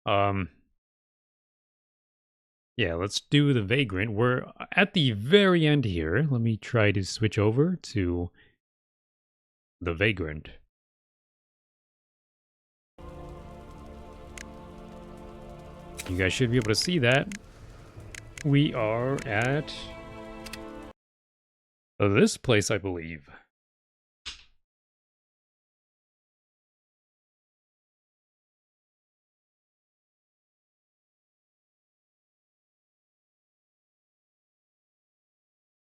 Um, yeah, let's do the Vagrant. We're at the very end here. Let me try to switch over to the Vagrant. You guys should be able to see that. We are at this place, I believe.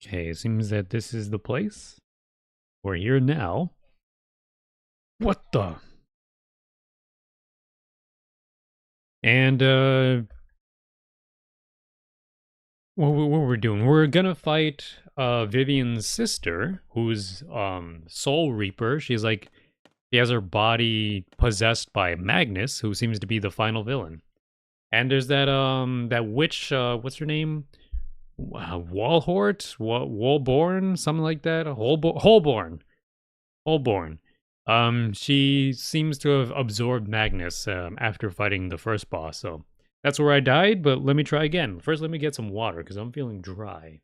Okay, it seems that this is the place. We're here now. What the? And, what we're doing, we're gonna fight, Vivian's sister, who's, Soul Reaper. She's like, she has her body possessed by Magnus, who seems to be the final villain. And there's that witch, what's her name? Walhort? Wolborn? Something like that? Holborn. Holborn. She seems to have absorbed Magnus after fighting the first boss, so that's where I died, but let me try again. First, let me get some water, because I'm feeling dry.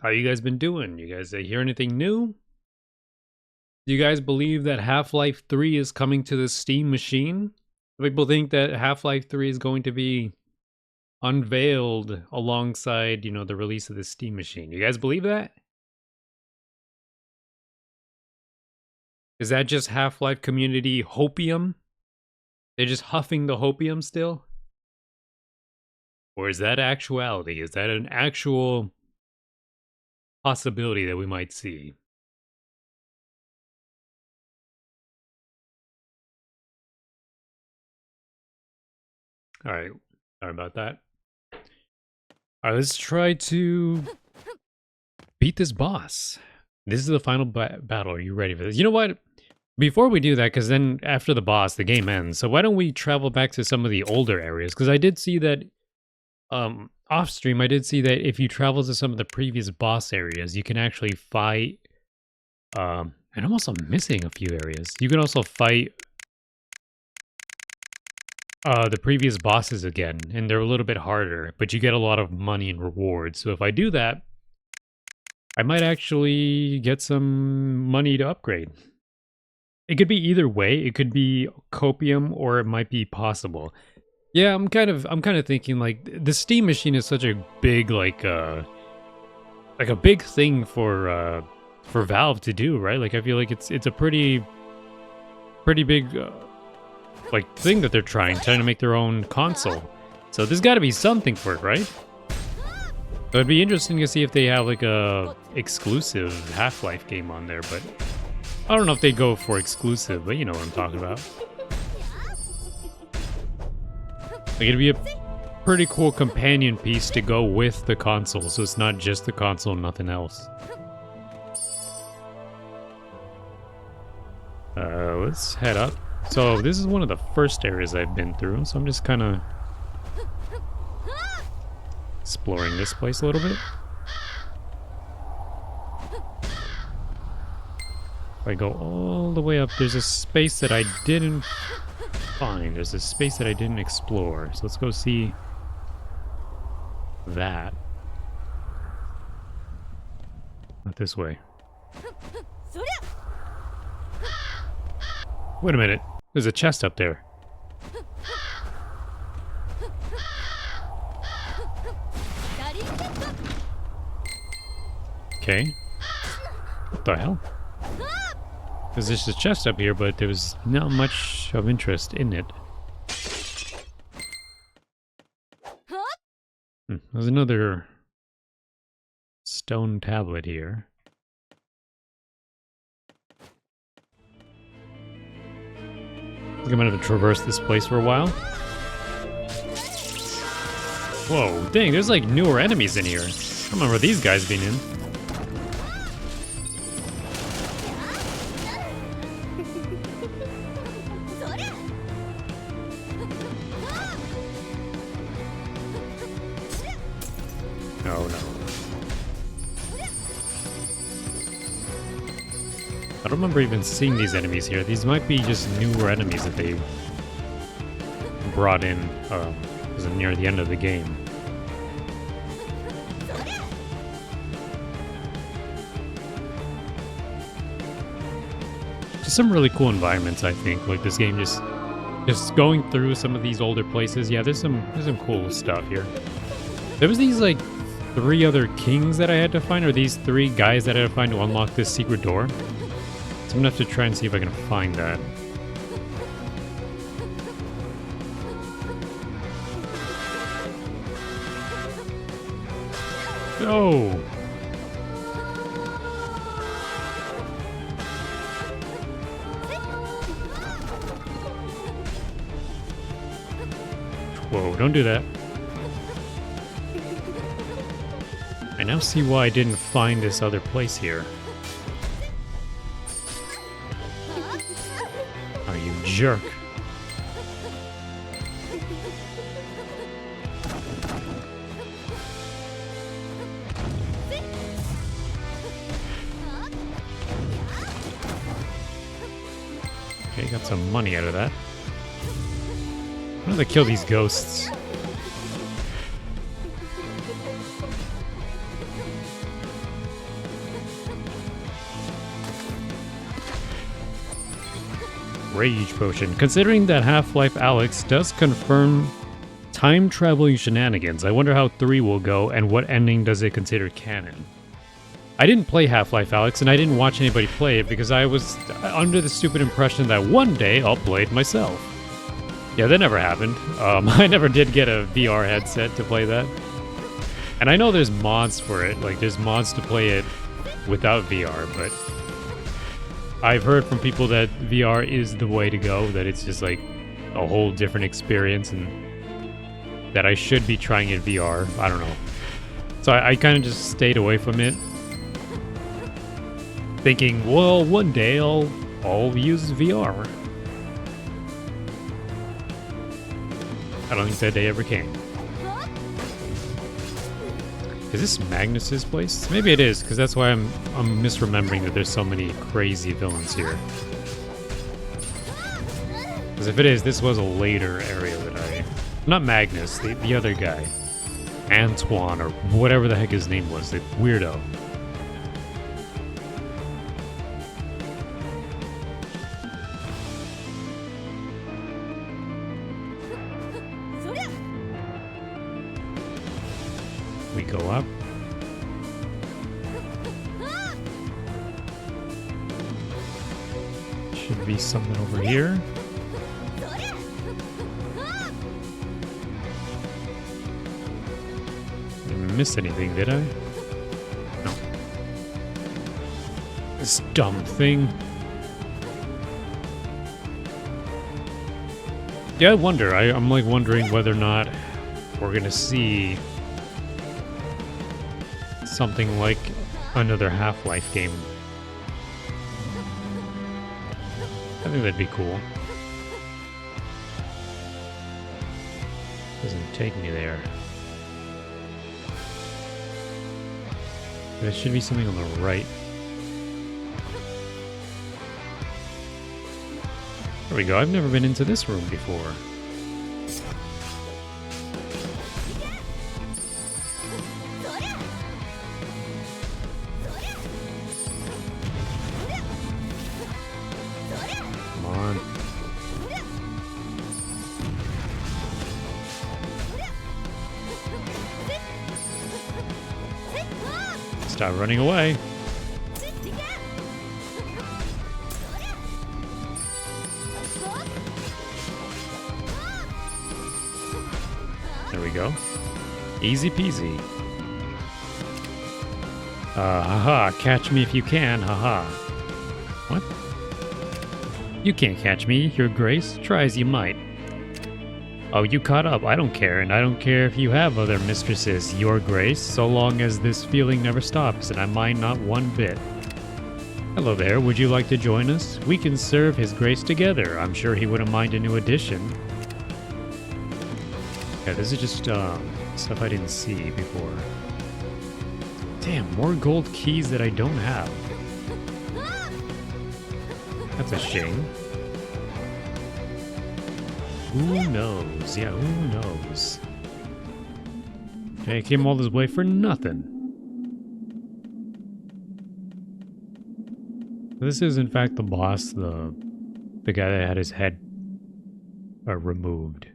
How you guys been doing? You guys hear anything new? Do you guys believe that Half-Life 3 is coming to the Steam machine? People think that Half-Life 3 is going to be unveiled alongside, the release of the Steam machine. You guys believe that? Is that just Half-Life community hopium? They're just huffing the hopium still? Or is that actuality? Is that an actual possibility that we might see? Alright, sorry about that. Alright, let's try to beat this boss. This is the final battle. Are you ready for this? You know what? Before we do that, because then after the boss, the game ends. So why don't we travel back to some of the older areas? Because I did see that, off stream, I did see that if you travel to some of the previous boss areas, you can actually fight, and I'm also missing a few areas. You can also fight the previous bosses again, and they're a little bit harder, but you get a lot of money and rewards. So if I do that, I might actually get some money to upgrade. It could be either way. It could be copium, or it might be possible. Yeah, I'm kind of thinking like the Steam machine is such a big like a big thing for Valve to do, right? Like I feel like it's a pretty big like thing that they're trying to make their own console. So there's got to be something for it, right? So it'd be interesting to see if they have like a exclusive Half-Life game on there, but I don't know if they go for exclusive, but you know what I'm talking about. Like it'd be a pretty cool companion piece to go with the console, so it's not just the console and nothing else. Let's head up. So this is one of the first areas I've been through, so I'm just kind of exploring this place a little bit. If I go all the way up, there's a space that I didn't find. There's a space that I didn't explore. So let's go see that. Not this way. Wait a minute. There's a chest up there. Okay. What the hell? There's just a chest up here, but there was not much of interest in it. There's another stone tablet here. I think I'm gonna have to traverse this place for a while. Whoa, dang, there's like newer enemies in here. I don't remember these guys being in. I don't remember even seeing these enemies here. These might be just newer enemies that they brought in near the end of the game. Just some really cool environments, I think. Like this game just going through some of these older places. Yeah, there's some cool stuff here. There was these like 3 other kings that I had to find, or these 3 guys that I had to find to unlock this secret door. So I'm gonna have to try and see if I can find that. Oh! Whoa, don't do that. I now see why I didn't find this other place here. Oh, you jerk. Okay, got some money out of that. How do they kill these ghosts? Rage potion. Considering that Half-Life Alyx does confirm time traveling shenanigans, I wonder how 3 will go and what ending does it consider canon. I didn't play Half-Life Alyx and I didn't watch anybody play it because I was under the stupid impression that one day I'll play it myself. Yeah, that never happened. I never did get a VR headset to play that. And I know there's mods for it, like there's mods to play it without VR, but I've heard from people that VR is the way to go, that it's just like a whole different experience and that I should be trying it VR. I don't know. So I kind of just stayed away from it, thinking, well, one day I'll use VR. I don't think that day ever came. Is this Magnus's place? Maybe it is, because that's why I'm misremembering that there's so many crazy villains here. Because if it is, this was a later area that I... Not Magnus, the other guy. Antoine, or whatever the heck his name was, the weirdo. We go up. Should be something over here. Didn't miss anything, did I? No. This dumb thing. Yeah, I wonder. I'm like wondering whether or not we're gonna see something like another Half-Life game. I think that'd be cool. Doesn't take me there. There should be something on the right. There we go. I've never been into this room before. Stop running away. There we go. Easy peasy. Haha, catch me if you can, haha. What? You can't catch me, Your Grace. Try as you might. Oh, you caught up. I don't care, and I don't care if you have other mistresses, Your Grace, so long as this feeling never stops, and I mind not one bit. Hello there, would you like to join us? We can serve His Grace together. I'm sure he wouldn't mind a new addition. Yeah, this is just stuff I didn't see before. Damn, more gold keys that I don't have. That's a shame. Who knows? Yeah, who knows? Okay, came all this way for nothing. This is in fact the boss, the guy that had his head removed.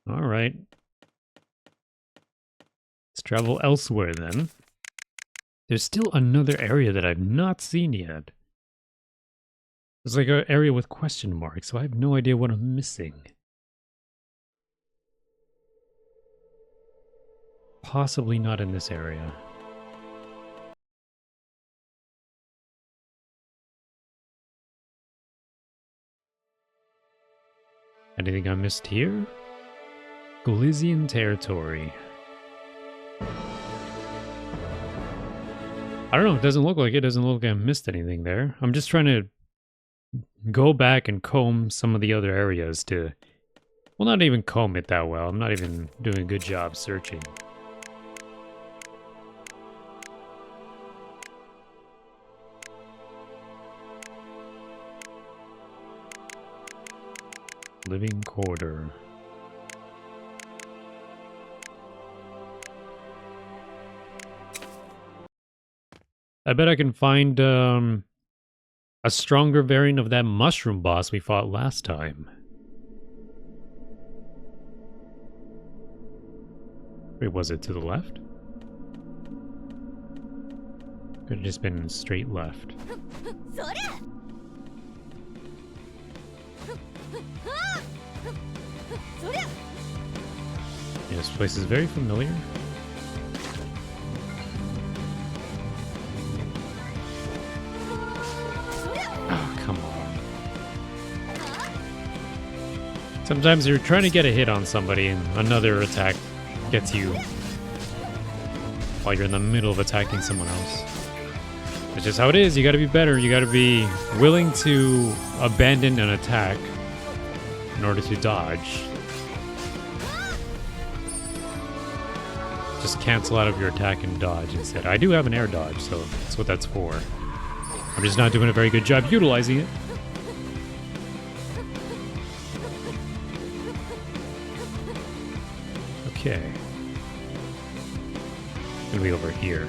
All right. Let's travel elsewhere then. There's still another area that I've not seen yet. It's like an area with question marks, so I have no idea what I'm missing. Possibly not in this area. Anything I missed here? Galizian territory. I don't know, it doesn't look like it. Doesn't look like I missed anything there. I'm just trying to go back and comb some of the other areas to... Well, not even comb it that well. I'm not even doing a good job searching. Living quarter. I bet I can find a stronger variant of that mushroom boss we fought last time. Wait, was it to the left? Could have just been straight left. Yeah, this place is very familiar. Oh, come on. Sometimes you're trying to get a hit on somebody and another attack gets you while you're in the middle of attacking someone else. It's just how it is. You gotta be better. You gotta be willing to abandon an attack in order to dodge. Just cancel out of your attack and dodge instead. I do have an air dodge, so that's what that's for. I'm just not doing a very good job utilizing it. Okay. Gonna be over here.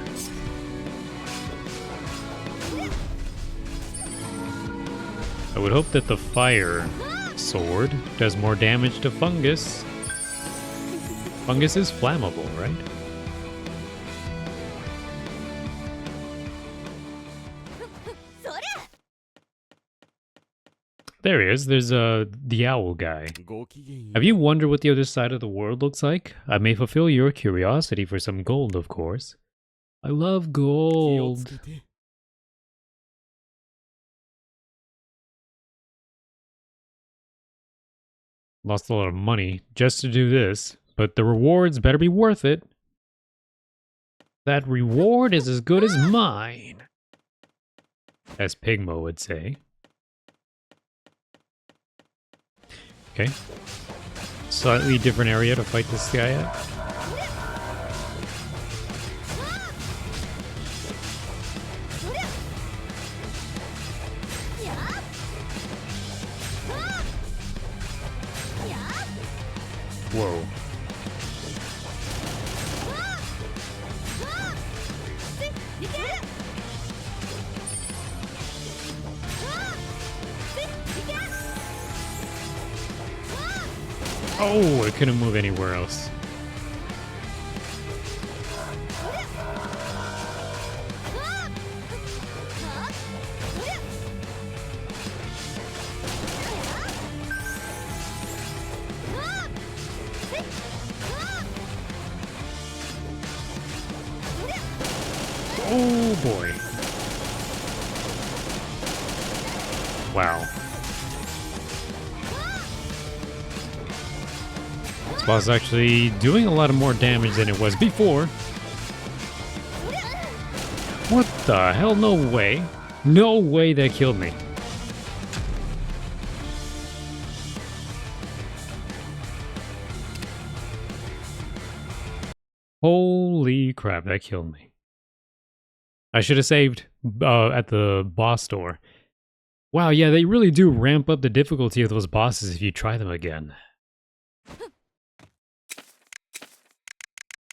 I would hope that the fire sword does more damage to fungus. Fungus is flammable, right? There he is. There's the owl guy. Have you wondered what the other side of the world looks like? I may fulfill your curiosity for some gold, of course. I love gold. Lost a lot of money just to do this, but the rewards better be worth it. That reward is as good as mine, as Pigmo would say. Okay. Slightly different area to fight this guy at. Whoa. Oh, I couldn't move anywhere else. Oh boy. Wow. This boss is actually doing a lot of more damage than it was before. What the hell? No way. No way that killed me. Holy crap, that killed me. I should have saved at the boss door. Wow, yeah, they really do ramp up the difficulty of those bosses if you try them again.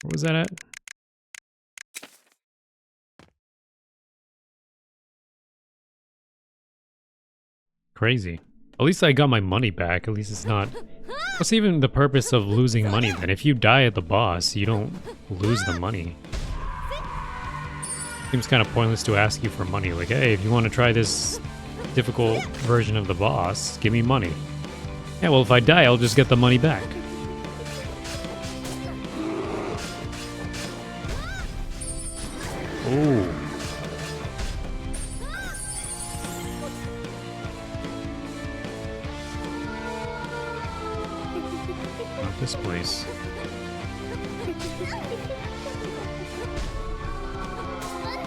Where was that at? Crazy. At least I got my money back. At least it's not... What's even the purpose of losing money then? If you die at the boss, you don't lose the money. Seems kind of pointless to ask you for money. Like, hey, if you want to try this difficult version of the boss, give me money. Yeah, well, if I die, I'll just get the money back. Ooh. Not this place.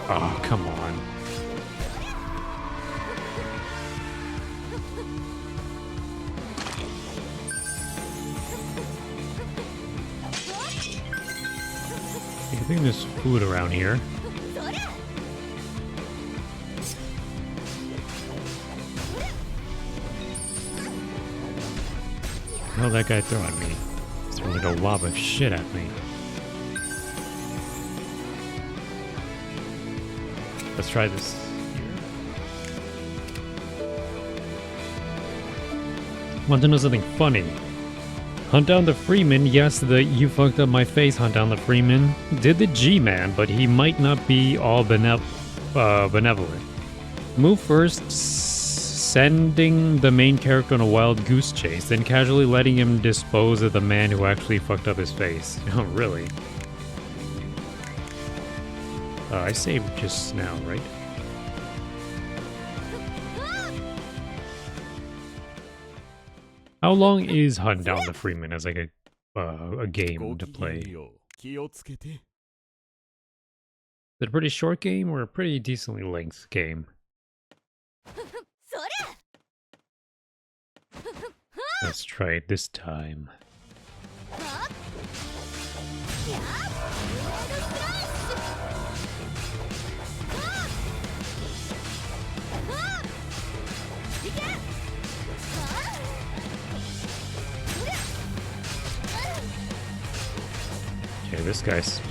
Oh, come on. I think there's food around here. Hell, that guy throw at me? He's throwing like a lob of shit at me. Let's try this here. Want to know something funny? Hunt down the Freeman. Yes, the you fucked up my face. Hunt down the Freeman. Did the G-Man, but he might not be all benevolent. Move first, sending the main character on a wild goose chase, then casually letting him dispose of the man who actually fucked up his face. Oh, really? I saved just now, right? How long is Hunt Down the Freeman as like a game to play? Is it a pretty short game or a pretty decently length game? Let's try it this time. Okay, this guy's...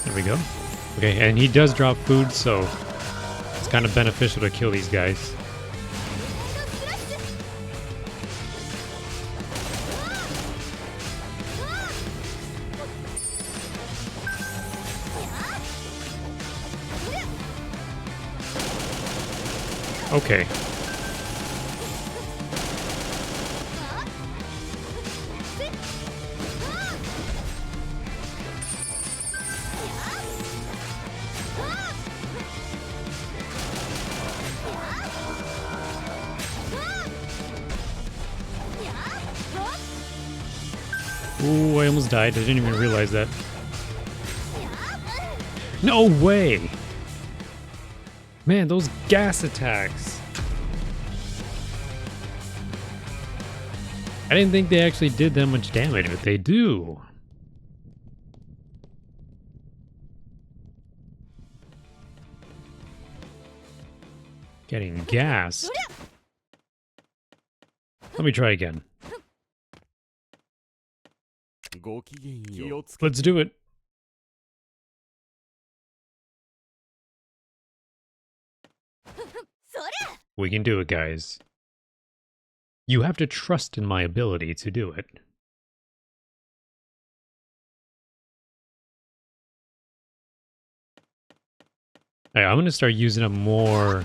There we go. Okay, and he does drop food, so it's kind of beneficial to kill these guys. Okay. Ooh, I almost died. I didn't even realize that. No way! Man, those gas attacks. I didn't think they actually did that much damage, but they do. Getting gassed. Let me try again. Let's do it. We can do it, guys. You have to trust in my ability to do it. Hey, I'm gonna start using it more.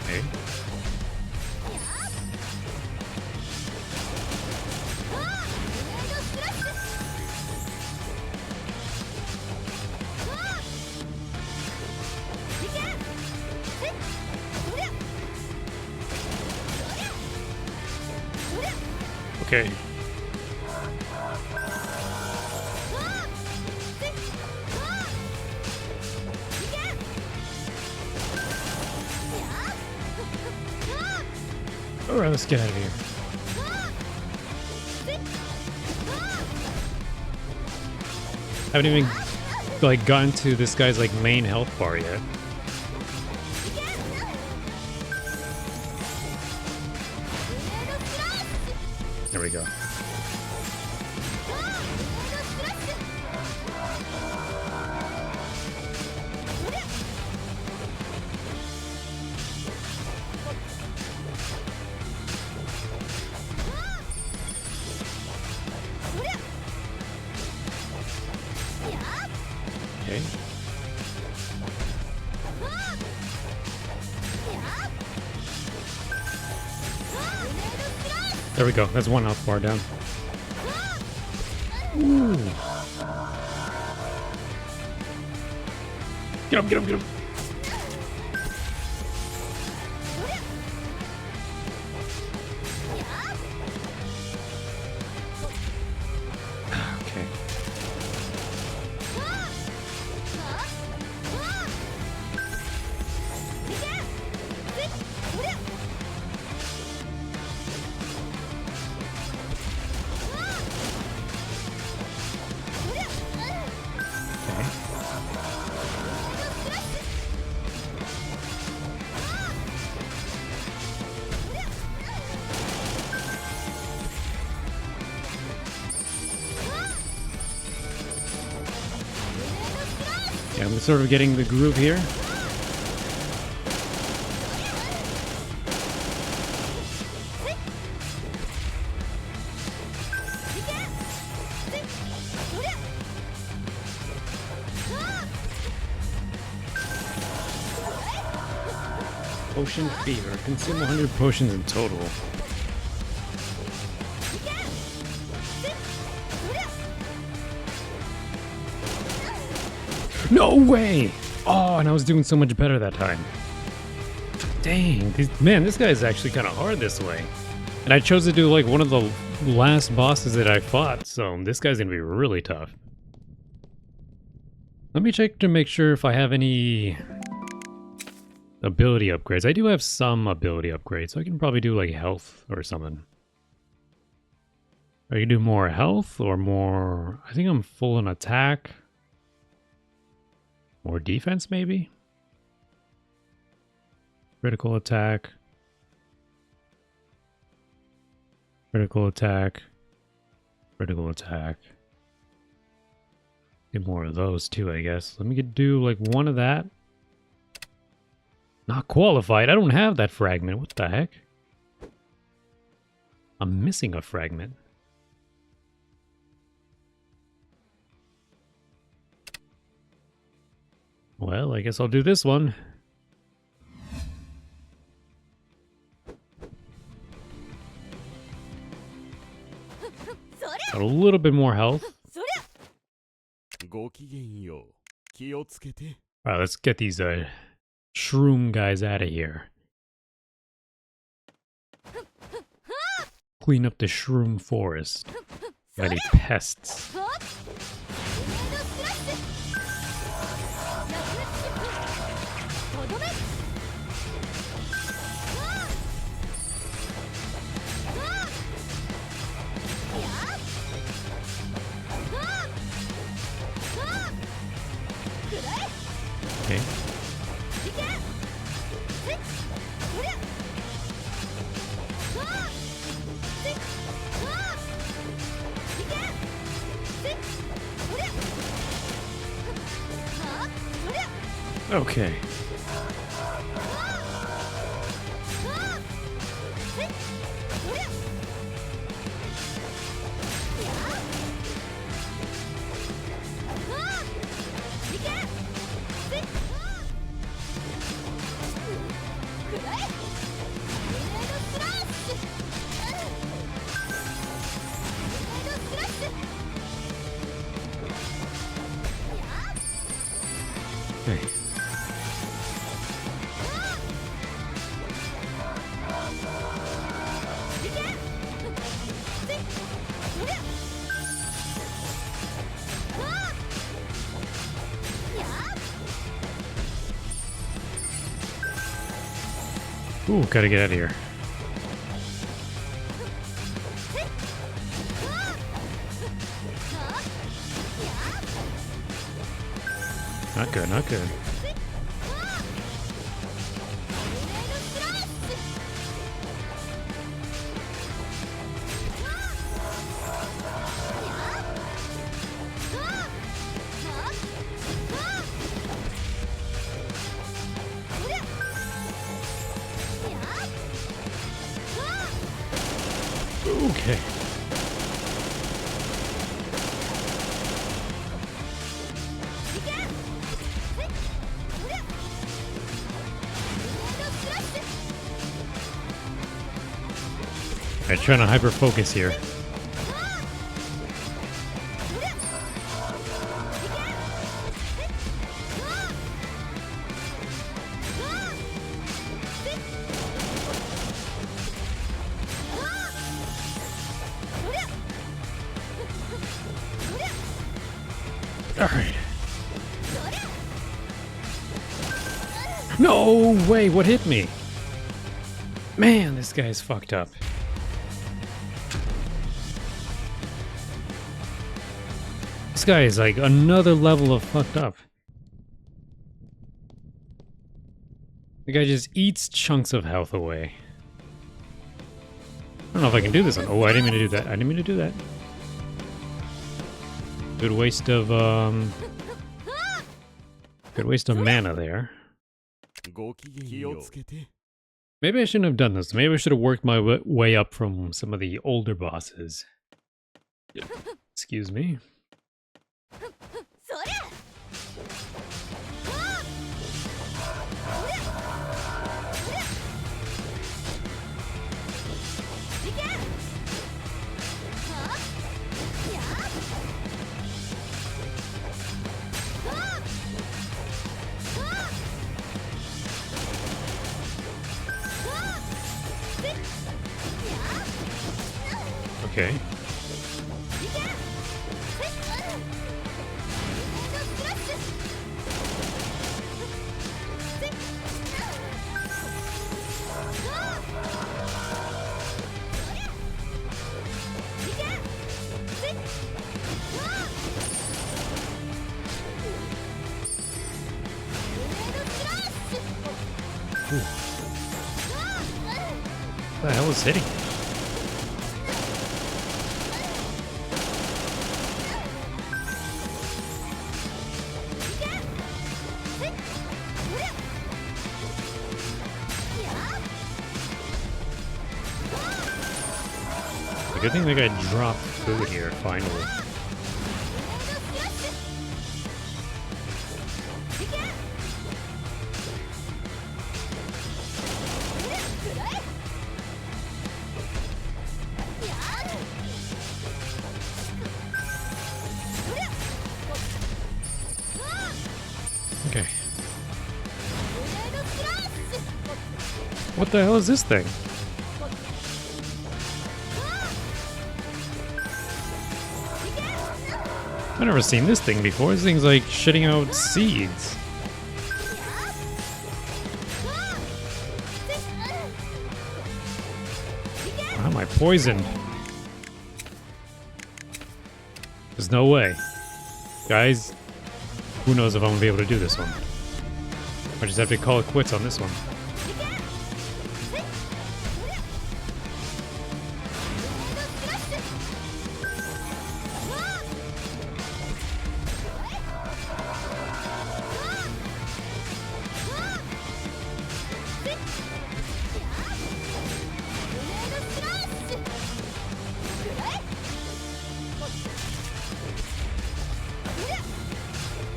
Okay. Okay. Alright, let's get out of here. Haven't even like gotten to this guy's like main health bar yet. There we go. Okay. There we go. That's one health bar down. Ooh. Get him, get him, get him. Okay. Yeah, I'm sort of getting the groove here. Potion Fever. Consume 100 potions in total. No way! Oh, and I was doing so much better that time. Dang, man, this guy is actually kind of hard this way. And I chose to do like one of the last bosses that I fought, so this guy's gonna be really tough. Let me check to make sure if I have any ability upgrades. I do have some ability upgrades, so I can probably do like health or something. I can do more health or more... I think I'm full on attack. More defense, maybe? Critical attack. Critical attack. Critical attack. Get more of those too, I guess. Let me do like one of that. Not qualified. I don't have that fragment. What the heck? I'm missing a fragment. Well, I guess I'll do this one. Got a little bit more health. Alright, let's get these shroom guys out of here. Clean up the shroom forest. Any pests. Okay. Okay. Okay. Ooh, gotta get out of here. Not good, not good. Okay. I'm trying to hyper focus here. Alright. No way, what hit me? Man, this guy's fucked up. This guy is like another level of fucked up. The guy just eats chunks of health away. I don't know if I can do this one. Oh, I didn't mean to do that. I didn't mean to do that. Good waste of mana there. Maybe I shouldn't have done this. Maybe I should have worked my way up from some of the older bosses. Excuse me. Okay. Ooh. What the hell is hitting? Good thing they got dropped food here, finally. Okay. What the hell is this thing? I've never seen this thing before. This thing's like shitting out seeds. How am I poisoned? There's no way. Guys, who knows if I'm gonna be able to do this one. I just have to call it quits on this one.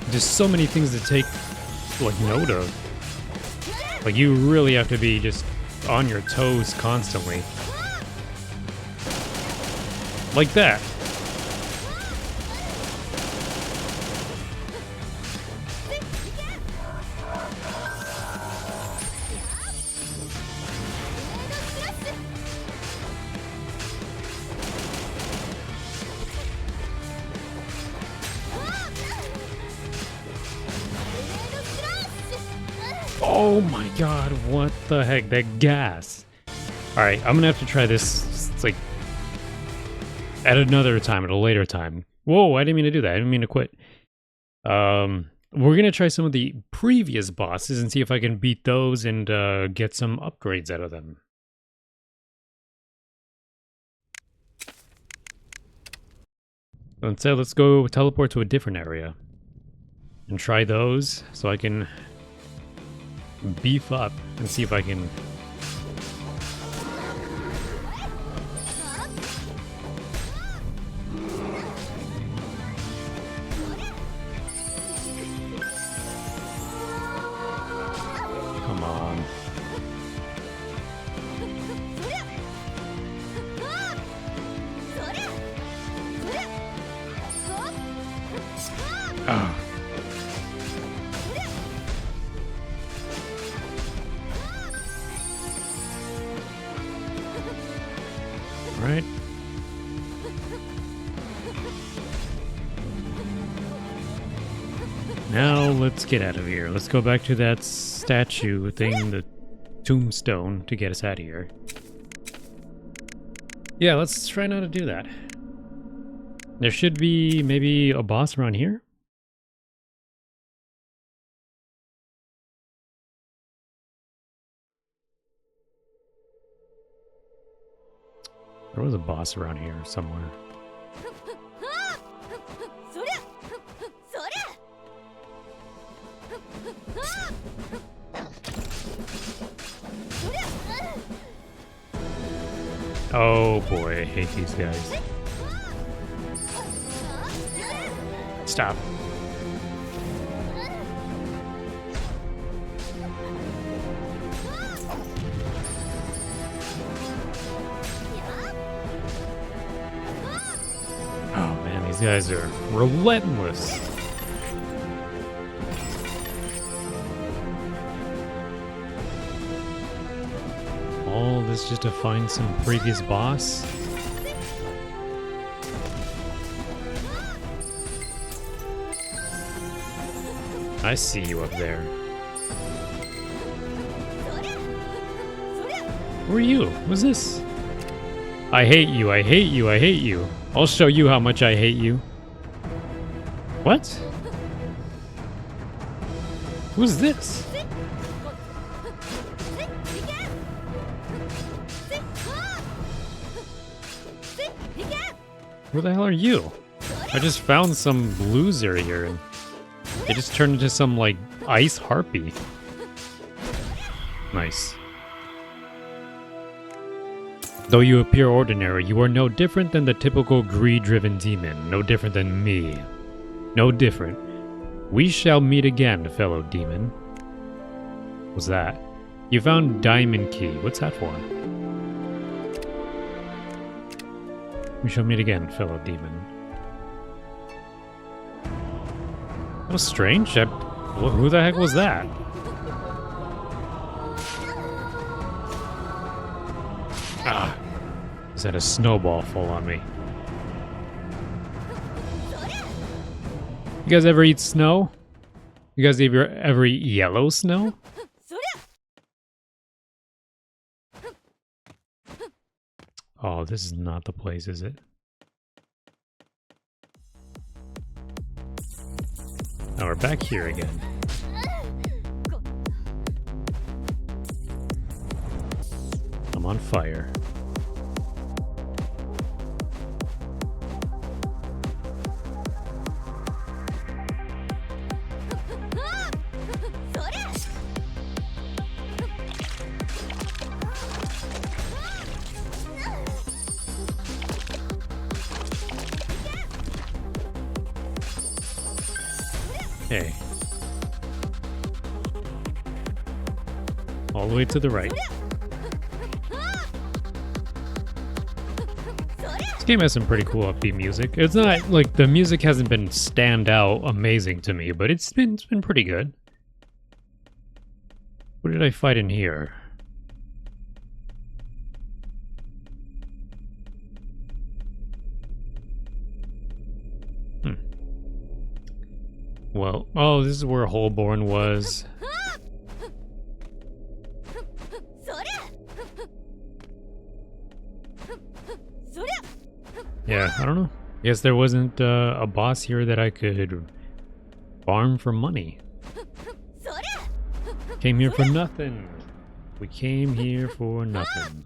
There's so many things to take like note of. Like you really have to be just on your toes constantly. Like that. Oh my god, what the heck? That gas. Alright, I'm gonna have to try this. It's like at another time, at a later time. Whoa, I didn't mean to do that. I didn't mean to quit. We're gonna try some of the previous bosses and see if I can beat those and get some upgrades out of them. Instead, let's go teleport to a different area and try those so I can beef up and see if I can. Come on. Ah. Right. Now let's get out of here. Let's go back to that statue thing, the tombstone, to get us out of here. Yeah, let's try not to do that. There should be maybe a boss around here. There was a boss around here somewhere. Oh boy, I hate these guys. Stop. Oh man, these guys are relentless. All this just to find some previous boss? I see you up there. Who are you? What's this? I hate you, I hate you, I hate you. I'll show you how much I hate you. What? Who's this? Who the hell are you? I just found some loser here and they just turned into some, like, ice harpy. Nice. Though you appear ordinary, you are no different than the typical greed-driven demon. No different than me. No different. We shall meet again, fellow demon. What's that? You found Diamond Key. What's that for? We shall meet again, fellow demon. That was strange. Who the heck was that? Ah. Just had a snowball fall on me. You guys ever eat snow? You guys ever eat yellow snow? Oh, this is not the place, is it? Now we're back here again. I'm on fire. Hey. All the way to the right. This game has some pretty cool upbeat music. It's not like the music hasn't been stand out amazing to me, but it's been pretty good. What did I fight in here? Well, oh, this is where Holborn was. Yeah, I don't know. I guess there wasn't a boss here that I could farm for money. Came here for nothing. We came here for nothing.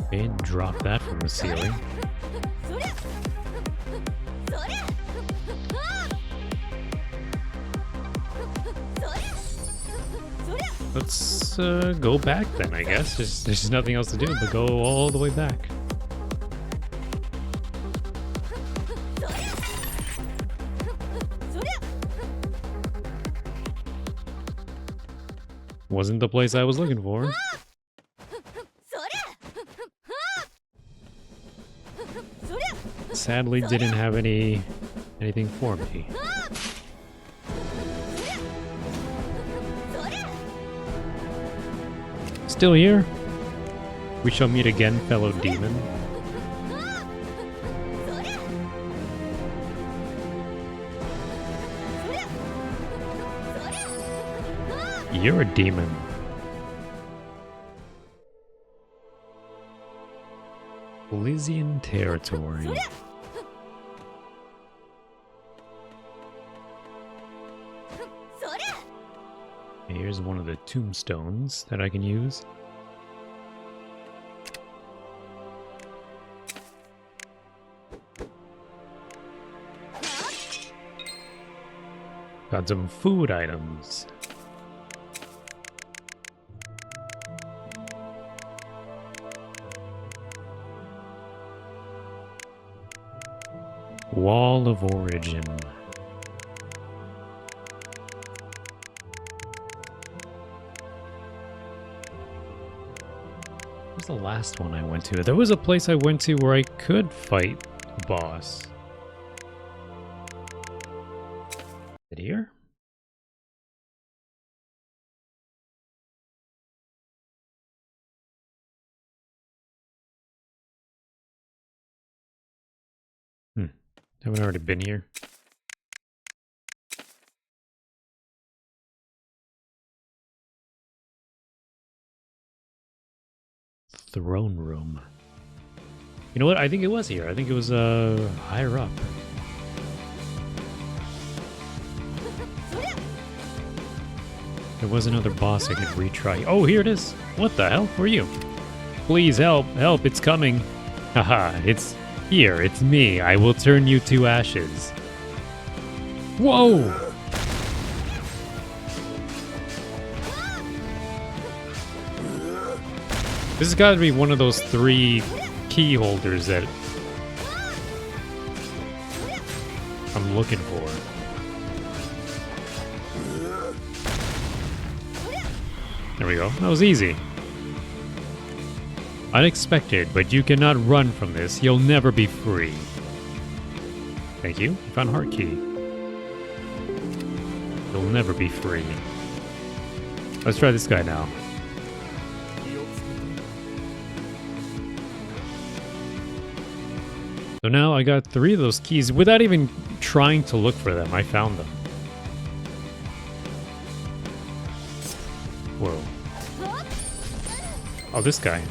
Okay, drop that from the ceiling. Let's go back then, I guess. There's just nothing else to do but go all the way back. Wasn't the place I was looking for. Sadly, didn't have anything for me. Still here? We shall meet again, fellow demon. You're a demon. Elysian territory. Here's one of the tombstones that I can use. Got some food items. Wall of Origin. Where's the last one I went to? There was a place I went to where I could fight a boss. Is it here? Haven't already been here. Throne room. You know what? I think it was here. I think it was higher up. There was another boss I could retry. Oh, here it is. What the hell? Who are you? Please help. Help, it's coming. Haha, it's here. It's me. I will turn you to ashes. Whoa! This has got to be one of those 3 key holders that I'm looking for. There we go. That was easy. Unexpected, but you cannot run from this. You'll never be free. Thank you. You found heart key. You'll never be free. Let's try this guy now. So now I got 3 of those keys without even trying to look for them. I found them. Whoa. Oh, this guy.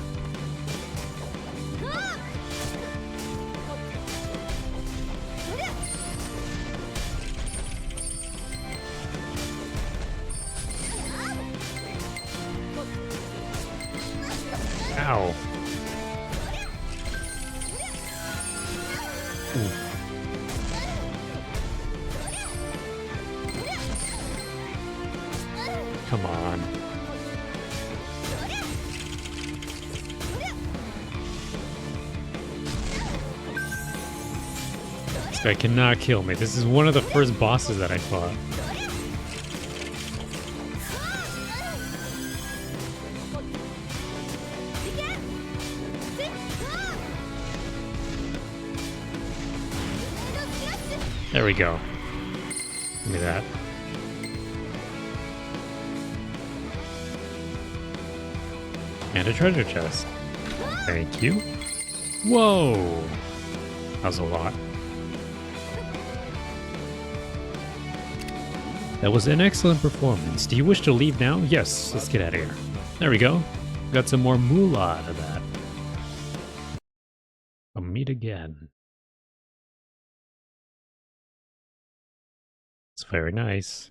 Ow. Ooh. Come on. This guy cannot kill me. This is one of the first bosses that I fought. There we go. Give me that. And a treasure chest. Thank you. Whoa! That was a lot. That was an excellent performance. Do you wish to leave now? Yes, let's get out of here. There we go. Got some more moolah out of that. I'll meet again. It's very nice.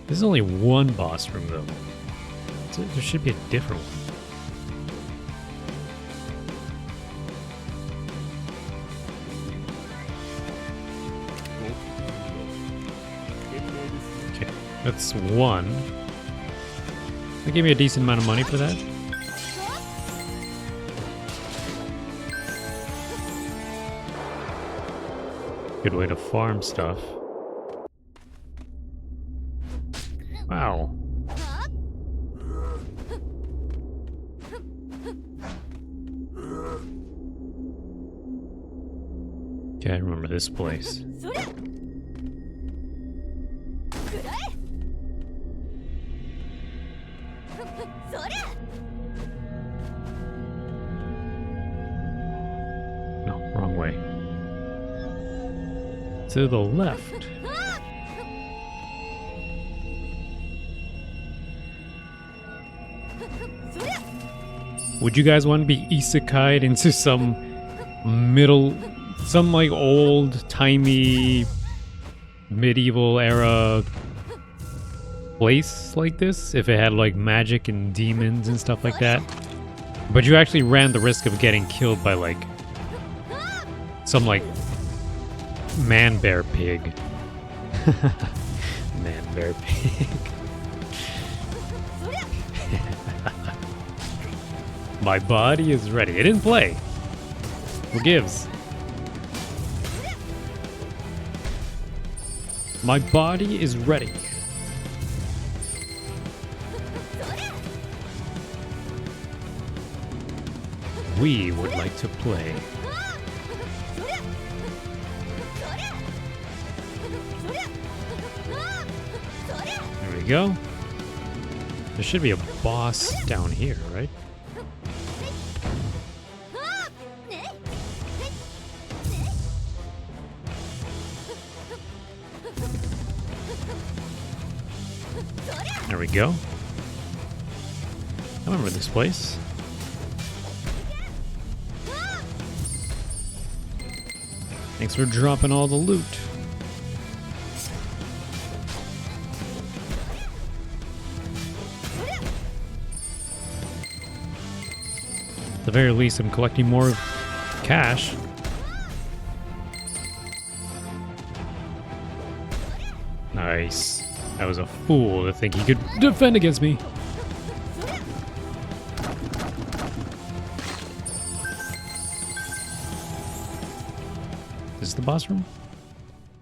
There's only one boss room though. So there should be a different one. Okay, that's one. They gave me a decent amount of money for that. Good way to farm stuff. Wow. Okay, I remember this place. No, wrong way. To the left. Would you guys want to be isekai'd into some like old-timey medieval era place like this? If it had like magic and demons and stuff like that? But you actually ran the risk of getting killed by like some like man-bear pig. Man-bear pig. My body is ready. It didn't play. Who gives? My body is ready. We would like to play. There we go. There should be a boss down here, right? There we go. I remember this place. Thanks for dropping all the loot. At the very least, I'm collecting more cash. Nice. I was a fool to think he could defend against me. Is this the boss room?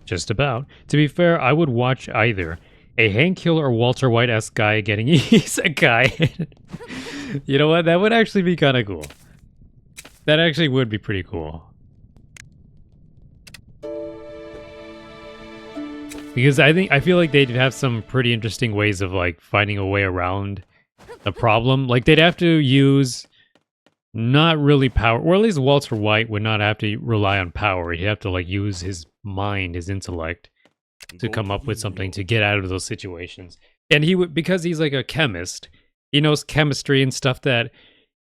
Just about. To be fair, I would watch either a Hank Hill or Walter White-esque guy getting isekai. You know what? That would actually be kind of cool. That actually would be pretty cool. Because I feel like they'd have some pretty interesting ways of like finding a way around the problem. Like they'd have to use not really power, or at least Walter White would not have to rely on power. He'd have to like use his mind, his intellect to come up with something to get out of those situations. And he would, because he's like a chemist, he knows chemistry and stuff that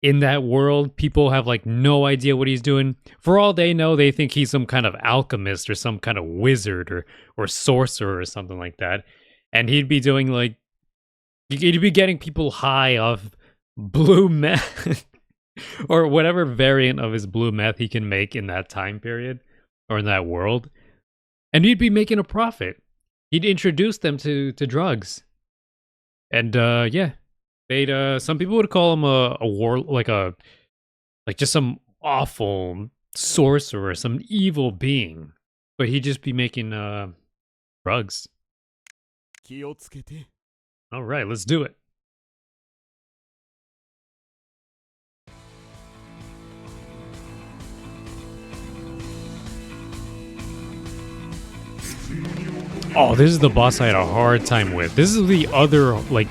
in that world, people have like no idea what he's doing. For all they know, they think he's some kind of alchemist or some kind of wizard or sorcerer or something like that. And he'd be doing like, he'd be getting people high off blue meth or whatever variant of his blue meth he can make in that time period or in that world. And he'd be making a profit. He'd introduce them to drugs. And yeah. They'd some people would call him a war, like just some awful sorcerer, some evil being, but he'd just be making drugs. All right, let's do it. Oh, this is the boss I had a hard time with. This is the other like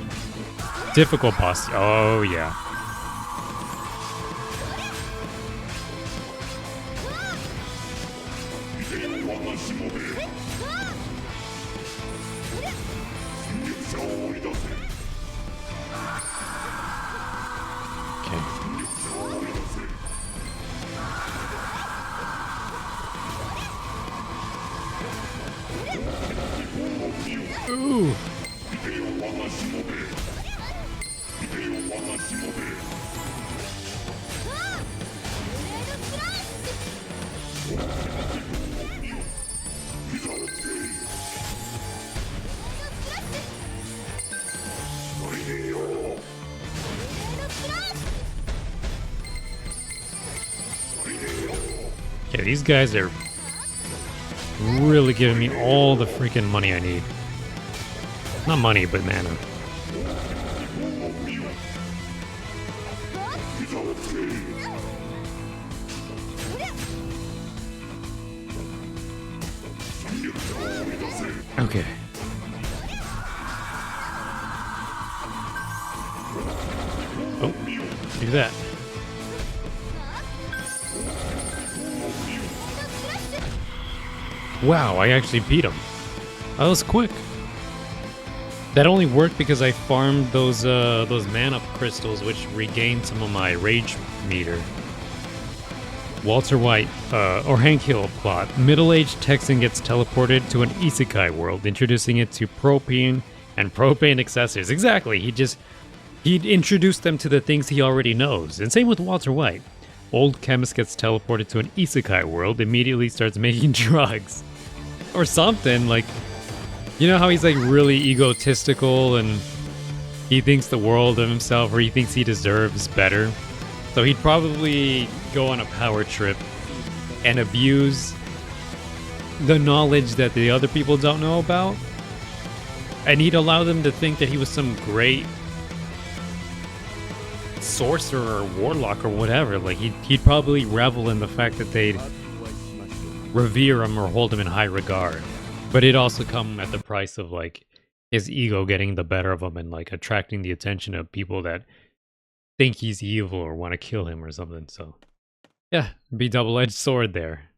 difficult boss. Oh, yeah. Yeah, these guys are really giving me all the freaking money I need. Not money, but mana. Okay. Oh, do that. Wow, I actually beat him. That was quick. That only worked because I farmed those mana crystals, which regained some of my rage meter. Walter White, or Hank Hill plot. Middle-aged Texan gets teleported to an isekai world, introducing it to propane and propane accessories. Exactly, he'd introduced them to the things he already knows. And same with Walter White. Old chemist gets teleported to an isekai world, immediately starts making drugs. Or something, like, you know how he's like really egotistical and he thinks the world of himself, or he thinks he deserves better. So he'd probably go on a power trip and abuse the knowledge that the other people don't know about. And he'd allow them to think that he was some great sorcerer or warlock or whatever. Like he'd probably revel in the fact that they'd revere him or hold him in high regard. But it'd also come at the price of like his ego getting the better of him and like attracting the attention of people that think he's evil or want to kill him or something. So yeah, be double-edged sword there.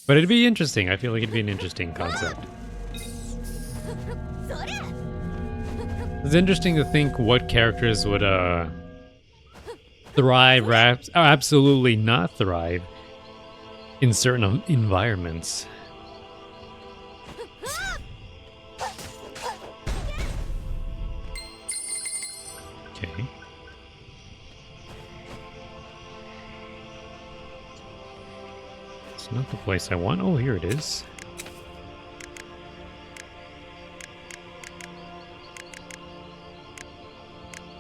But it'd be interesting. I feel like it'd be an interesting concept. It's interesting to think what characters would thrive or absolutely not thrive in certain environments. Okay. It's not the place I want. Oh, here it is.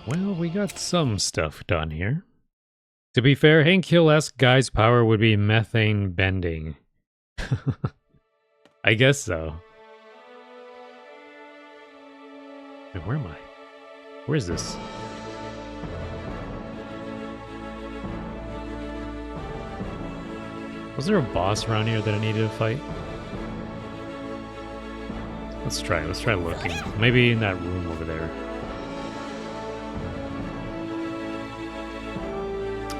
Well, we got some stuff done here. To be fair, Hank Hill-esque guy's power would be methane bending. I guess so. Wait, where am I? Where is this? Was there a boss around here that I needed to fight? Let's try looking. Maybe in that room over there.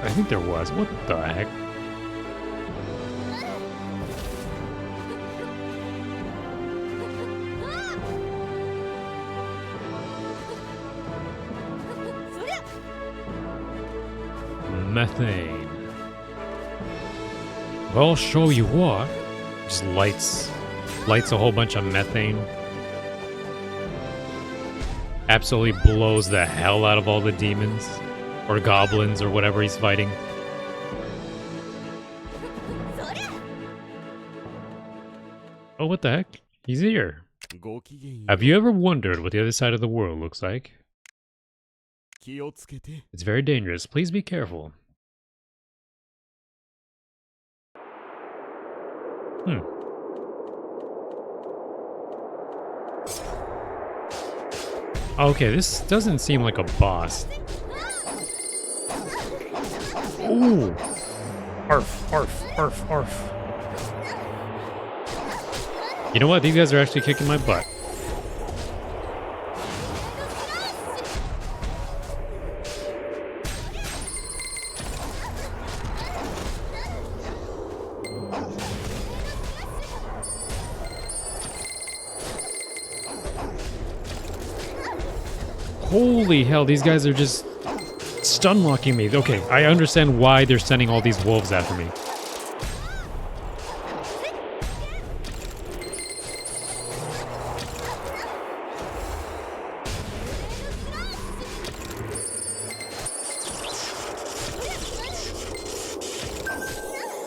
I think there was. What the heck? Methane. I'll show you what. Just lights a whole bunch of methane. Absolutely blows the hell out of all the demons. Or goblins, or whatever he's fighting. Oh, what the heck? He's here. Have you ever wondered what the other side of the world looks like? It's very dangerous. Please be careful. Okay, this doesn't seem like a boss. Ooh! Arf, arf, arf, arf. You know what? These guys are actually kicking my butt. Holy hell, these guys are just stun locking me. Okay, I understand why they're sending all these wolves after me.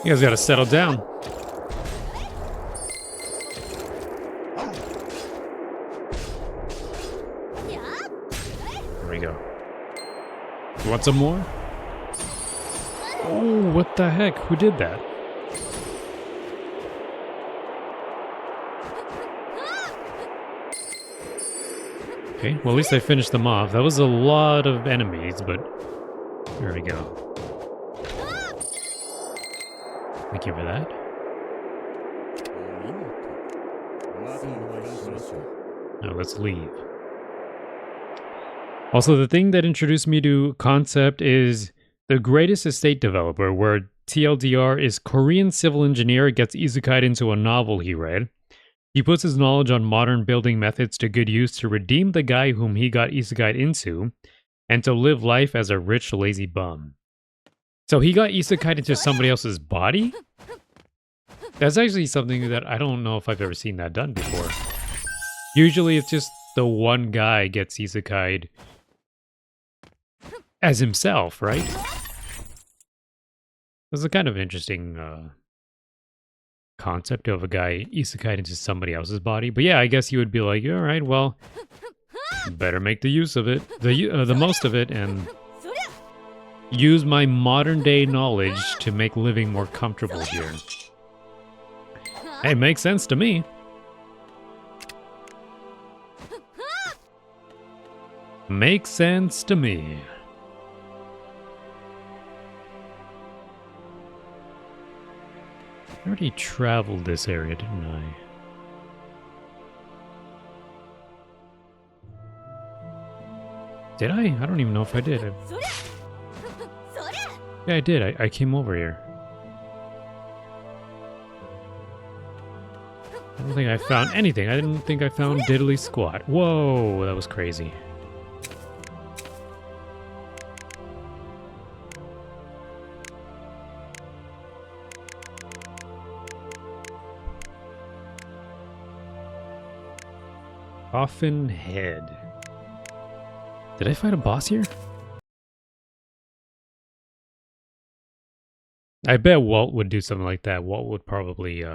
You guys gotta settle down. There we go. You want some more? Oh, what the heck? Who did that? Okay, well at least I finished them off. That was a lot of enemies, but there we go. Thank you for that. Now let's leave. Also, the thing that introduced me to Concept is The Greatest Estate Developer, where TLDR is Korean civil engineer gets isekai'd into a novel he read. He puts his knowledge on modern building methods to good use to redeem the guy whom he got isekai'd into, and to live life as a rich, lazy bum. So he got isekai'd into somebody else's body? That's actually something that I don't know if I've ever seen that done before. Usually it's just the one guy gets isekai'd as himself, right? That's a kind of interesting concept of a guy isekai'd into somebody else's body. But yeah, I guess you would be like, all right, well, better make the use of it, the most of it, and use my modern day knowledge to make living more comfortable here. Hey, makes sense to me. Makes sense to me. I already traveled this area, didn't I? Did I? I don't even know if I did. Yeah, I did. I came over here. I don't think I found anything. I didn't think I found diddly squat. Whoa, that was crazy. Coffin Head. Did I fight a boss here? I bet Walt would do something like that. Walt would probably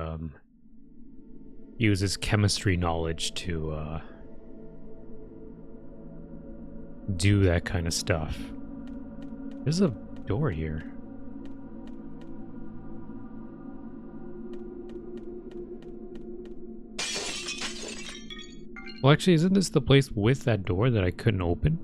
use his chemistry knowledge to do that kind of stuff. There's a door here. Well, actually, isn't this the place with that door that I couldn't open?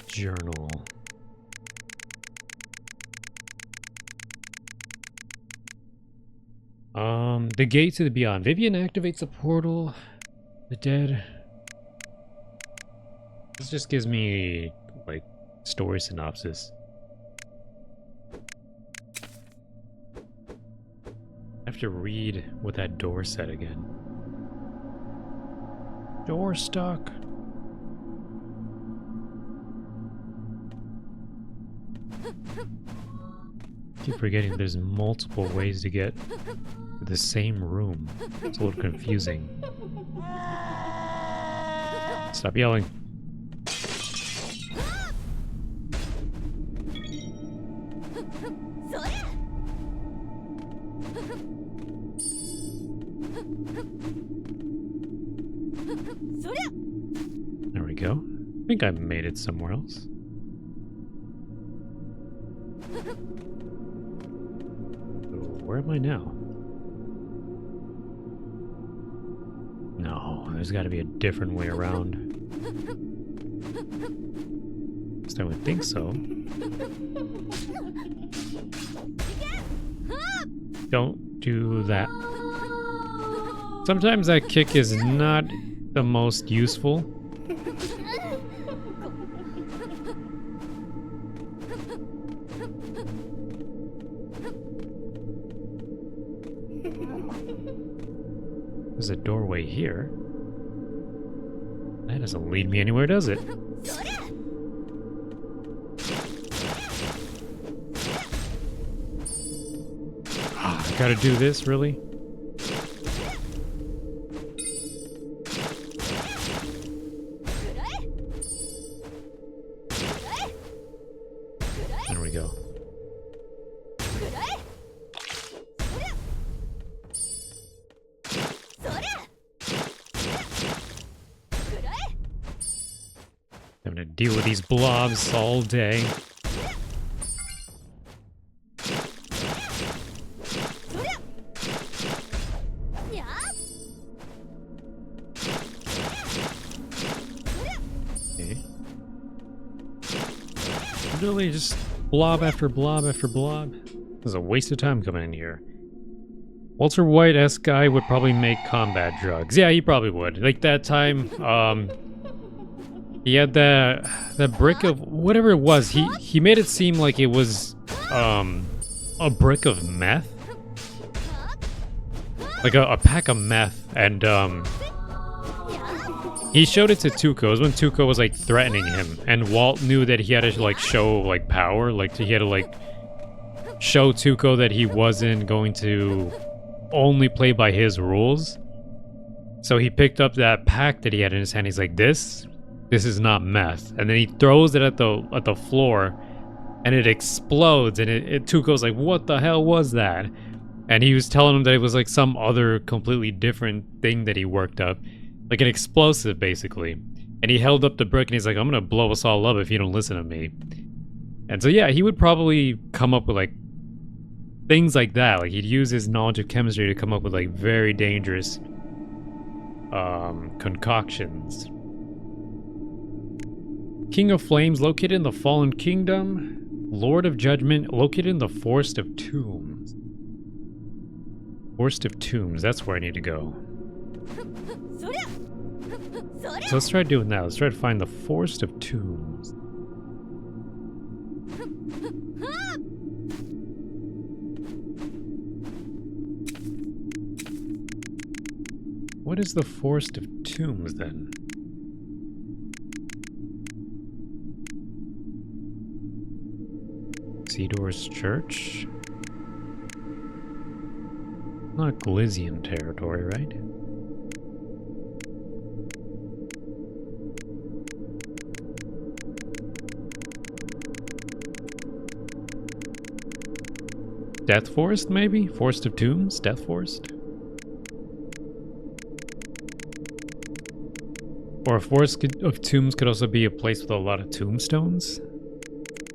Journal. The gate to the beyond. Vivian activates a portal. The dead. This just gives me, like, story synopsis. I have to read what that door said again. Door stuck. Keep forgetting there's multiple ways to get to the same room. It's a little confusing. Stop yelling. There we go. I think I made it somewhere else. Where am I now? No, there's got to be a different way around. At least I would think so. Don't do that. Sometimes that kick is not the most useful. There's a doorway here. That doesn't lead me anywhere, does it? Ah, I gotta do this, really? There we go. Having to deal with these blobs all day. Okay. Really just blob after blob after blob. This is a waste of time coming in here. Walter White-esque guy would probably make combat drugs. Yeah, he probably would. Like that time, he had that brick of whatever it was. He made it seem like it was a brick of meth, like a pack of meth, and he showed it to Tuco. It was when Tuco was like threatening him, and Walt knew that he had to like show like power, like he had to like show Tuco that he wasn't going to only play by his rules. So he picked up that pack that he had in his hand. He's like, this is not meth. And then he throws it at the floor, and it explodes. And Tuco's like, what the hell was that? And he was telling him that it was like some other completely different thing that he worked up, like an explosive basically. And he held up the brick, and he's like, I'm gonna blow us all up if you don't listen to me. And so yeah, he would probably come up with like things like that. Like he'd use his knowledge of chemistry to come up with like very dangerous concoctions. King of Flames located in the Fallen Kingdom. Lord of Judgment located in the Forest of Tombs. Forest of Tombs, that's where I need to go. So let's try doing that. Let's try to find the Forest of Tombs. What is the Forest of Tombs then? Seedor's Church? Not Glysian territory, right? Death Forest, maybe? Forest of Tombs? Death Forest? Or a Forest of Tombs could also be a place with a lot of tombstones?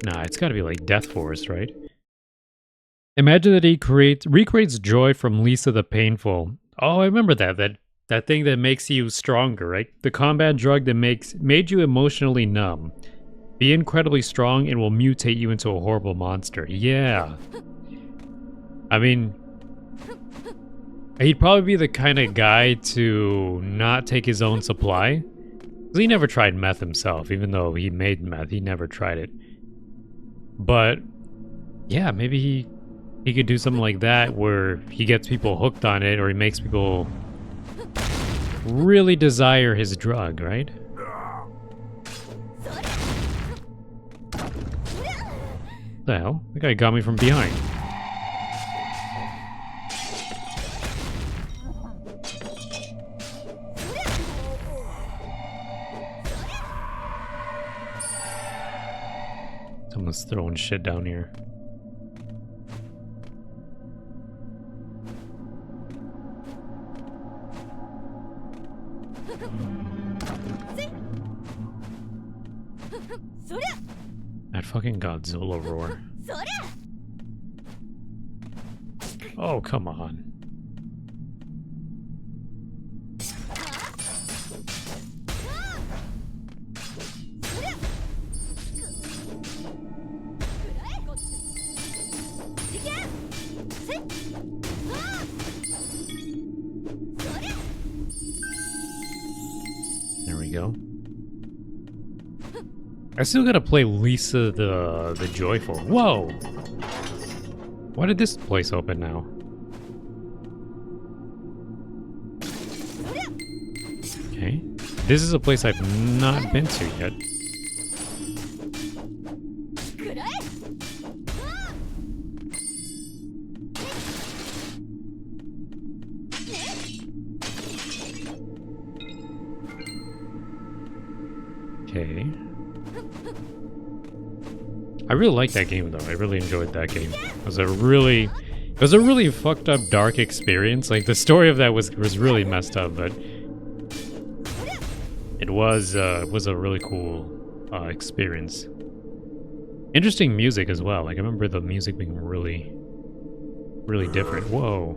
Nah, it's gotta be like Death Forest, right? Imagine that he recreates joy from Lisa the Painful. Oh, I remember that thing that makes you stronger, right? The combat drug that made you emotionally numb. Be incredibly strong and will mutate you into a horrible monster. Yeah. I mean, he'd probably be the kind of guy to not take his own supply. Because he never tried meth himself, even though he made meth, he never tried it. But, yeah, maybe he could do something like that where he gets people hooked on it, or he makes people really desire his drug, right? What the hell? That guy got me from behind. Someone's throwing shit down here. That fucking Godzilla roar. Oh, come on. There we go. I still gotta play Lisa the Joyful. Whoa! Why did this place open now? Okay. This is a place I've not been to yet. Okay. I really liked that game though. I really enjoyed that game. It was a really fucked up dark experience. Like the story of that was really messed up, but it was a really cool experience. Interesting music as well. Like I remember the music being really different. Whoa.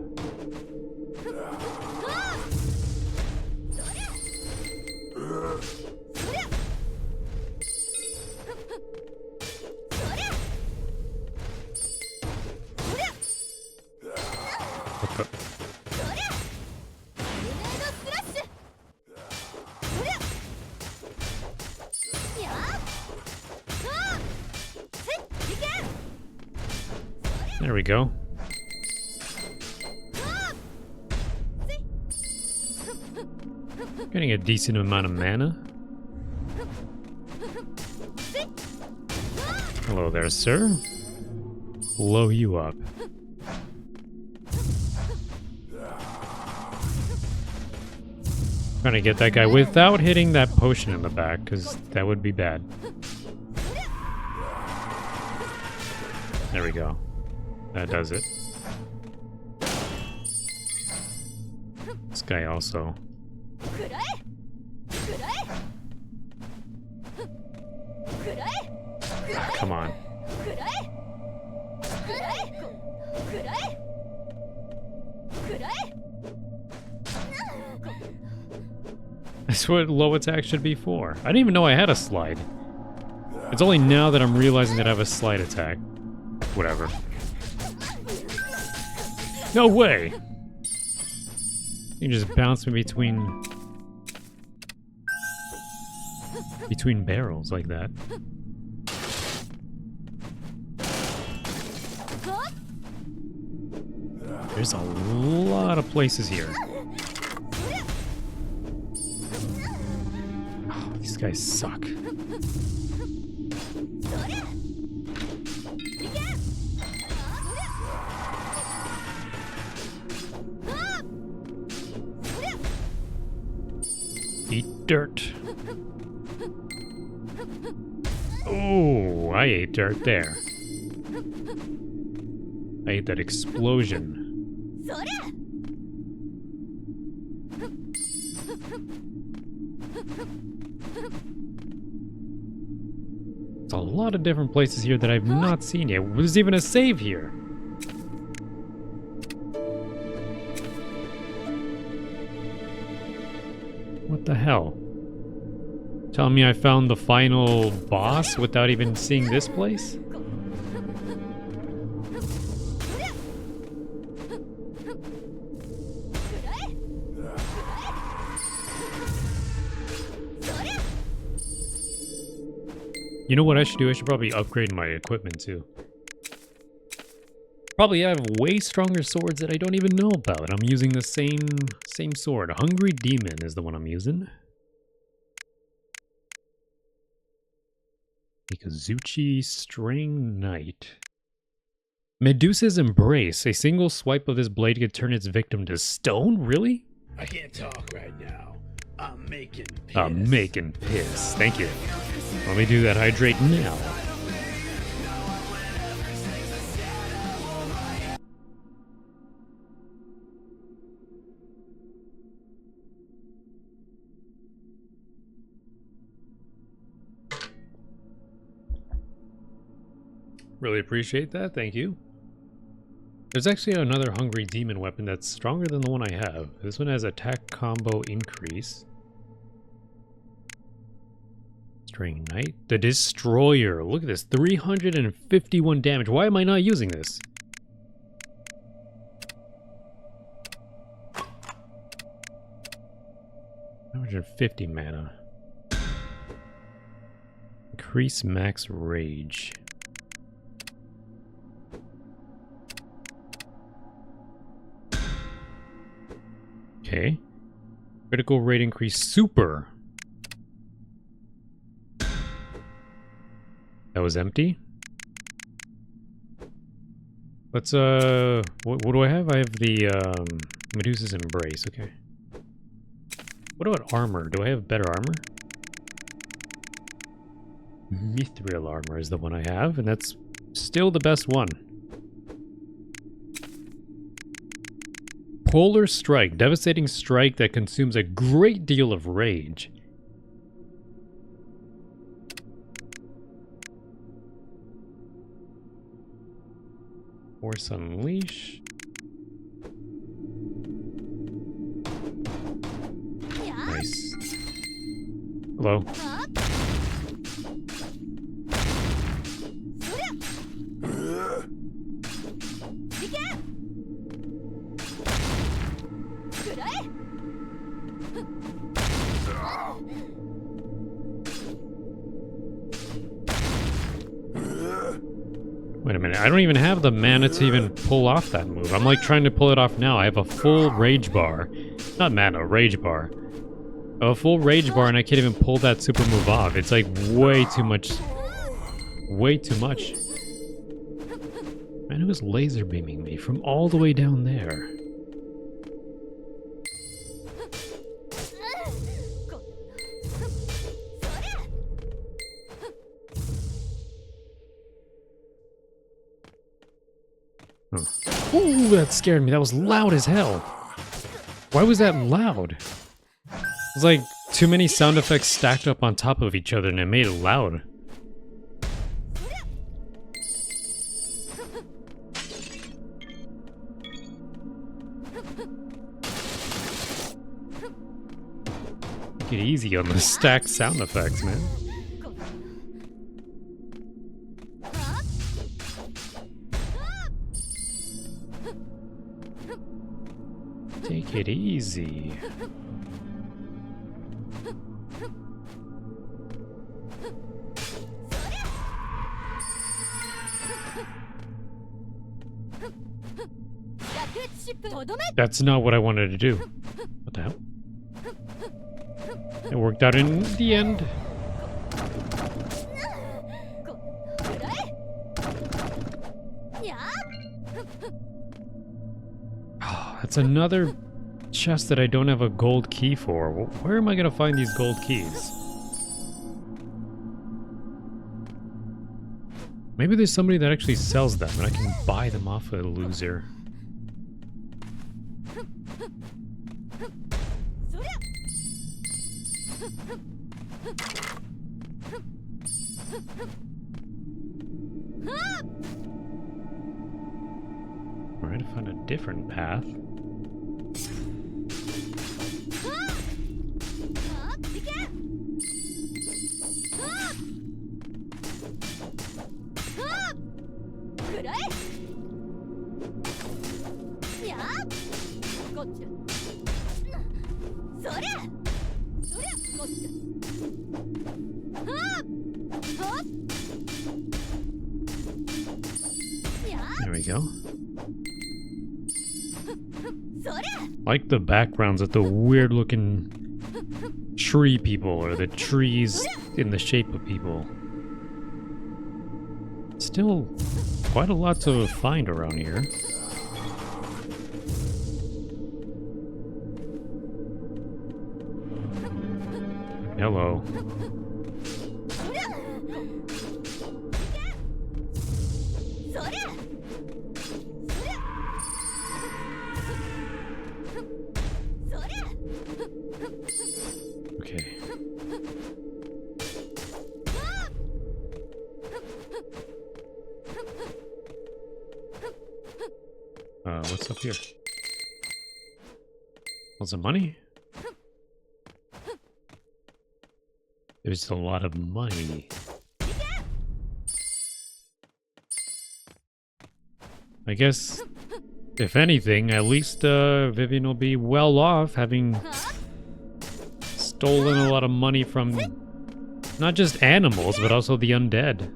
There we go. Getting a decent amount of mana. Hello there, sir. Blow you up. Trying to get that guy without hitting that potion in the back, because that would be bad. There we go. That does it. This guy also. Come on. That's what low attack should be for. I didn't even know I had a slide. It's only now that I'm realizing that I have a slide attack. Whatever. No way! You just bounce me between barrels like that. There's a lot of places here. Oh, these guys suck. Eat dirt. Oh, I ate dirt there. I ate that explosion. There's a lot of different places here that I've not seen yet. There's even a save here. What the hell? Telling me I found the final boss without even seeing this place? You know what I should do? I should probably upgrade my equipment too. Probably have way stronger swords that I don't even know about. I'm using the same sword. Hungry Demon is the one I'm using. Ikazuchi String Knight. Medusa's Embrace. A single swipe of this blade could turn its victim to stone? Really? I can't talk right now. I'm making piss. I'm making piss. Thank you. Let me do that hydrate now. Really appreciate that, thank you. There's actually another Hungry Demon weapon that's stronger than the one I have. This one has attack combo increase. String Knight. The Destroyer. Look at this, 351 damage. Why am I not using this? $150 mana. Increase max rage. Okay. Critical rate increase super. That was empty. Let's what do I have? I have the Medusa's Embrace, okay. What about armor? Do I have better armor? Mithril armor is the one I have, and that's still the best one. Polar Strike. Devastating strike that consumes a great deal of rage. Force Unleash. Nice. Hello. Wait a minute, I don't even have the mana to even pull off that move. I'm like trying to pull it off now. I have a full rage bar. Not mana, rage bar. A full rage bar and I can't even pull that super move off. It's like way too much. Way too much. Man, who was laser beaming me from all the way down there? Huh. Ooh, that scared me. That was loud as hell. Why was that loud? It was like too many sound effects stacked up on top of each other and it made it loud. Take it easy on the stacked sound effects, man. Take it easy. That's not what I wanted to do. What the hell? It worked out in the end. That's another chest that I don't have a gold key for. Where am I going to find these gold keys? Maybe there's somebody that actually sells them and I can buy them off a loser. Alright, I found a different path. There we go. Like the backgrounds of the weird looking tree people or the trees in the shape of people. Still quite a lot to find around here. Hello. Okay. What's up here? Lots of money? There's a lot of money. I guess, if anything, at least Vivian will be well off having stolen a lot of money from not just animals, but also the undead.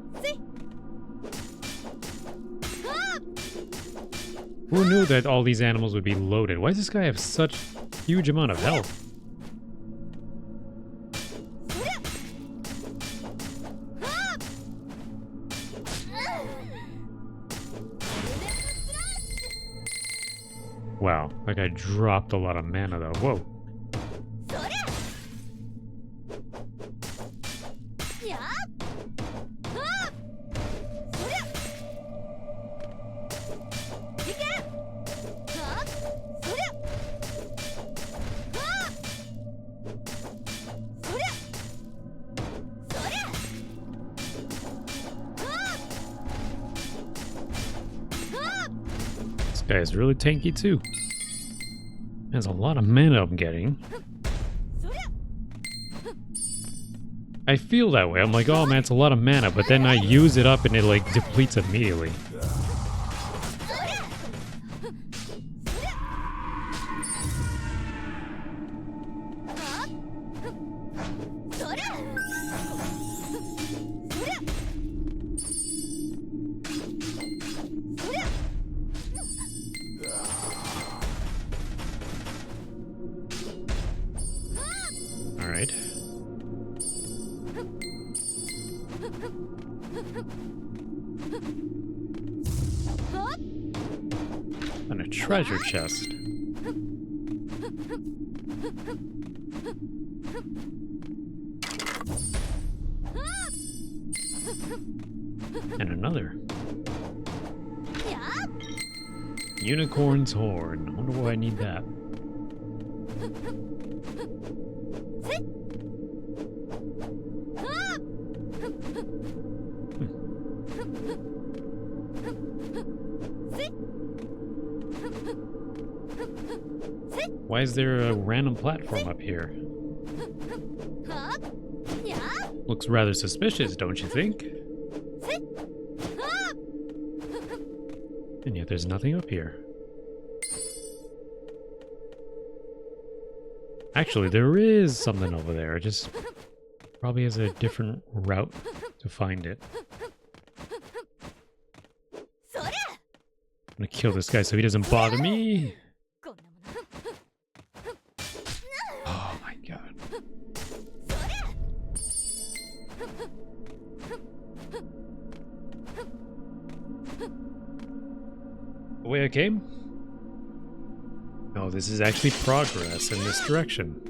Who knew that all these animals would be loaded? Why does this guy have such huge amount of health? Wow, that guy dropped a lot of mana though. Whoa. Guy's really tanky too. There's a lot of mana I'm getting. I feel that way. I'm like, oh man, it's a lot of mana, but then I use it up and it like depletes immediately. Alright. And a treasure chest. And another. Unicorn's horn. I wonder why I need that. Why is there a random platform up here? Looks rather suspicious, don't you think? And yet there's nothing up here. Actually, there is something over there. It just probably has a different route to find it. I'm gonna kill this guy so he doesn't bother me. Oh my god. The way I came? No, this is actually progress in this direction.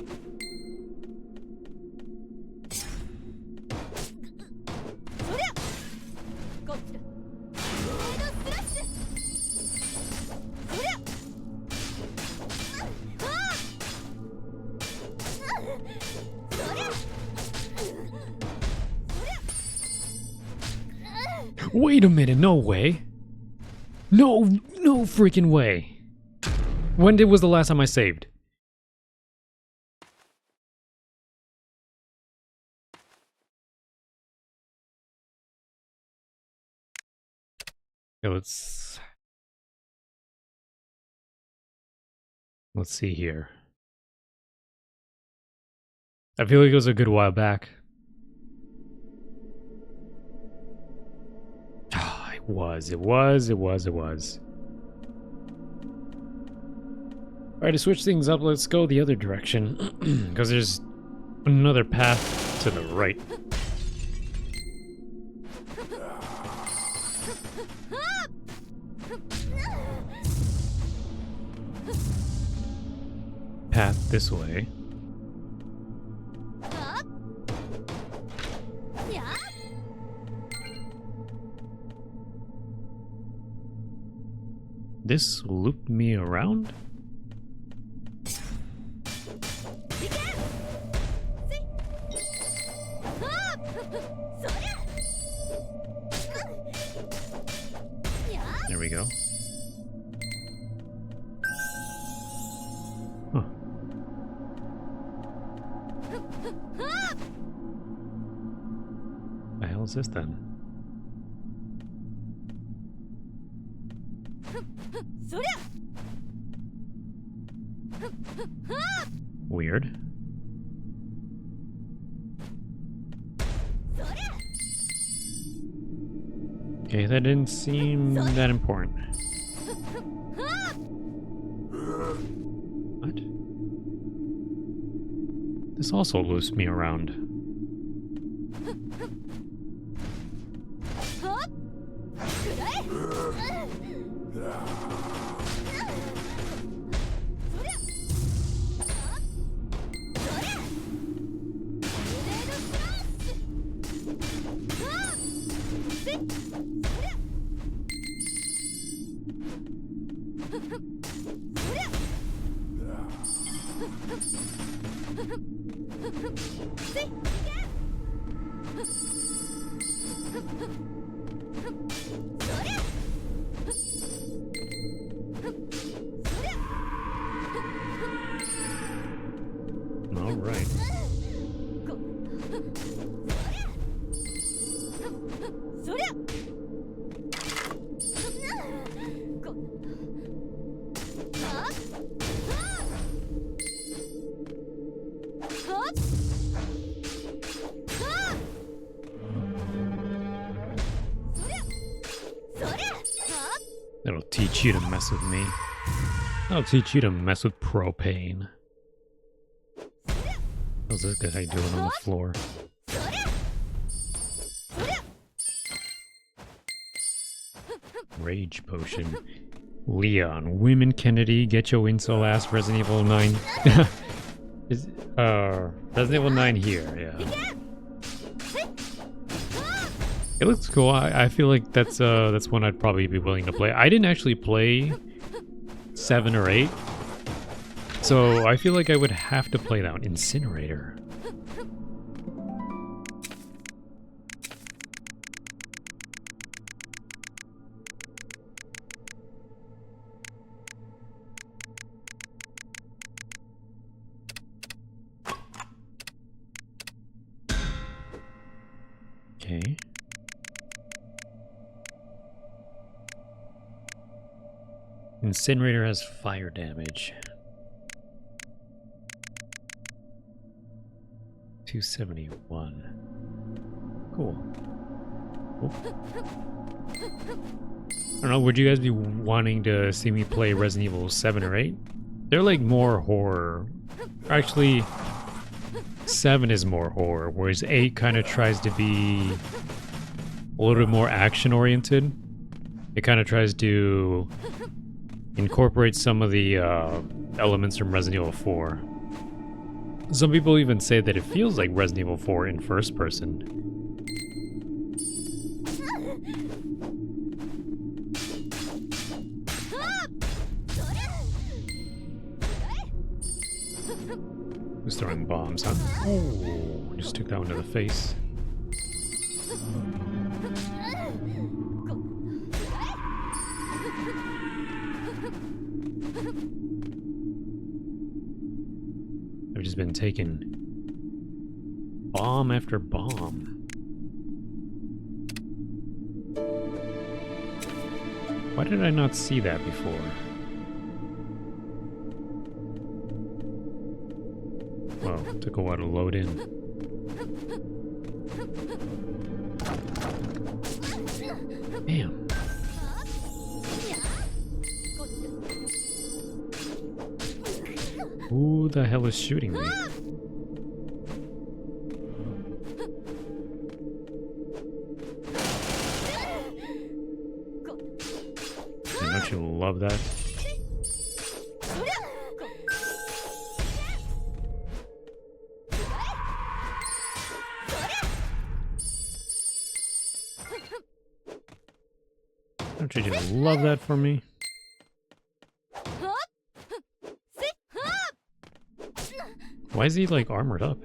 Wait a minute, no way. No freaking way. When was the last time I saved? Okay, let's see here. I feel like it was a good while back. It was. Alright, to switch things up, let's go the other direction. Because there's another path to the right. Path this way. This looped me around? There we go. Huh. The hell is this then? Weird. Okay, that didn't seem that important. What? This also loosed me around. That'll teach you to mess with me. I'll teach you to mess with propane. How's this guy doing on the floor? Rage potion. Leon, Women Kennedy, get your incel ass Resident Evil 9. Is Resident Evil 9 here, yeah. It looks cool. I feel like that's one I'd probably be willing to play. I didn't actually play 7 or 8. So I feel like I would have to play that one. Incinerator. Okay. Incinerator has fire damage. 271. Cool. Oh. I don't know, would you guys be wanting to see me play Resident Evil 7 or 8? They're like more horror. Actually, 7 is more horror, whereas 8 kind of tries to be a little bit more action-oriented. It kind of tries to incorporate some of the elements from Resident Evil 4. Some people even say that it feels like Resident Evil 4 in first person. Who's throwing bombs, huh? Oh, just took that one to the face. I've just been taking bomb after bomb. Why did I not see that before? Well, it took a while to load in. Damn. Who the hell is shooting me? Don't you love that? Don't you just love that for me? Why is he like armored up?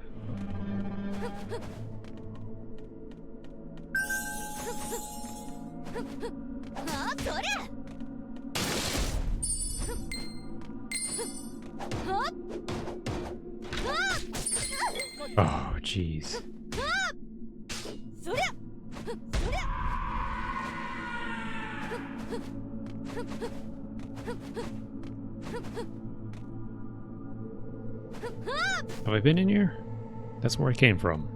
Oh, jeez. Have I been in here? That's where I came from.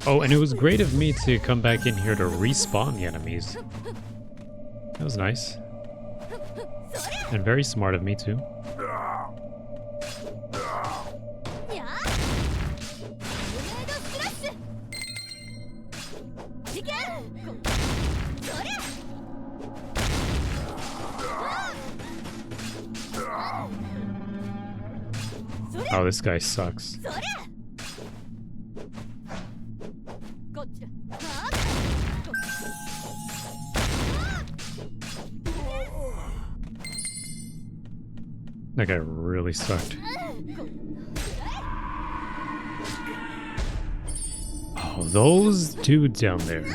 Oh, and it was great of me to come back in here to respawn the enemies. That was nice. And very smart of me, too. Oh, this guy sucks. That guy really sucked. Oh, those dudes down there.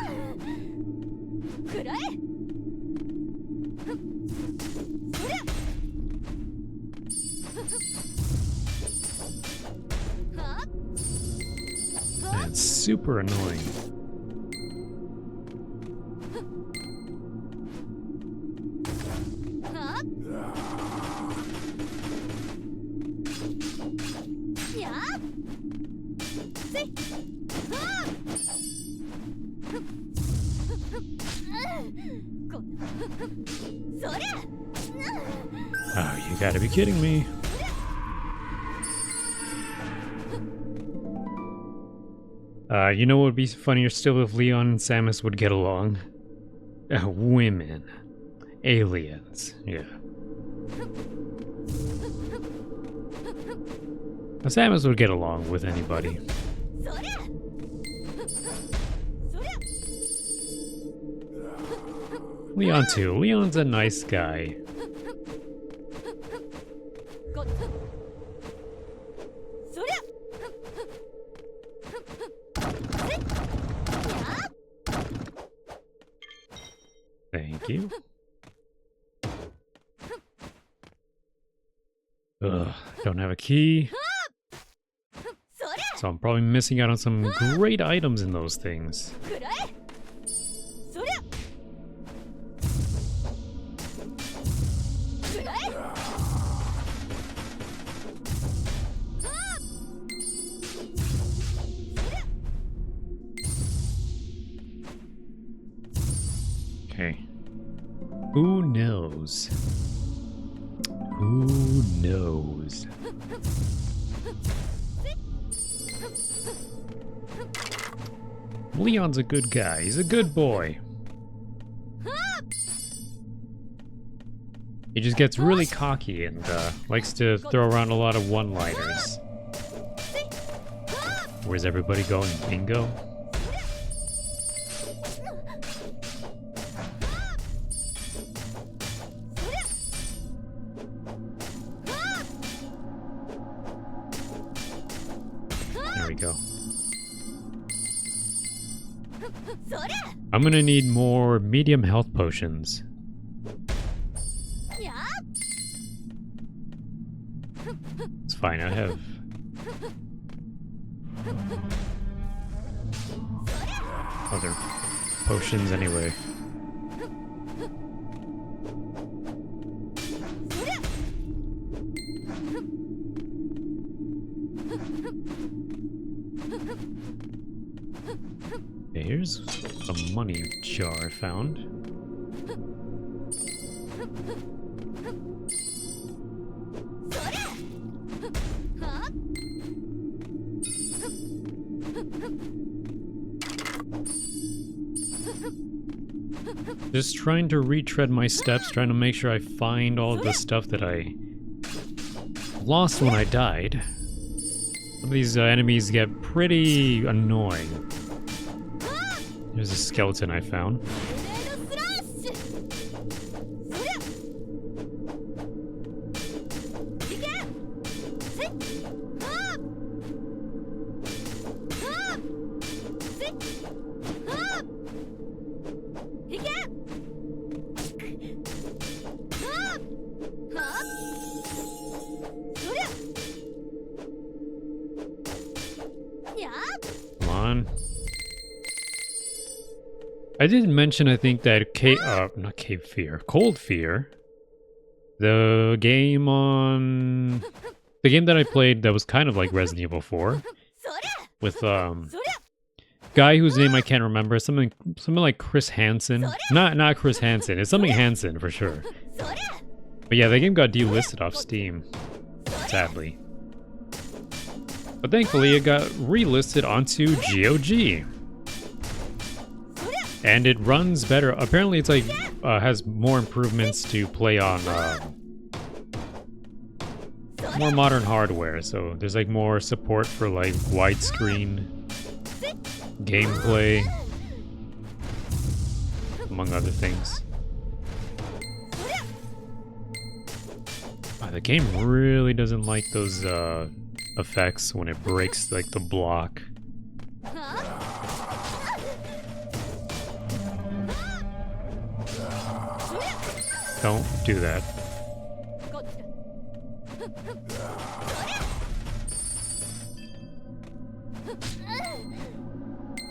Man, super annoying. Oh, you gotta be kidding me. You know what would be funnier still if Leon and Samus would get along? Women. Aliens. Yeah. Now, Samus would get along with anybody. Leon too. Leon's a nice guy. Thank you. Ugh, don't have a key. So I'm probably missing out on some great items in those things. Okay. Who knows? Who knows? Leon's a good guy. He's a good boy. He just gets really cocky and likes to throw around a lot of one-liners. Where's everybody going? Bingo? There we go. I'm gonna need more medium health potions. It's fine, I have other potions anyway. Okay, here's a money jar I found. Just trying to retread my steps, trying to make sure I find all of the stuff that I lost when I died. Some of these enemies get pretty annoying. There's a skeleton I found. Come on. I did mention, I think, that not Cave Fear, Cold Fear, the game that I played that was kind of like Resident Evil 4, with guy whose name I can't remember, something like Chris Hansen, not Chris Hansen, it's something Hansen for sure. But yeah, the game got delisted off Steam, sadly. But thankfully, it got relisted onto GOG. And it runs better. Apparently, it's like, has more improvements to play on, more modern hardware. So there's like more support for like widescreen gameplay, among other things. The game really doesn't like those, effects when it breaks like the block. Don't do that.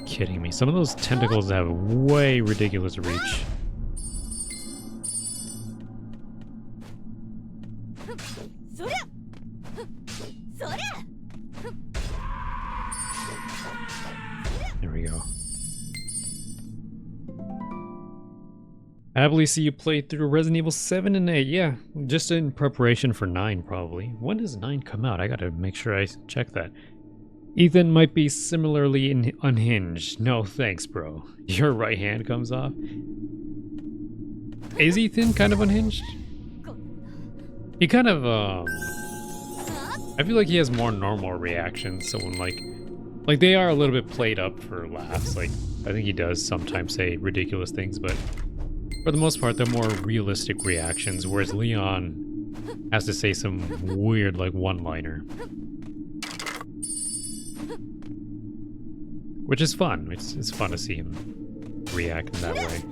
Kidding me. Some of those tentacles have way ridiculous reach. There we go. Happily see you play through Resident Evil 7 and 8. Yeah, just in preparation for 9 probably. When does 9 come out? I gotta make sure I check that. Ethan might be similarly unhinged. No thanks, bro. Your right hand comes off. Is Ethan kind of unhinged? He kind of, I feel like he has more normal reactions, so when like they are a little bit played up for laughs. Like, I think he does sometimes say ridiculous things, but for the most part, they're more realistic reactions, whereas Leon has to say some weird, like, one-liner. Which is fun. It's fun to see him react in that way.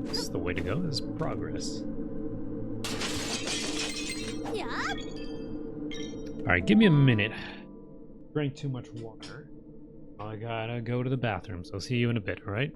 This is the way to go. This is progress. Alright, give me a minute. Drank too much water. I gotta go to the bathroom, so I'll see you in a bit, alright?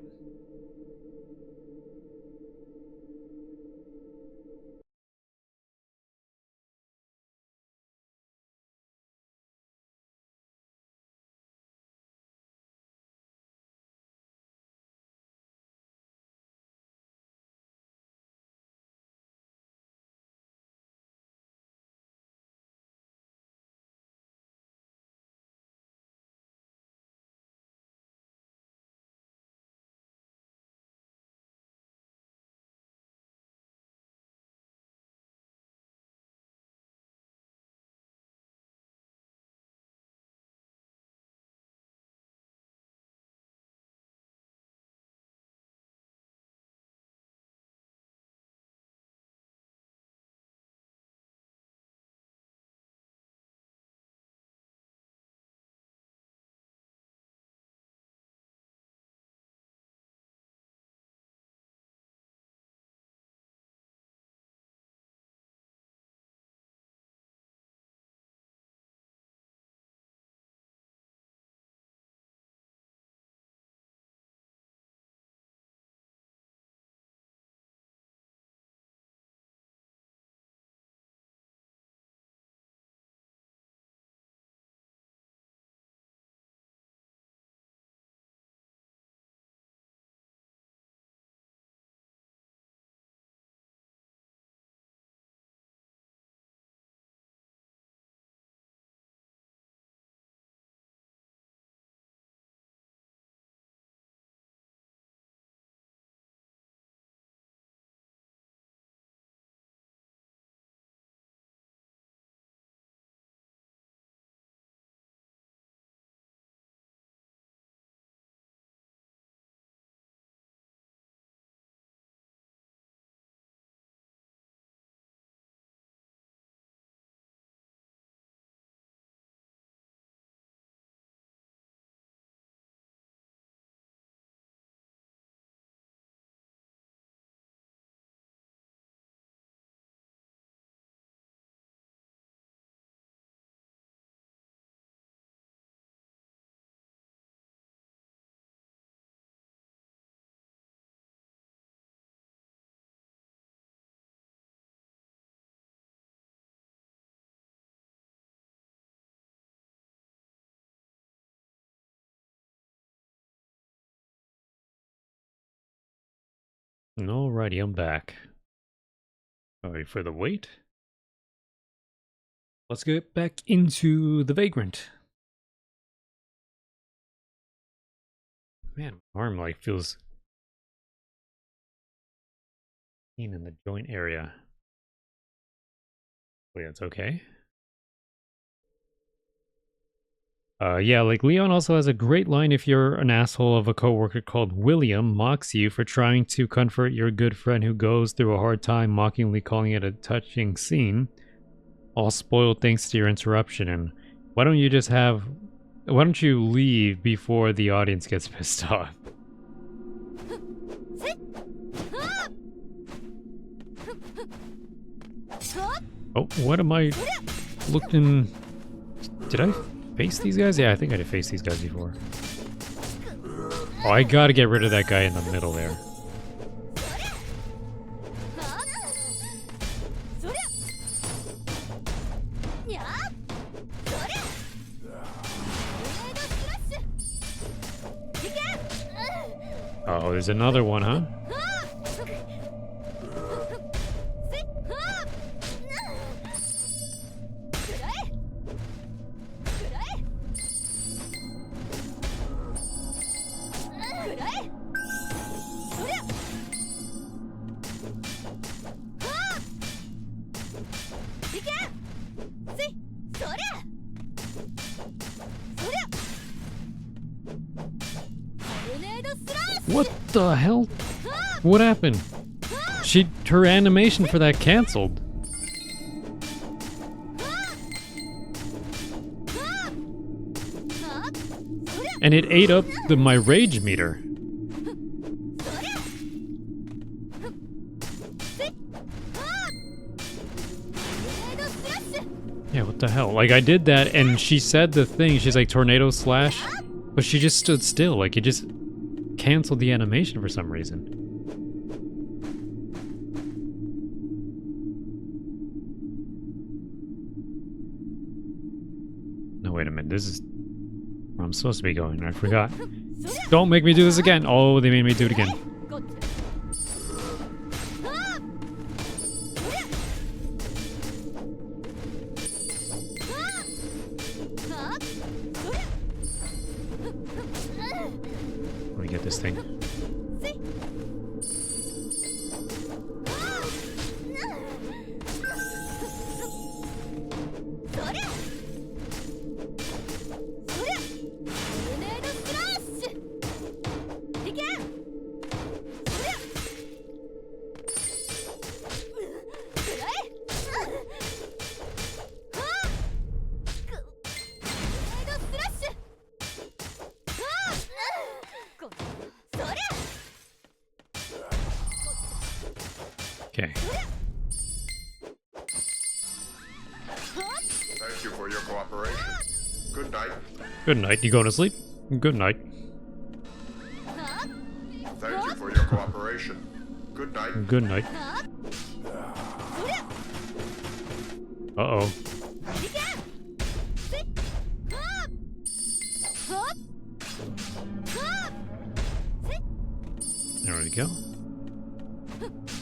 Alrighty, I'm back. Sorry for the wait. Let's get back into the Vagrant. Man, my arm like feels pain in the joint area. Hopefully that's okay. Yeah, like Leon also has a great line if you're an asshole of a coworker called William mocks you for trying to comfort your good friend who goes through a hard time, mockingly calling it a touching scene. All spoiled thanks to your interruption. And why don't you leave before the audience gets pissed off? Oh, what am I looking? Did I face these guys? Yeah, I think I did face these guys before. Oh, I gotta get rid of that guy in the middle there. Oh, there's another one, huh? What the hell? What happened? Her animation for that canceled. And it ate up my rage meter. Yeah, what the hell? Like, I did that and she said the thing, she's like, tornado slash, but she just stood still. Like, it just canceled the animation for some reason. No, wait a minute. This is where I'm supposed to be going. I forgot. Don't make me do this again. Oh, they made me do it again. Let me get this thing. Okay. Thank you for your cooperation. Good night. Good night. You going to sleep? Good night. Thank you for your cooperation. Good night. Good night. Uh-oh. There we go.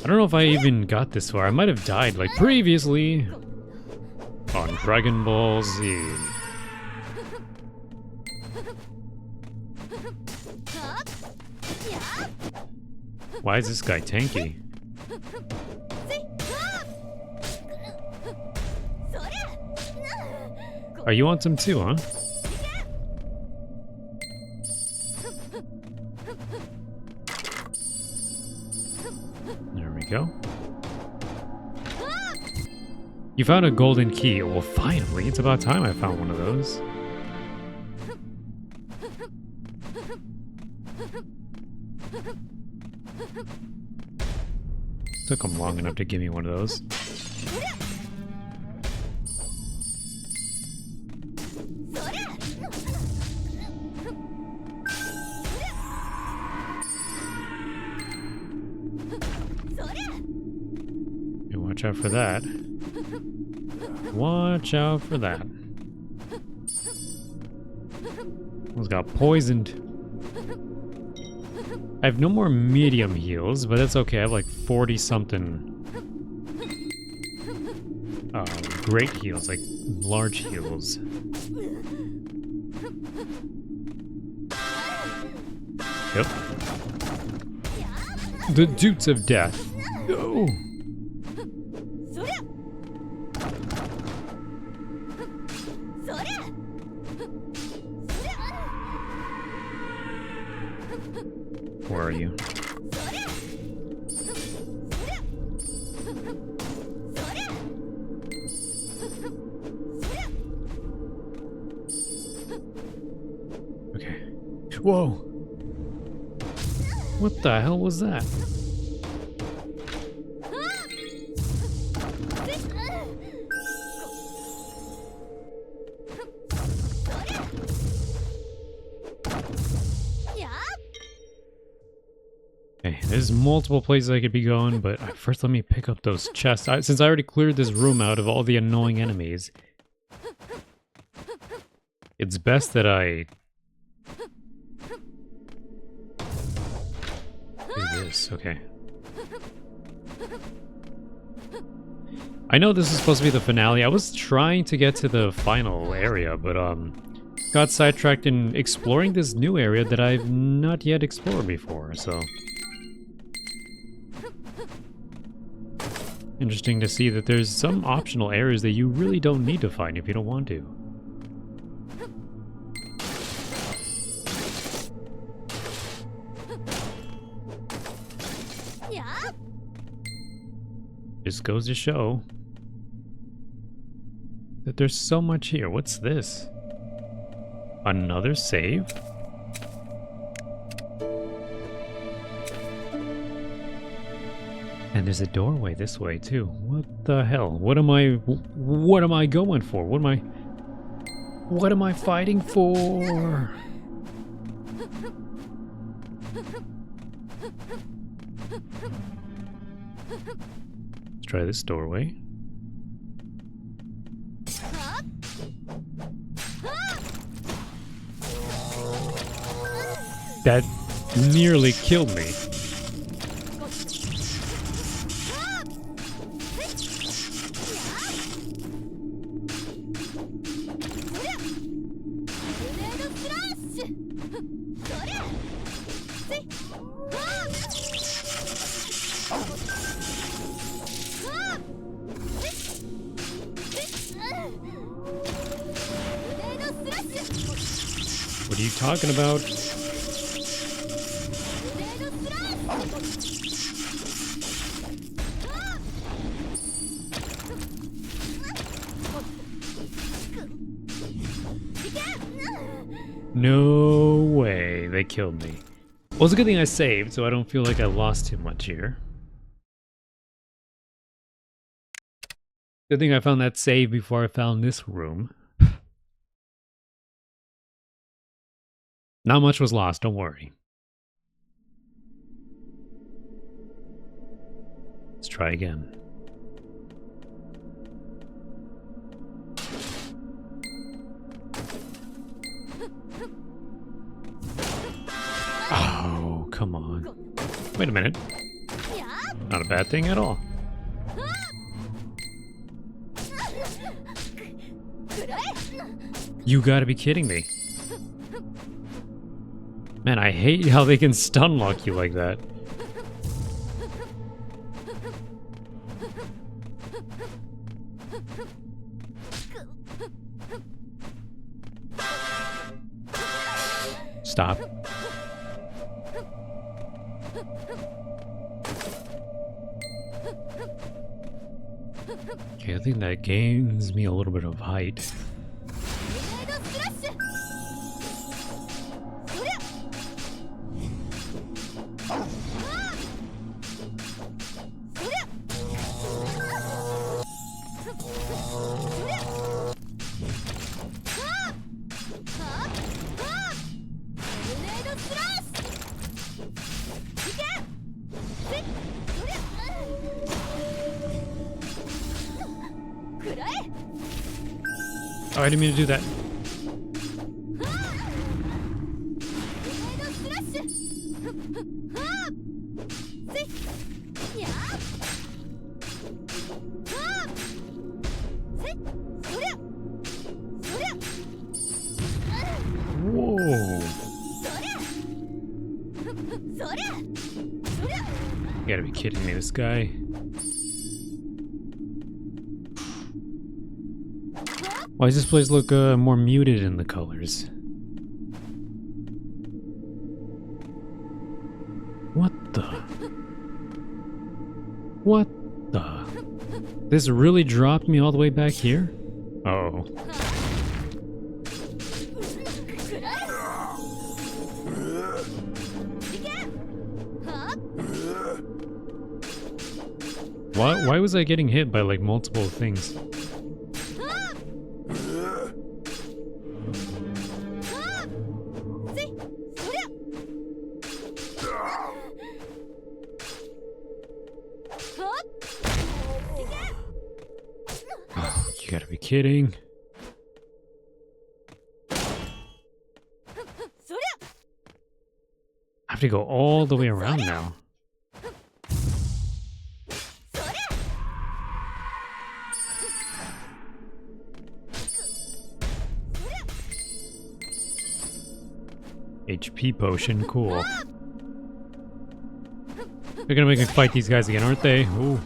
I don't know if I even got this far. I might have died like previously on Dragon Ball Z. Why is this guy tanky? Are you on some too, huh? There we go. You found a golden key. Well, finally. It's about time I found one of those. Took him long enough to give me one of those. Okay, watch out for that. Watch out for that. Almost got poisoned. I have no more medium heals, but that's okay. I have like 40 something great heals, like large heals. Yep. The Dutes of Death. Oh. Where are you? Okay. Whoa! What the hell was that? Okay, there's multiple places I could be going, but first let me pick up those chests. Since I already cleared this room out of all the annoying enemies, it's best that I this? Okay. I know this is supposed to be the finale. I was trying to get to the final area, but got sidetracked in exploring this new area that I've not yet explored before, so interesting to see that there's some optional areas that you really don't need to find if you don't want to. Just goes to show that there's so much here. What's this? Another save? And there's a doorway this way too. What the hell? What am I going for? What am I fighting for? Let's try this doorway. That nearly killed me. What are you talking about? No way, they killed me. Well, it's a good thing I saved, so I don't feel like I lost too much here. Good thing I found that save before I found this room. Not much was lost, don't worry. Let's try again. Oh, come on. Wait a minute. Not a bad thing at all. You gotta be kidding me. Man, I hate how they can stun lock you like that. Stop. Okay, I think that gains me a little bit of height. Oh, I didn't mean to do that. Whoa. You gotta be kidding me, this guy. Why does this place look more muted in the colors? What the? What the? This really dropped me all the way back here? Uh-oh. Why was I getting hit by like multiple things? Oh, you gotta be kidding. I have to go all the way around now. HP potion, cool. They're gonna make me fight these guys again, aren't they? Ooh.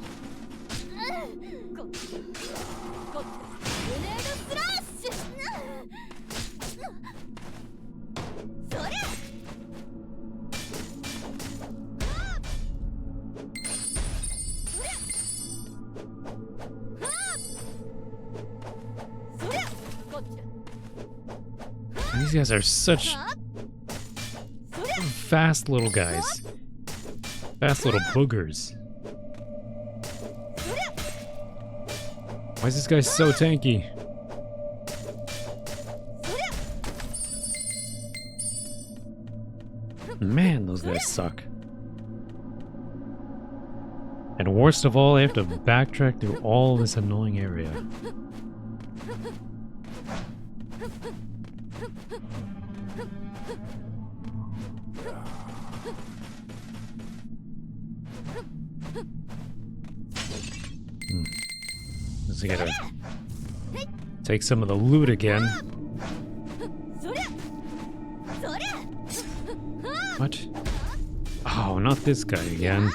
These guys are such fast little guys. Fast little boogers. Why is this guy so tanky? Man, those guys suck. And worst of all, I have to backtrack through all this annoying area. I gotta take some of the loot again. What? Oh, not this guy again.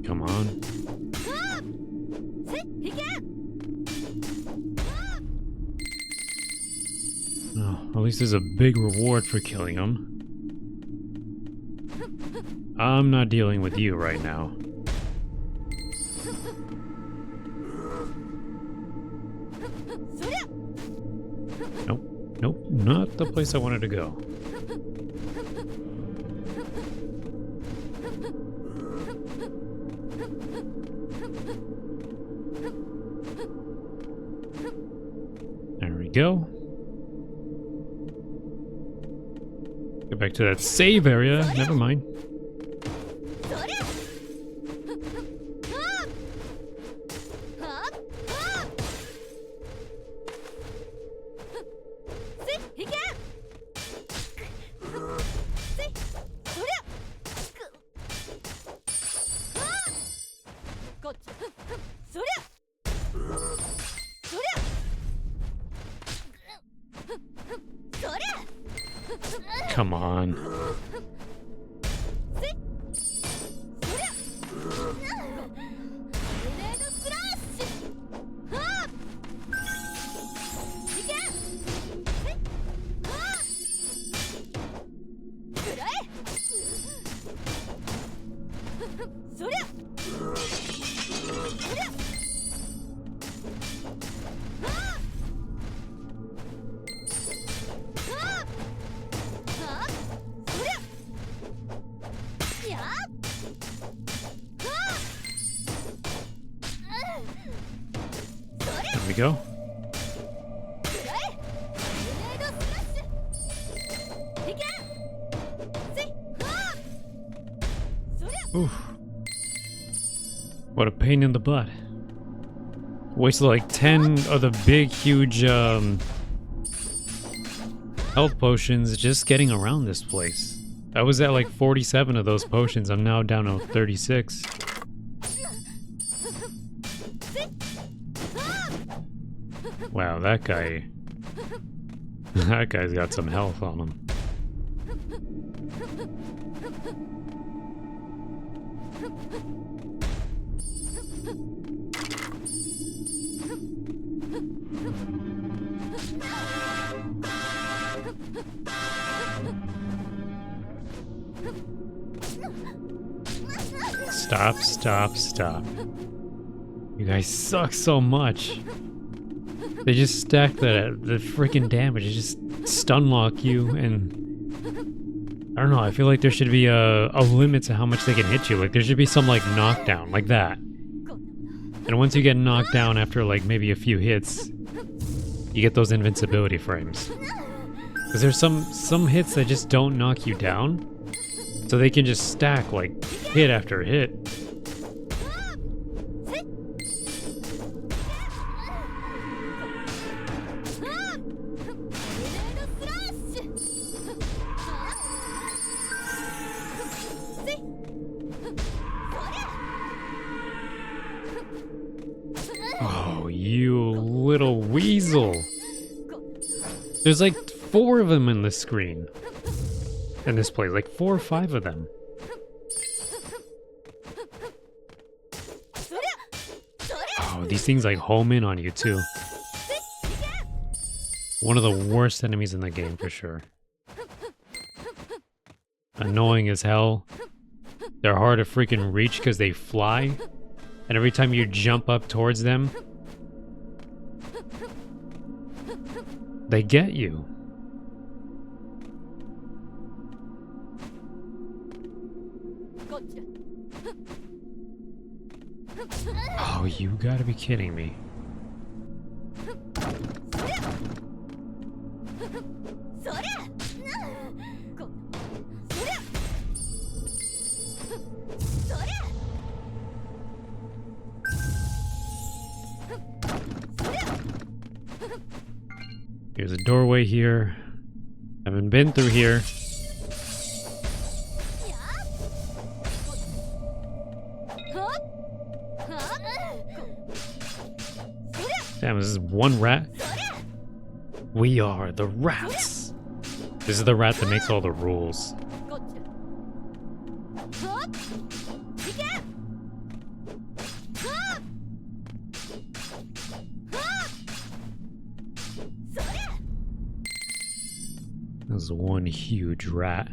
Come on. Oh, at least there's a big reward for killing him. I'm not dealing with you right now. Nope, nope, not the place I wanted to go. There we go. Go back to that save area. Never mind. Come on. There we go. Oof. What a pain in the butt. Wasted like 10 of the big, huge health potions just getting around this place. I was at like 47 of those potions. I'm now down to 36. Wow, that guy... that guy's got some health on him. Stop, stop, stop. You guys suck so much. They just stack the freaking damage. They just stun lock you, and I don't know. I feel like there should be a limit to how much they can hit you. Like there should be some like knockdown, like that. And once you get knocked down after like maybe a few hits, you get those invincibility frames. Because there's some hits that just don't knock you down, so they can just stack like hit after hit. little weasel. There's like 4 of them in this screen. In this place, like 4 or 5 of them. Oh, these things like home in on you too. One of the worst enemies in the game for sure. Annoying as hell. They're hard to freaking reach because they fly. And every time you jump up towards them, they get you. Oh, you gotta be kidding me. There's a doorway here. Haven't been through here. Damn, this is one rat. We are the rats. This is the rat that makes all the rules. This is one huge rat.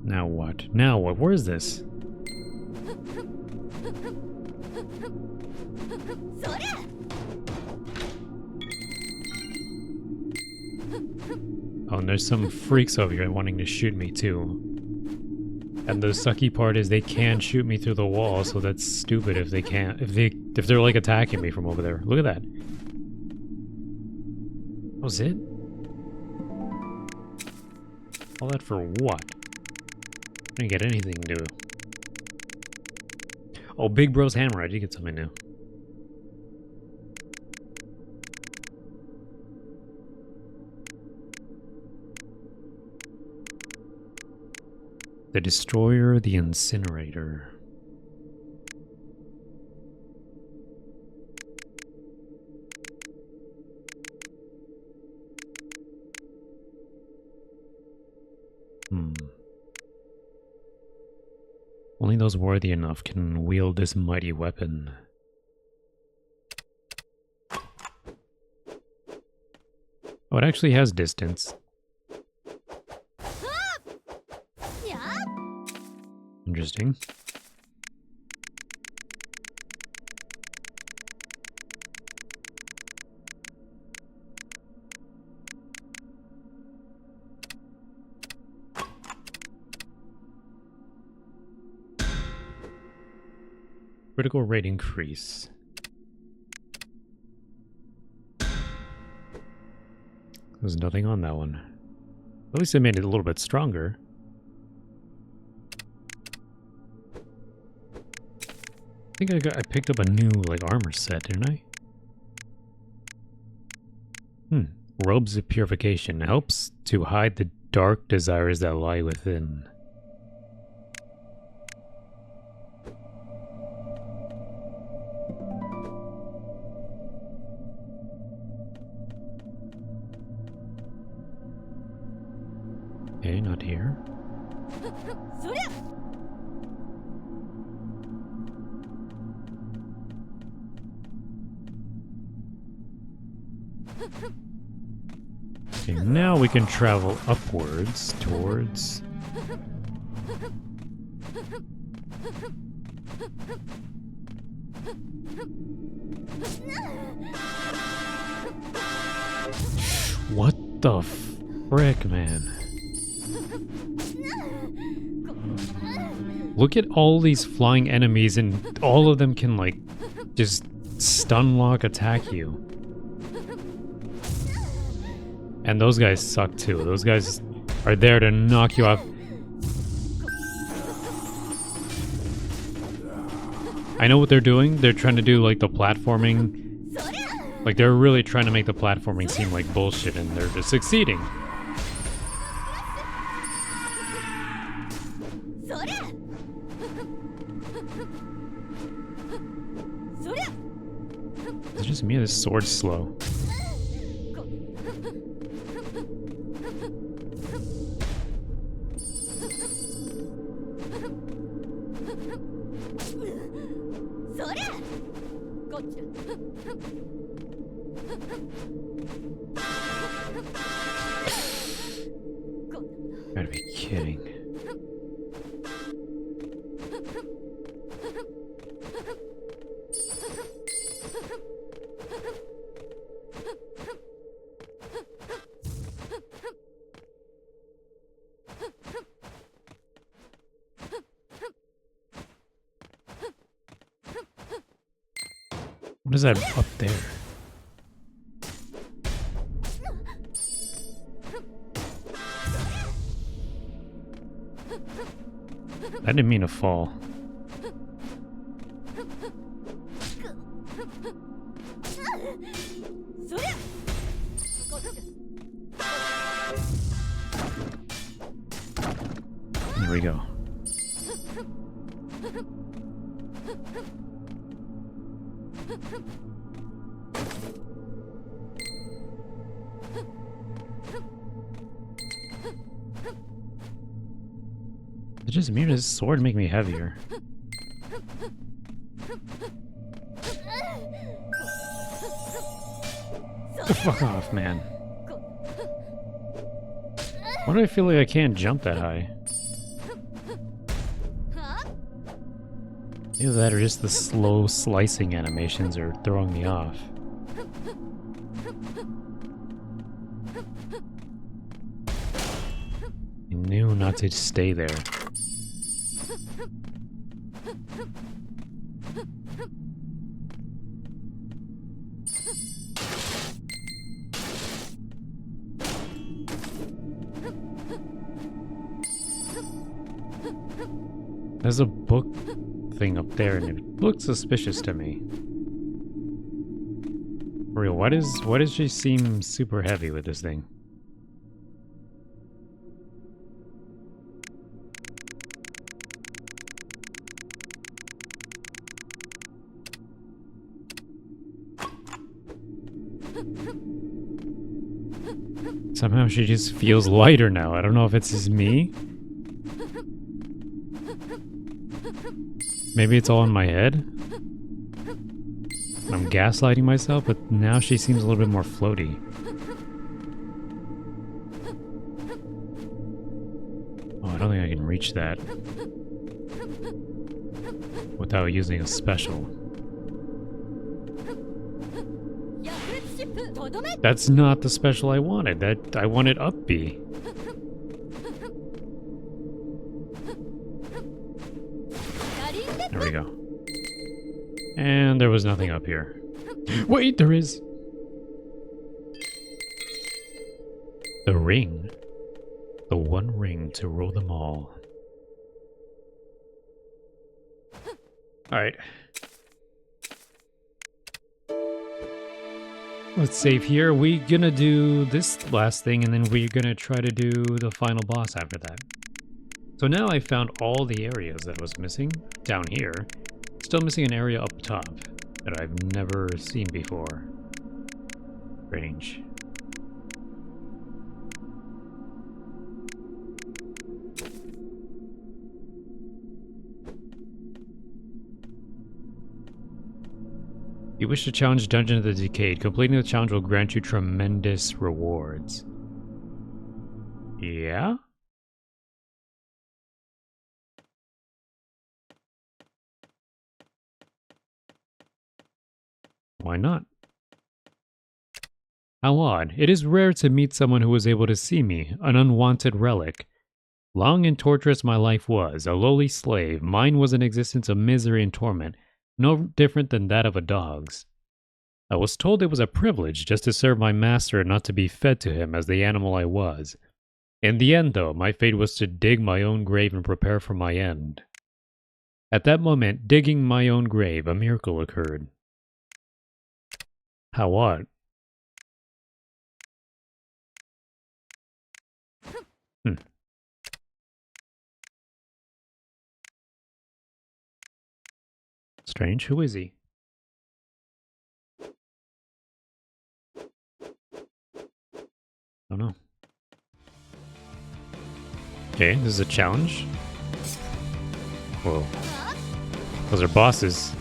Now what? Now what? Where is this? Oh, and there's some freaks over here wanting to shoot me too. And the sucky part is they can shoot me through the wall, so that's stupid if they can't. If they're like attacking me from over there. Look at that. That was it? All that for what? I didn't get anything new. Oh, Big Bro's hammer. I did get something new. The Destroyer, the Incinerator. Only those worthy enough can wield this mighty weapon. Oh, it actually has distance. Interesting. Critical rate increase. There's nothing on that one. At least I made it a little bit stronger. I think I picked up a new like armor set, didn't I? Robes of Purification helps to hide the dark desires that lie within. Okay, not here. Okay, now we can travel upwards towards... What the frick, man? Look at all these flying enemies and all of them can like just stun lock attack you. And those guys suck too. Those guys are there to knock you off. I know what they're doing. They're trying to do like the platforming. Like they're really trying to make the platforming seem like bullshit, and they're just succeeding. It's just me. This sword's slow. Gotta be kidding. What is that up there? I didn't mean to fall. Here we go. It just made his sword make me heavier. Fuck off, man. Why do I feel like I can't jump that high? Either that or just the slow slicing animations are throwing me off. I knew not to stay there. There's a book thing up there and it looks suspicious to me. For real, why does she seem super heavy with this thing? Somehow she just feels lighter now. I don't know if it's just me. Maybe it's all in my head. I'm gaslighting myself, but now she seems a little bit more floaty. Oh, I don't think I can reach that without using a special. That's not the special I wanted. I wanted up B. There we go. And there was nothing up here. Wait, there is! The ring. The one ring to rule them all. Alright. Let's save here. We're gonna do this last thing, and then we're gonna try to do the final boss after that. So now I found all the areas that I was missing down here. Still missing an area up top that I've never seen before. Range. You wish to challenge Dungeon of the Decayed. Completing the challenge will grant you tremendous rewards. Yeah? Why not? How odd. It is rare to meet someone who was able to see me, an unwanted relic. Long and torturous my life was, a lowly slave. Mine was an existence of misery and torment, no different than that of a dog's. I was told it was a privilege just to serve my master and not to be fed to him as the animal I was. In the end, though, my fate was to dig my own grave and prepare for my end. At that moment, digging my own grave, a miracle occurred. How what? Strange. Who is he? Don't know. Okay, this is a challenge. Whoa. Those are bosses.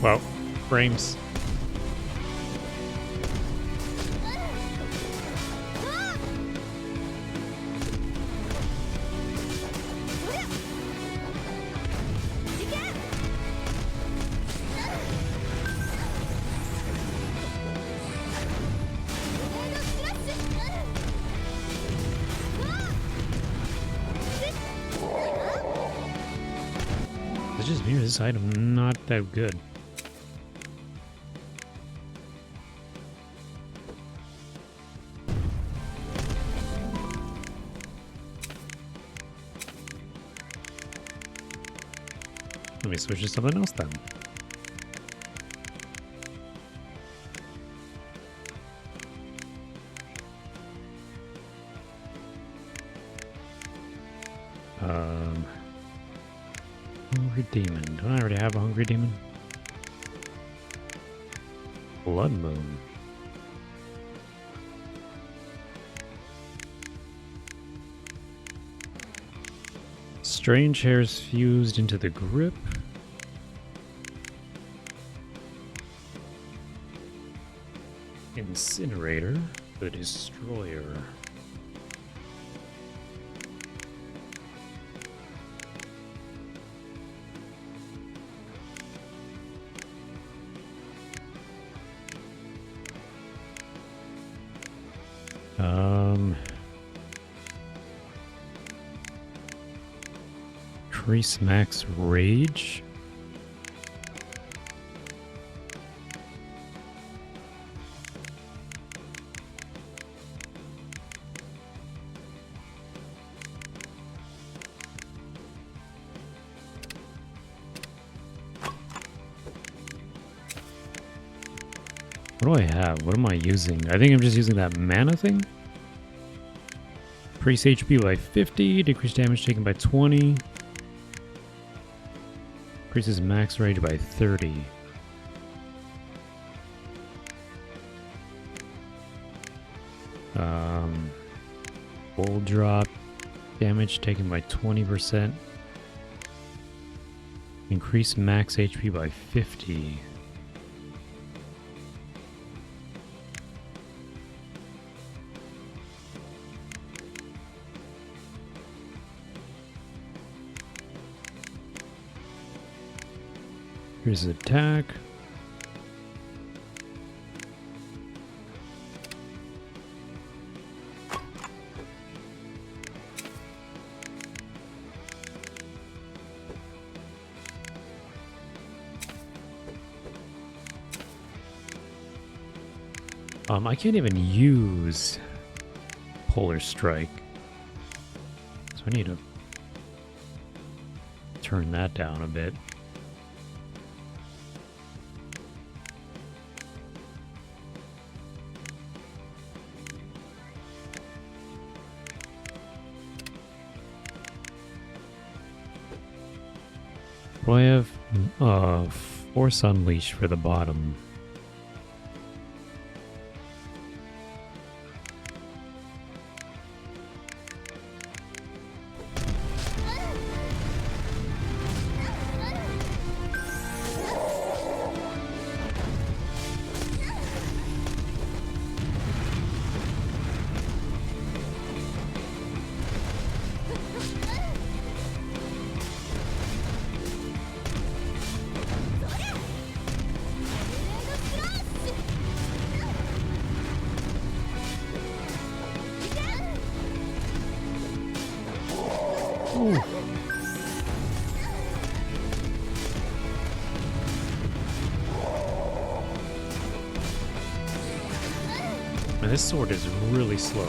Wow, frames. It's just me or this item not that good. Let me switch to something else then. Hungry Demon. Don't I already have a Hungry Demon? Blood Moon. Strange hairs fused into the grip. Incinerator, the Destroyer. Increase max rage. What do I have? What am I using? I think I'm just using that mana thing. Increase HP by 50, decrease damage taken by 20. Increases max rage by 30. Full drop. Damage taken by 20%. Increase max HP by 50. Here's the attack. I can't even use Polar Strike, so I need to turn that down a bit. Well, I have Force Unleash for the bottom. And this sword is really slow.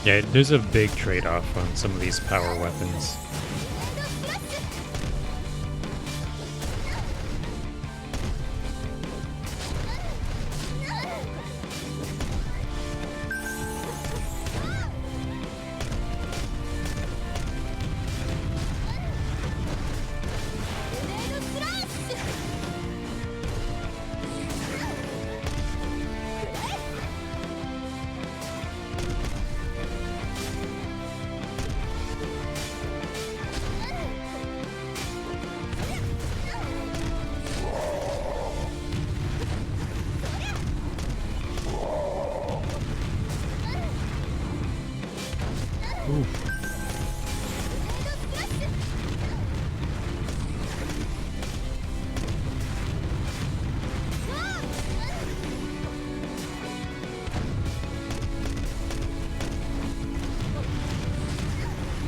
Yeah, there's a big trade-off on some of these power weapons. Oof.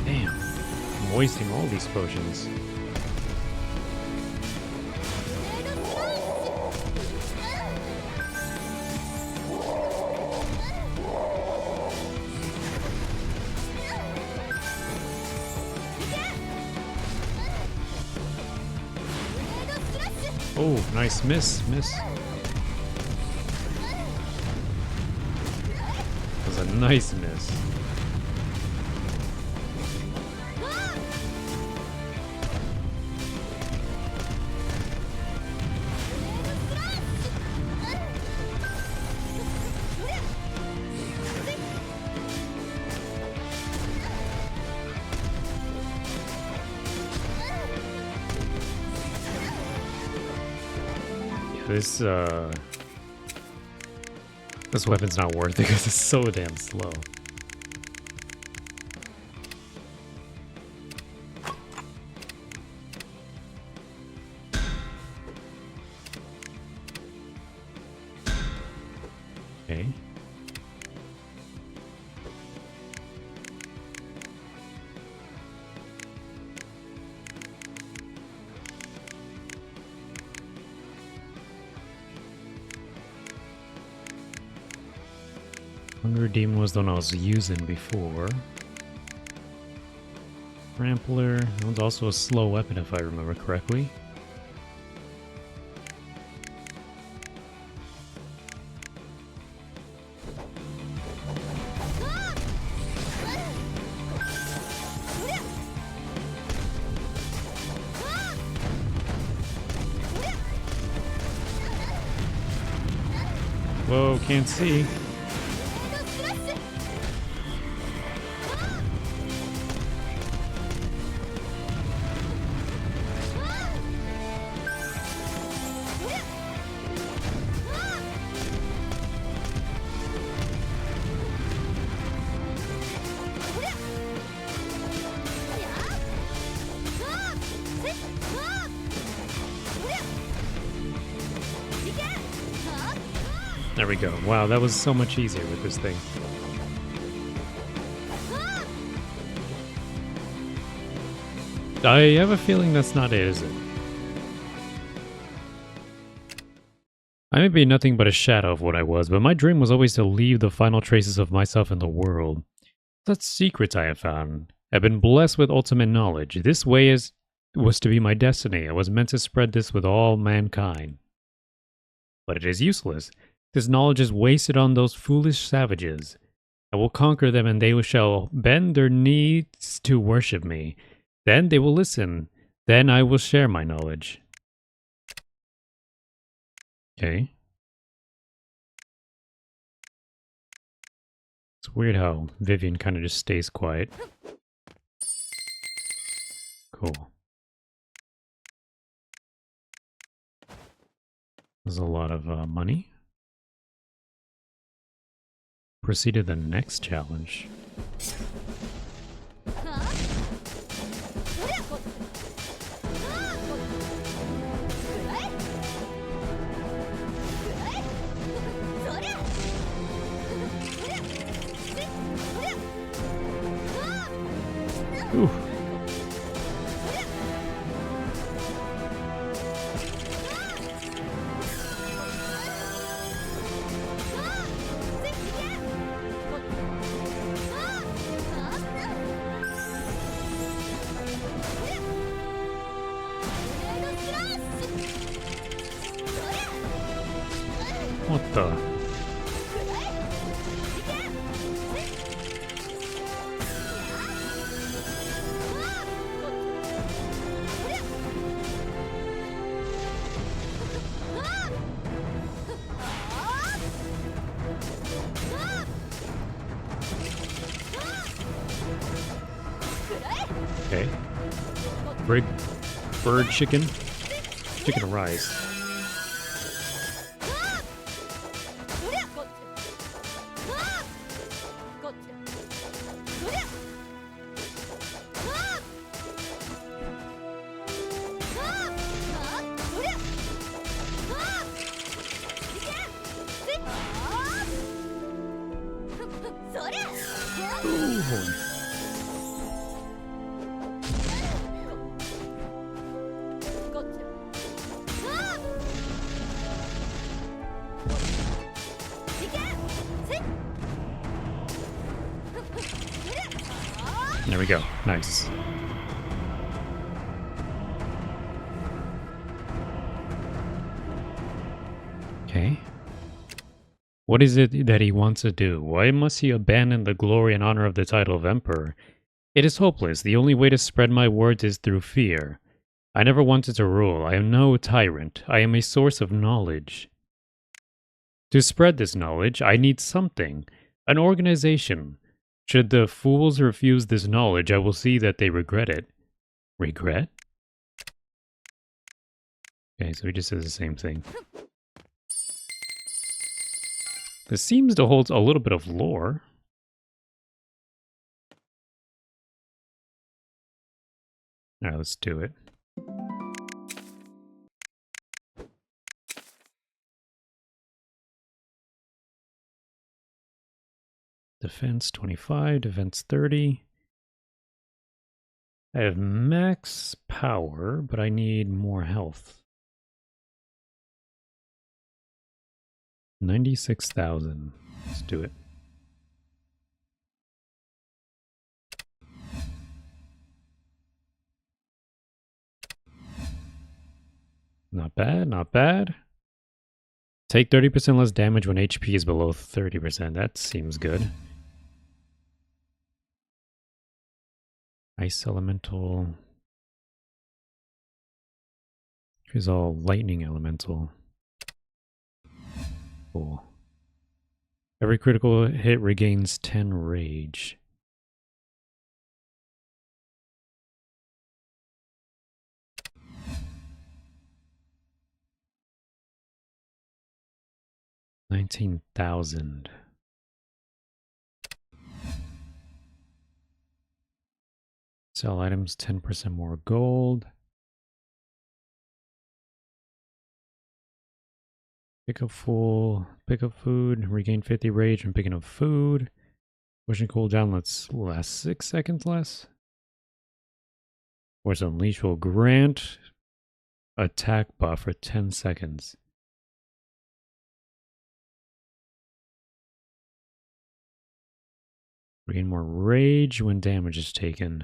Damn, I'm wasting all these potions. Oh, nice miss. That was a nice miss. This weapon's not worth it because it's so damn slow. Okay. Hunger Demon was the one I was using before. Trampler, that one's also a slow weapon if I remember correctly. Whoa, can't see. There we go. Wow, that was so much easier with this thing. I have a feeling that's not it, is it? I may be nothing but a shadow of what I was, but my dream was always to leave the final traces of myself in the world. Such secrets I have found. I've been blessed with ultimate knowledge. This way was to be my destiny. I was meant to spread this with all mankind. But it is useless. This knowledge is wasted on those foolish savages. I will conquer them and they shall bend their knees to worship me. Then they will listen. Then I will share my knowledge. Okay. It's weird how Vivian kind of just stays quiet. Cool. There's a lot of money. Proceed to the next challenge. Ooh. the? Okay. Bird chicken. Chicken rice. There we go. Nice. Okay. What is it that he wants to do? Why must he abandon the glory and honor of the title of Emperor? It is hopeless. The only way to spread my words is through fear. I never wanted to rule. I am no tyrant. I am a source of knowledge. To spread this knowledge, I need something. An organization. Should the fools refuse this knowledge, I will see that they regret it. Regret? Okay, so he just says the same thing. This seems to hold a little bit of lore. Alright, let's do it. Defense 25, defense 30. I have max power, but I need more health. 96,000. Let's do it. Not bad, not bad. Take 30% less damage when HP is below 30%. That seems good. Ice Elemental. She's all Lightning Elemental. Cool. Every critical hit regains 10 rage. $19,000. Sell items 10% more gold. Pick up food, regain 50 rage from picking up food. Pushing cooldown lasts 6 seconds less. Force Unleash will grant attack buff for 10 seconds. Regain more rage when damage is taken.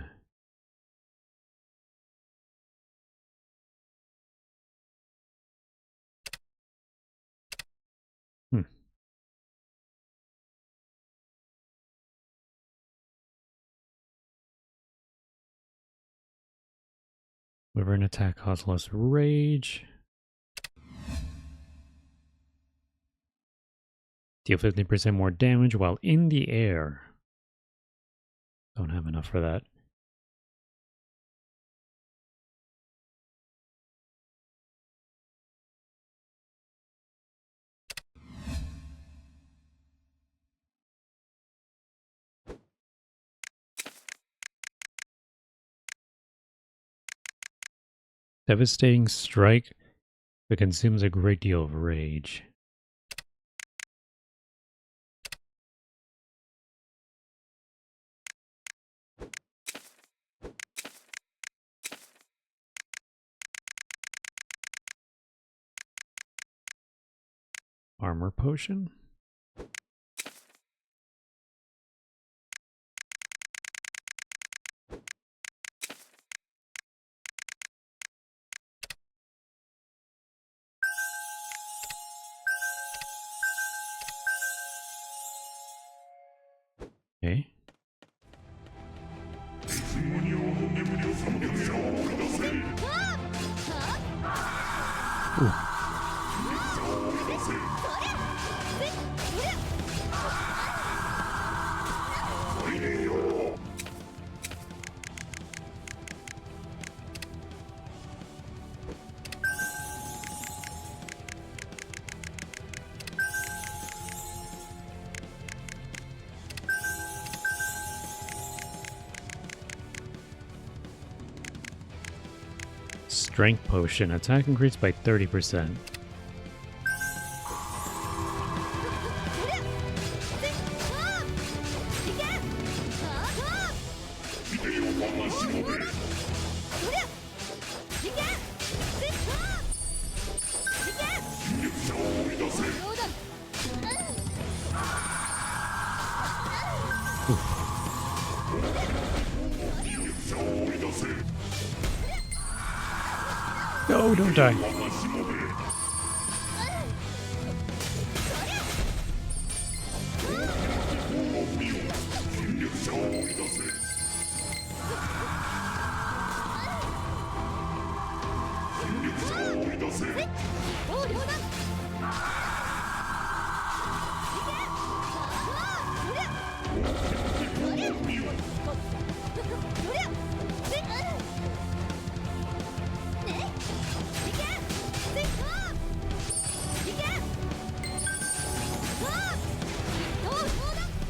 Whenever an attack causes less rage. Deal 15% more damage while in the air. Don't have enough for that. Devastating strike that consumes a great deal of rage. Armor potion. Okay. Ooh. Strength potion. Attack increased by 30%. No, don't die.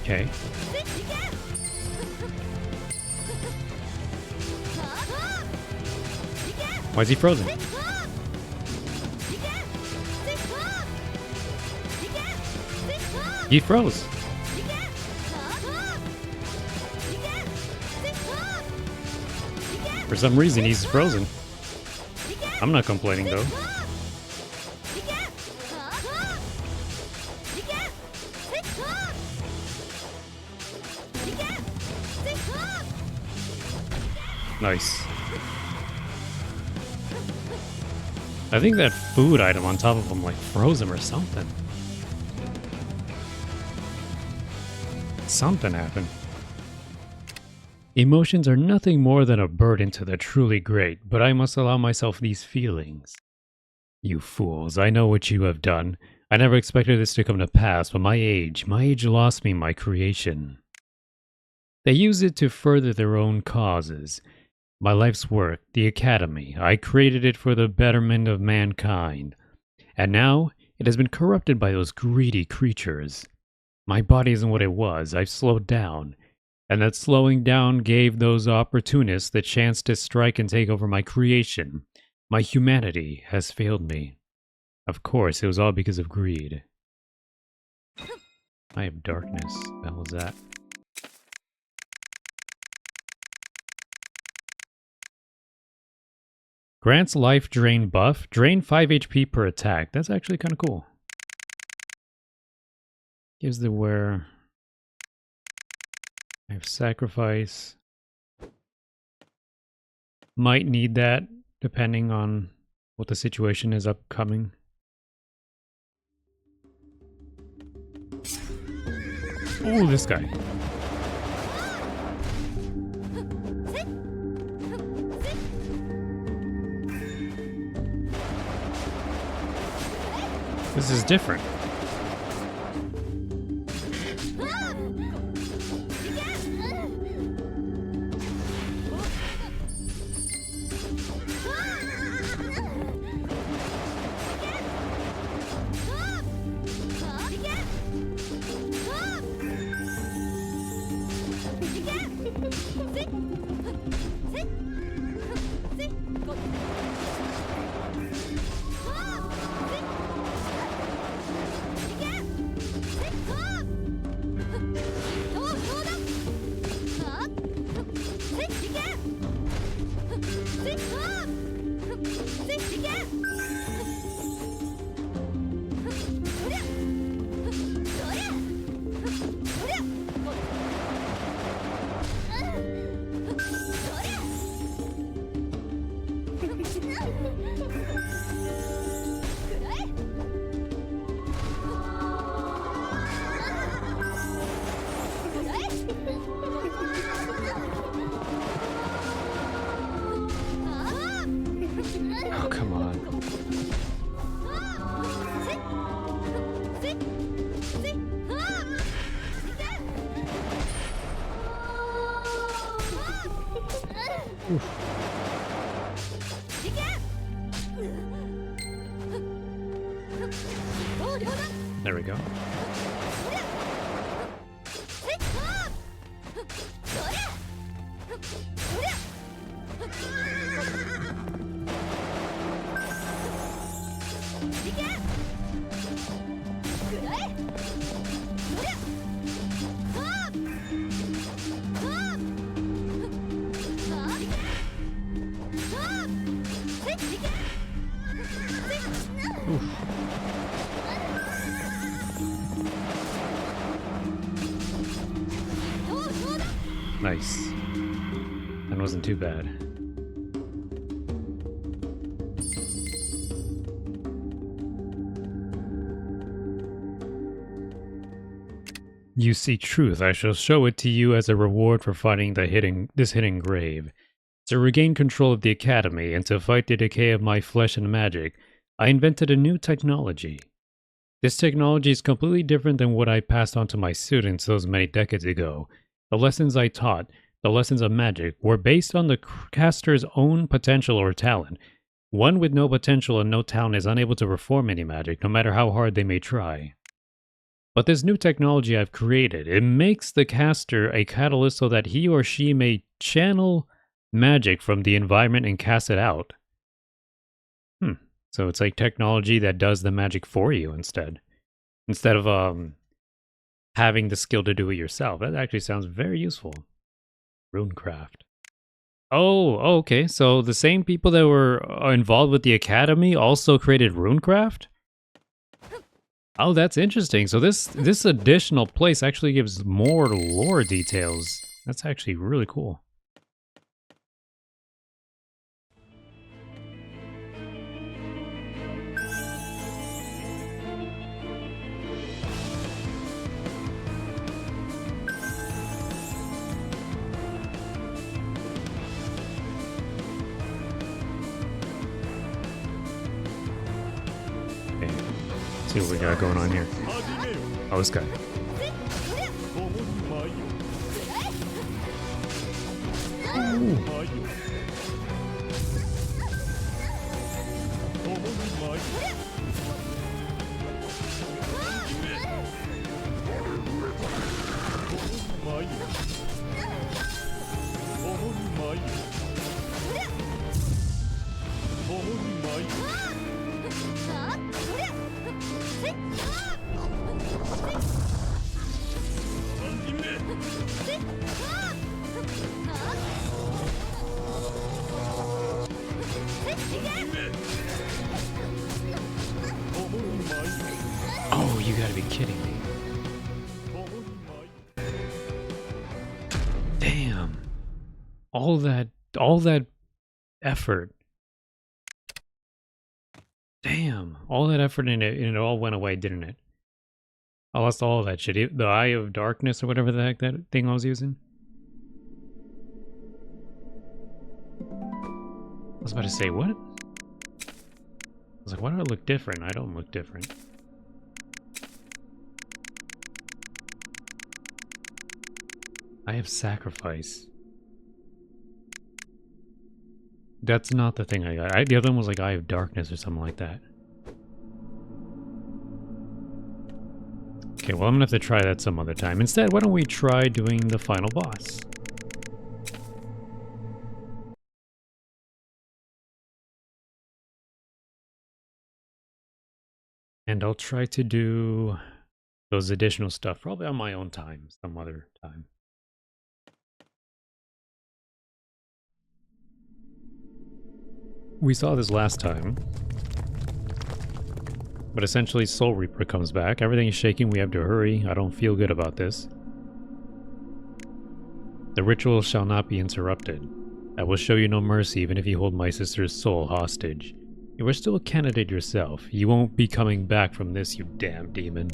Okay. Why is he frozen? He froze. For some reason, he's frozen. I'm not complaining though. Nice. I think that food item on top of him like froze him or something. Something happened. Emotions are nothing more than a burden to the truly great, but I must allow myself these feelings. You fools, I know what you have done. I never expected this to come to pass, but my age lost me my creation. They use it to further their own causes. My life's work, the Academy, I created it for the betterment of mankind. And now, it has been corrupted by those greedy creatures. My body isn't what it was, I've slowed down. And that slowing down gave those opportunists the chance to strike and take over my creation. My humanity has failed me. Of course, it was all because of greed. I have darkness. What the hell is that? Grants life drain buff. Drain 5 HP per attack. That's actually kind of cool. Gives the wear. I have sacrifice. Might need that depending on what the situation is upcoming. Ooh, this guy. This is different. There we go. Nice. That wasn't too bad. You seek truth. I shall show it to you as a reward for finding this hidden grave. To regain control of the academy and to fight the decay of my flesh and magic, I invented a new technology. This technology is completely different than what I passed on to my students those many decades ago. The lessons I taught, the lessons of magic, were based on the caster's own potential or talent. One with no potential and no talent is unable to perform any magic, no matter how hard they may try. But this new technology I've created, it makes the caster a catalyst so that he or she may channel magic from the environment and cast it out. So it's like technology that does the magic for you instead of having the skill to do it yourself. That actually sounds very useful. Runecraft. Oh, okay. So the same people that were involved with the academy also created Runecraft? Oh, that's interesting. So this additional place actually gives more lore details. That's actually really cool. See what we got going on here. Oh, this guy. Oh, you gotta be kidding me. Damn. All that effort. Damn. All that effort in it, and it all went away, didn't it? I lost all that shit. The Eye of Darkness or whatever the heck that thing I was using. I was about to say, what? I was like, why do I look different? I don't look different. I have sacrifice. That's not the thing I got. The other one was like Eye of Darkness or something like that. Okay, well, I'm gonna have to try that some other time. Instead, why don't we try doing the final boss? And I'll try to do those additional stuff, probably on my own time, some other time. We saw this last time. But essentially, Soul Reaper comes back. Everything is shaking. We have to hurry. I don't feel good about this. The ritual shall not be interrupted. I will show you no mercy even if you hold my sister's soul hostage. You are still a candidate yourself. You won't be coming back from this, you damn demon.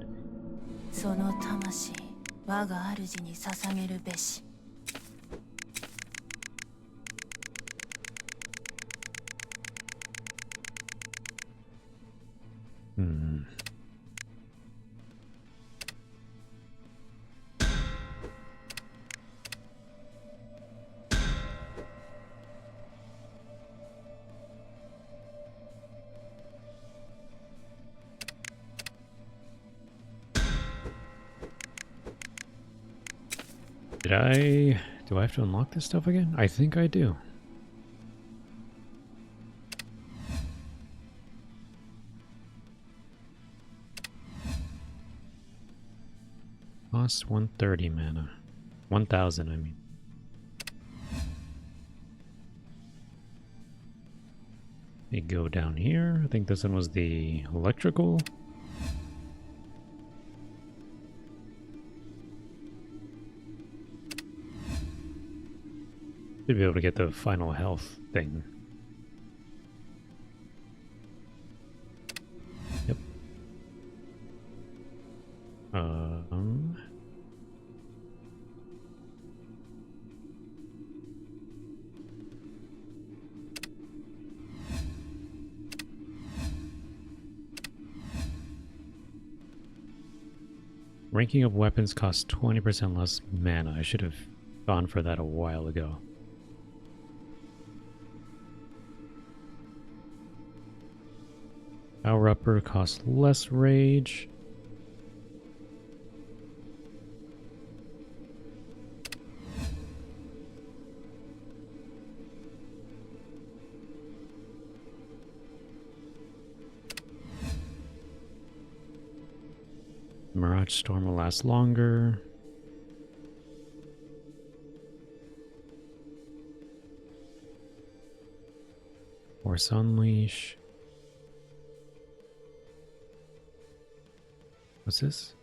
Do I have to unlock this stuff again? I think I do. Cost 130 mana. 1,000, I mean. We go down here. I think this one was the electrical. Should be able to get the final health thing. Yep. Ranking of weapons costs 20% less mana. I should have gone for that a while ago. Power upper costs less rage. Mirage Storm will last longer. Force Unleash. What's this?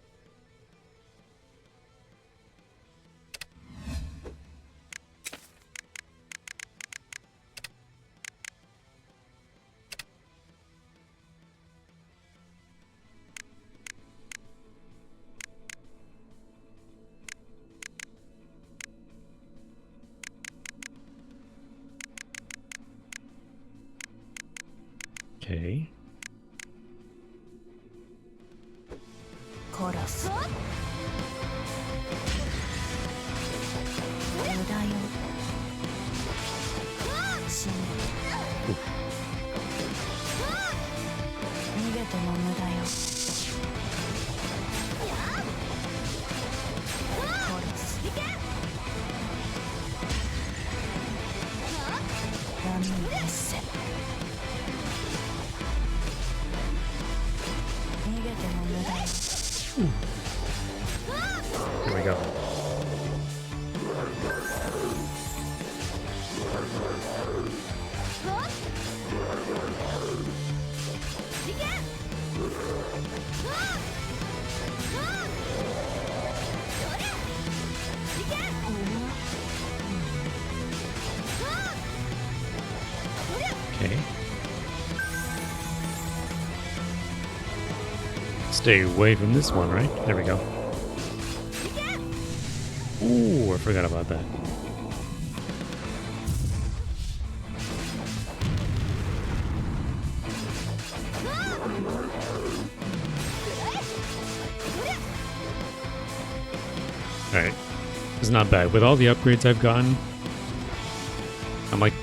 Okay. 殺す無駄よ死ね逃げても無駄よ殺す闇に滅せ逃げても無駄よ Here we go. Okay. Stay away from this one, right? There we go. Ooh, I forgot about that. Alright. It's not bad. With all the upgrades I've gotten,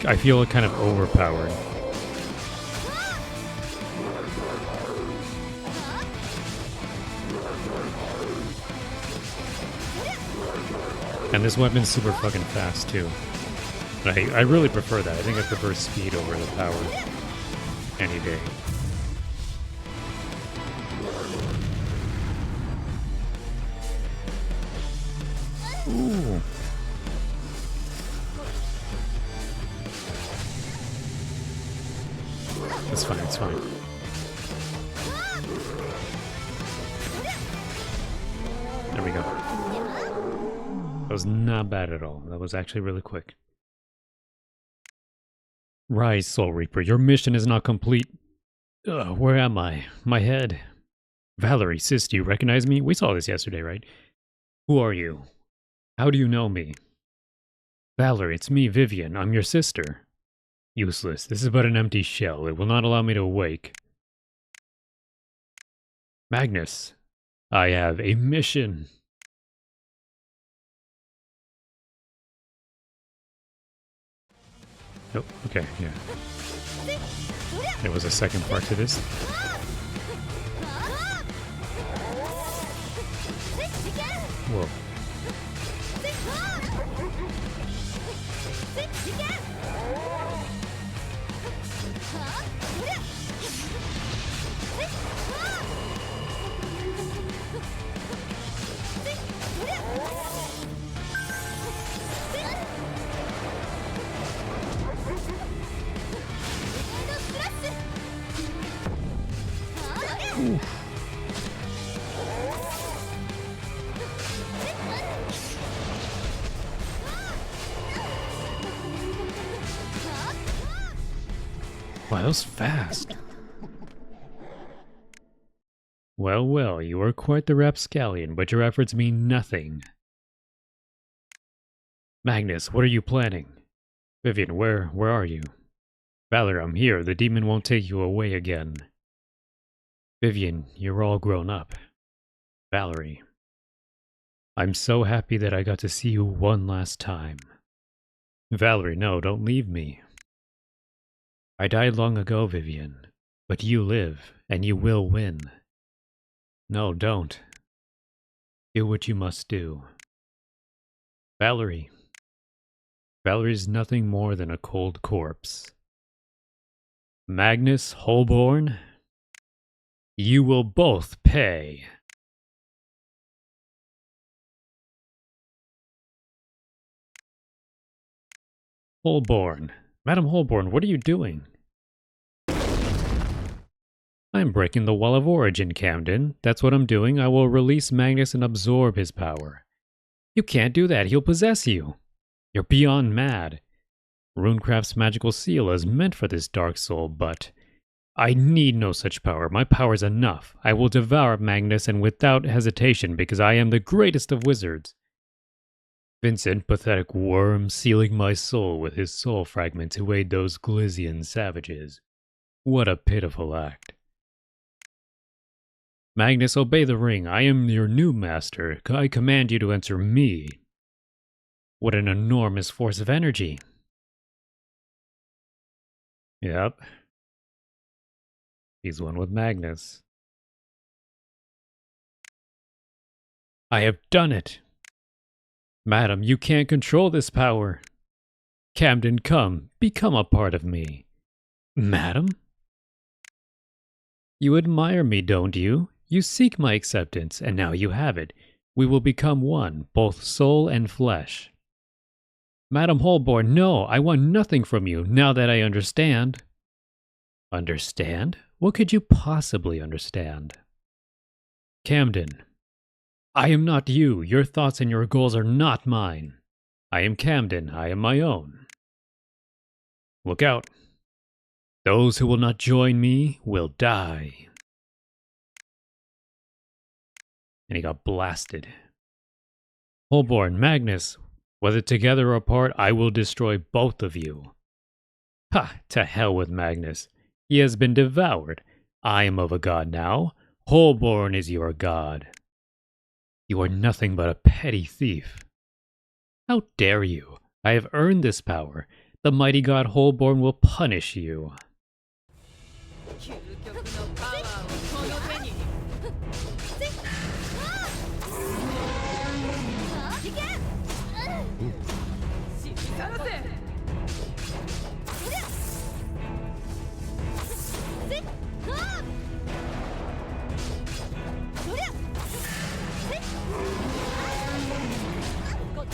I feel kind of overpowered. And this weapon's super fucking fast too. But I really prefer that. I think I prefer speed over the power any day. Ooh. It's fine, it's fine. There we go. That was not bad at all. That was actually really quick. Rise, Soul Reaper. Your mission is not complete. Where am I? My head. Valerie, sis, do you recognize me? We saw this yesterday, right? Who are you? How do you know me? Valerie, it's me, Vivian. I'm your sister. Useless. This is but an empty shell. It will not allow me to awake. Magnus, I have a mission. Oh, okay, yeah. There was a second part to this. Whoa. Wow, that was fast. Well, well, you are quite the rapscallion, but your efforts mean nothing. Magnus, what are you planning? Vivian, where are you? Valor, I'm here. The demon won't take you away again. Vivian, you're all grown up. Valerie, I'm so happy that I got to see you one last time. Valerie, no, don't leave me. I died long ago, Vivian, but you live, and you will win. No, don't. Do what you must do. Valerie. Valerie's nothing more than a cold corpse. Magnus, Holborn, you will both pay. Holborn. Madam Holborn, what are you doing? I'm breaking the Wall of Origin, Camden. That's what I'm doing. I will release Magnus and absorb his power. You can't do that. He'll possess you. You're beyond mad. Runecraft's magical seal is meant for this dark soul, but I need no such power. My power's enough. I will devour Magnus and without hesitation because I am the greatest of wizards. Vincent, pathetic worm, sealing my soul with his soul fragment to aid those Glysian savages. What a pitiful act. Magnus, obey the ring. I am your new master. I command you to answer me. What an enormous force of energy. Yep. He's one with Magnus. I have done it. Madam, you can't control this power. Camden, come, become a part of me. Madam? You admire me, don't you? You seek my acceptance, and now you have it. We will become one, both soul and flesh. Madam Holborn, no, I want nothing from you, now that I understand. Understand? What could you possibly understand? Camden. I am not you. Your thoughts and your goals are not mine. I am Camden. I am my own. Look out. Those who will not join me will die. And he got blasted. Holborn, Magnus, whether together or apart, I will destroy both of you. Ha! To hell with Magnus. He has been devoured. I am of a god now. Holborn is your god. You are nothing but a petty thief. How dare you? I have earned this power. The mighty god Holborn will punish you.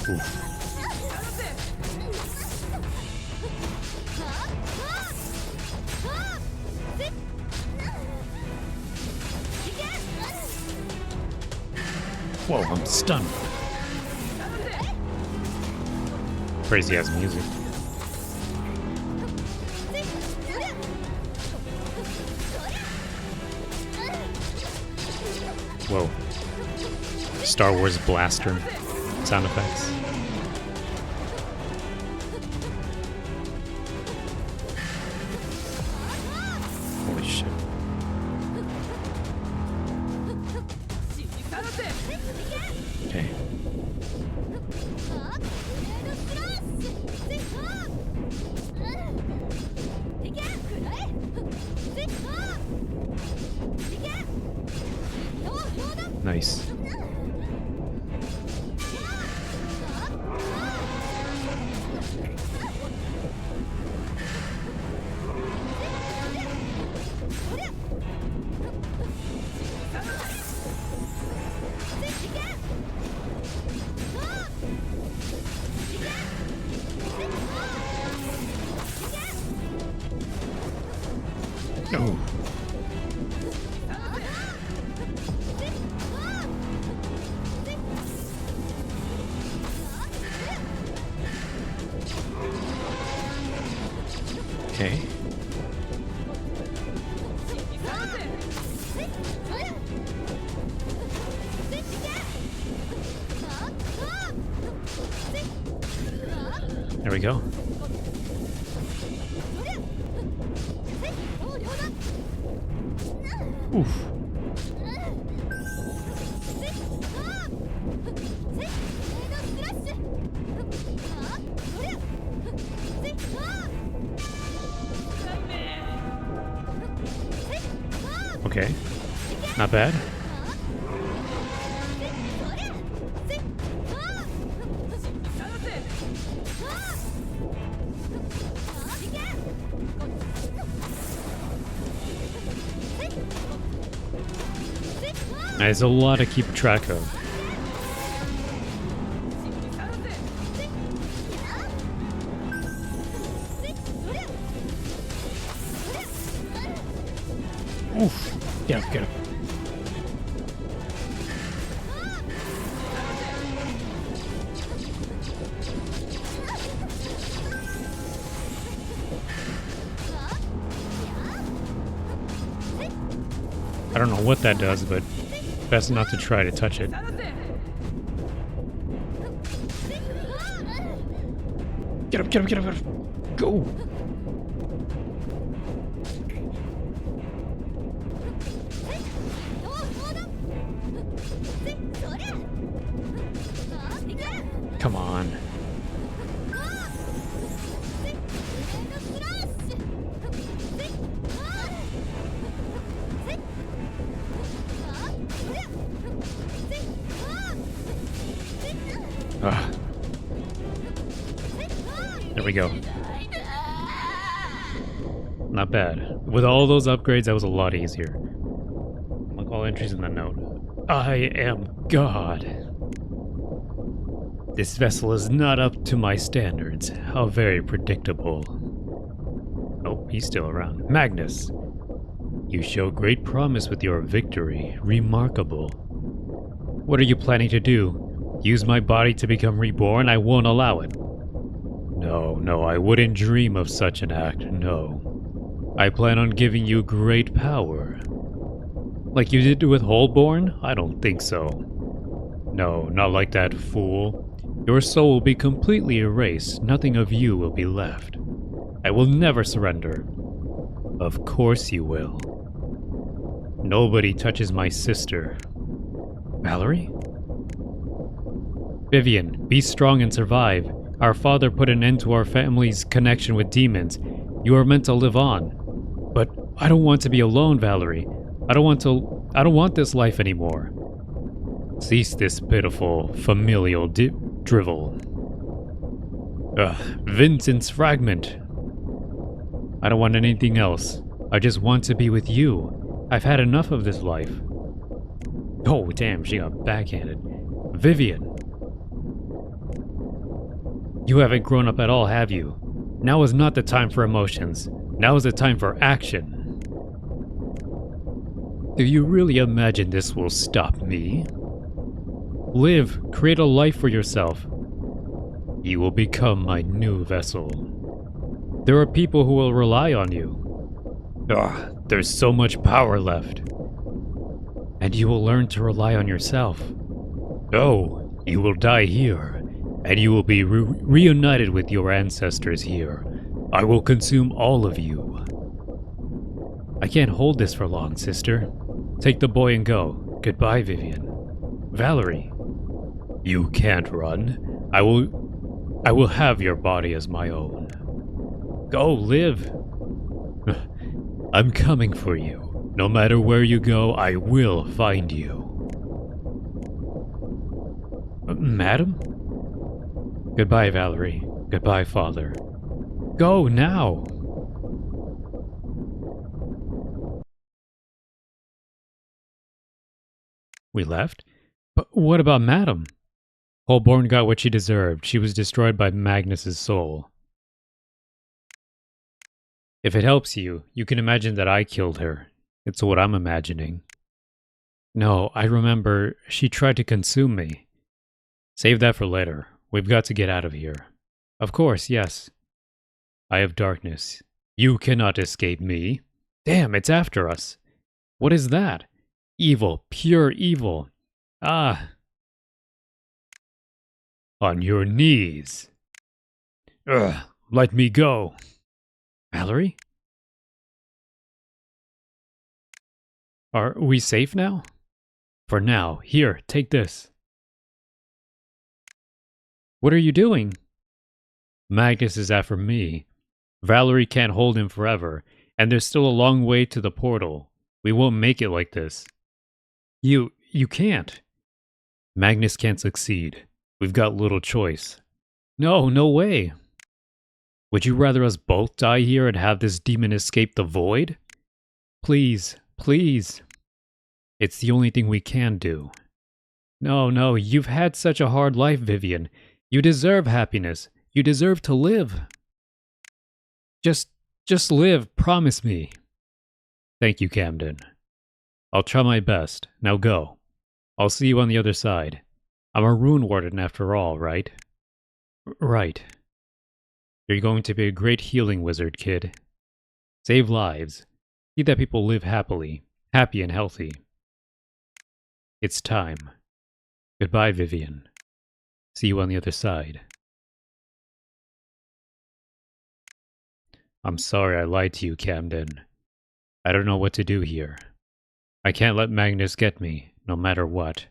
Oof. Whoa, I'm stunned. Crazy ass music. Whoa. Star Wars blaster sound effects. Holy shit. Okay. Nice. Oh. Okay. There we go. Oof. Okay. Not bad. There's a lot to keep track of. Oof. Get up, get up. I don't know what that does, but best not to try to touch it. Get up, get up, get up, get up. Go! Come on. Ugh. There we go. Not bad. With all those upgrades, that was a lot easier. Like all entries in the note. I am God. This vessel is not up to my standards. How very predictable. Oh, he's still around. Magnus. You show great promise with your victory. Remarkable. What are you planning to do? Use my body to become reborn? I won't allow it. No, I wouldn't dream of such an act, no. I plan on giving you great power. Like you did with Holborn? I don't think so. No, not like that, fool. Your soul will be completely erased. Nothing of you will be left. I will never surrender. Of course you will. Nobody touches my sister. Valerie? Vivian, be strong and survive. Our father put an end to our family's connection with demons. You are meant to live on. But I don't want to be alone, Valerie. I don't want this life anymore. Cease this pitiful, familial drivel. Vincent's fragment. I don't want anything else. I just want to be with you. I've had enough of this life. Oh, damn, she got backhanded. Vivian. You haven't grown up at all, have you? Now is not the time for emotions. Now is the time for action. Do you really imagine this will stop me? Live, create a life for yourself. You will become my new vessel. There are people who will rely on you. There's so much power left. And you will learn to rely on yourself. Oh, you will die here. And you will be reunited with your ancestors here. I will consume all of you. I can't hold this for long, sister. Take the boy and go. Goodbye, Vivian. Valerie. You can't run. I will have your body as my own. Go, live. I'm coming for you. No matter where you go, I will find you. Madam? Goodbye, Valerie. Goodbye, Father. Go now! We left? But what about Madam? Holborn got what she deserved. She was destroyed by Magnus's soul. If it helps you, you can imagine that I killed her. It's what I'm imagining. No, I remember she tried to consume me. Save that for later. We've got to get out of here. Of course, yes. I have darkness. You cannot escape me. Damn, it's after us. What is that? Evil, pure evil. Ah. On your knees. Ugh, let me go. Valerie? Are we safe now? For now. Here, take this. What are you doing? Magnus is after me. Valerie can't hold him forever, and there's still a long way to the portal. We won't make it like this. You can't. Magnus can't succeed. We've got little choice. No way. Would you rather us both die here and have this demon escape the void? Please. It's the only thing we can do. No, you've had such a hard life, Vivian. You deserve happiness. You deserve to live. Just live, promise me. Thank you, Camden. I'll try my best. Now go. I'll see you on the other side. I'm a rune warden after all, right? Right. You're going to be a great healing wizard, kid. Save lives. See that people live happy and healthy. It's time. Goodbye, Vivian. See you on the other side. I'm sorry I lied to you, Camden. I don't know what to do here. I can't let Magnus get me, no matter what.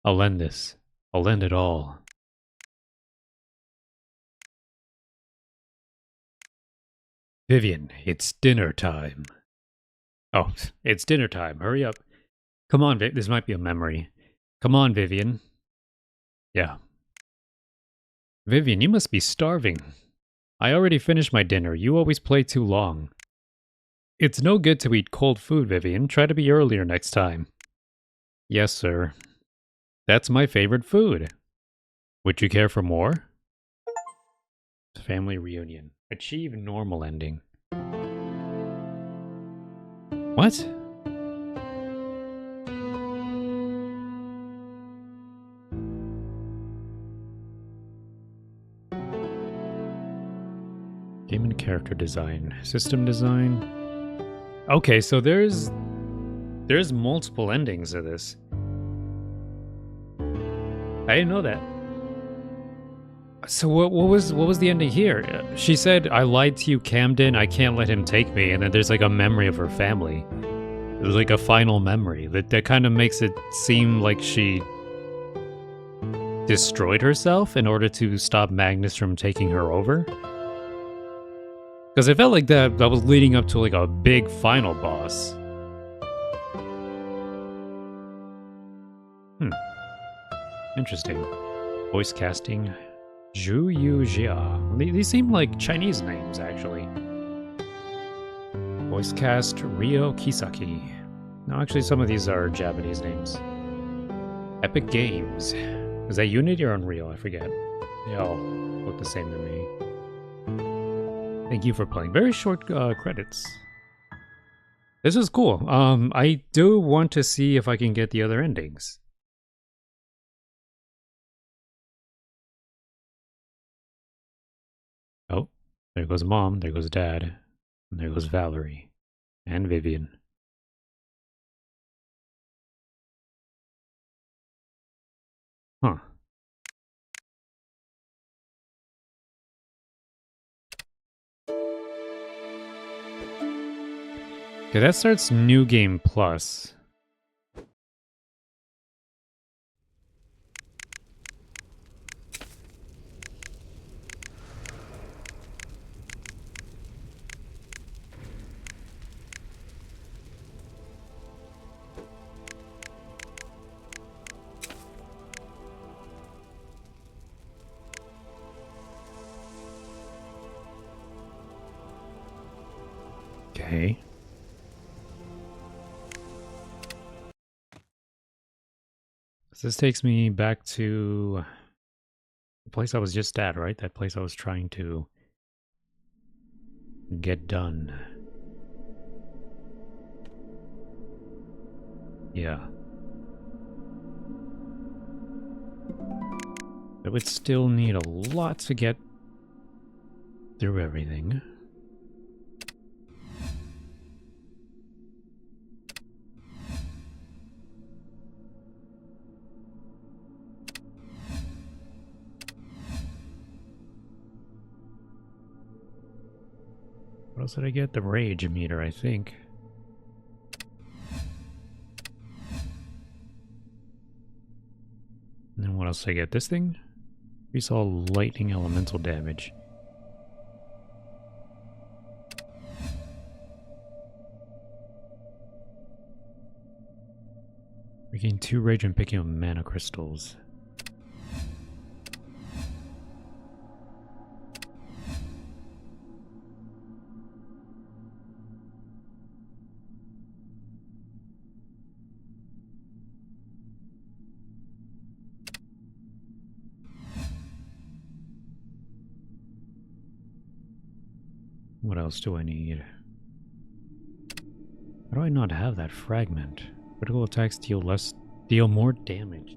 I'll end this. I'll end it all. Vivian, it's dinner time. Oh, it's dinner time. Hurry up. Come on, This might be a memory. Come on, Vivian. Yeah. Vivian, you must be starving. I already finished my dinner. You always play too long. It's no good to eat cold food, Vivian. Try to be earlier next time. Yes, sir. That's my favorite food. Would you care for more? Family reunion. Achieve normal ending. What? Game and character design. System design. Okay, so there's multiple endings to this. I didn't know that. So what was the ending here? She said, I lied to you, Camden, I can't let him take me, and then there's like a memory of her family. There's like a final memory. That kind of makes it seem like she destroyed herself in order to stop Magnus from taking her over. Because it felt like that was leading up to like a big final boss. Interesting. Voice casting. Zhu Yu Jia. These seem like Chinese names, actually. Voice cast Ryo Kisaki. No, actually, some of these are Japanese names. Epic Games. Is that Unity or Unreal? I forget. They all look the same to me. Thank you for playing. Very short credits. This is cool. I do want to see if I can get the other endings. Oh, there goes Mom, there goes Dad, and there goes Valerie, and Vivian. Huh. Okay, that starts New Game Plus. Okay. So this takes me back to the place I was just at, right? That place I was trying to get done. Yeah. I would still need a lot to get through everything. What else did I get? The rage meter, I think. And then what else did I get? This thing? We saw lightning elemental damage. We gain 2 rage and picking up mana crystals. What else do I need? How do I not have that fragment? Critical attacks deal more damage.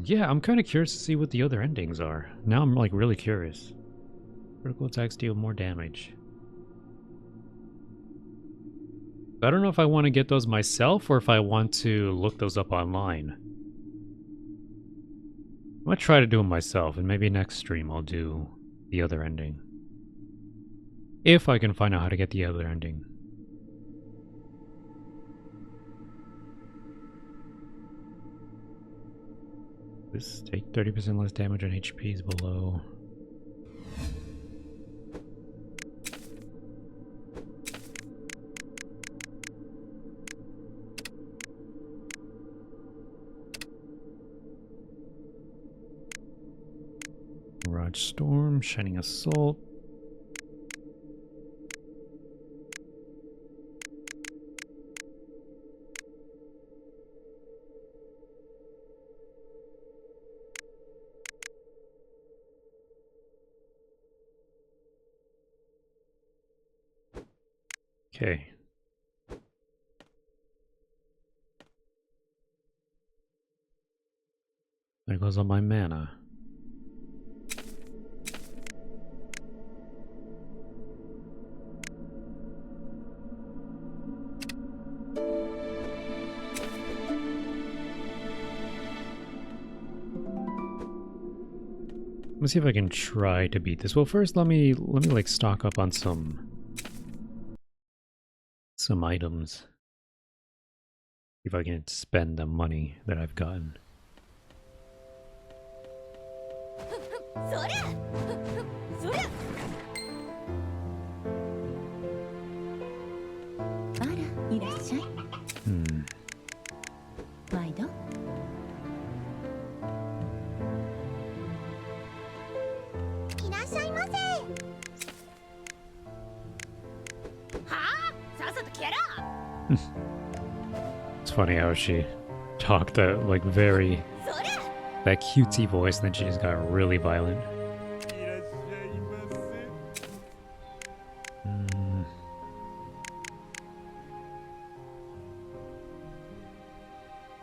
Yeah, I'm kind of curious to see what the other endings are. Now I'm like really curious. Critical attacks deal more damage. I don't know if I want to get those myself or if I want to look those up online. I'm gonna try to do them myself, and maybe next stream I'll do the other ending. If I can find out how to get the other ending. This take 30% less damage on HPs below. Mirage Storm, Shining Assault. Okay. There goes all my mana. Let's see if I can try to beat this. Well, first let me like stock up on some items. See if I can spend the money that I've gotten. It's funny how she talked that like very that cutesy voice, and then she just got really violent.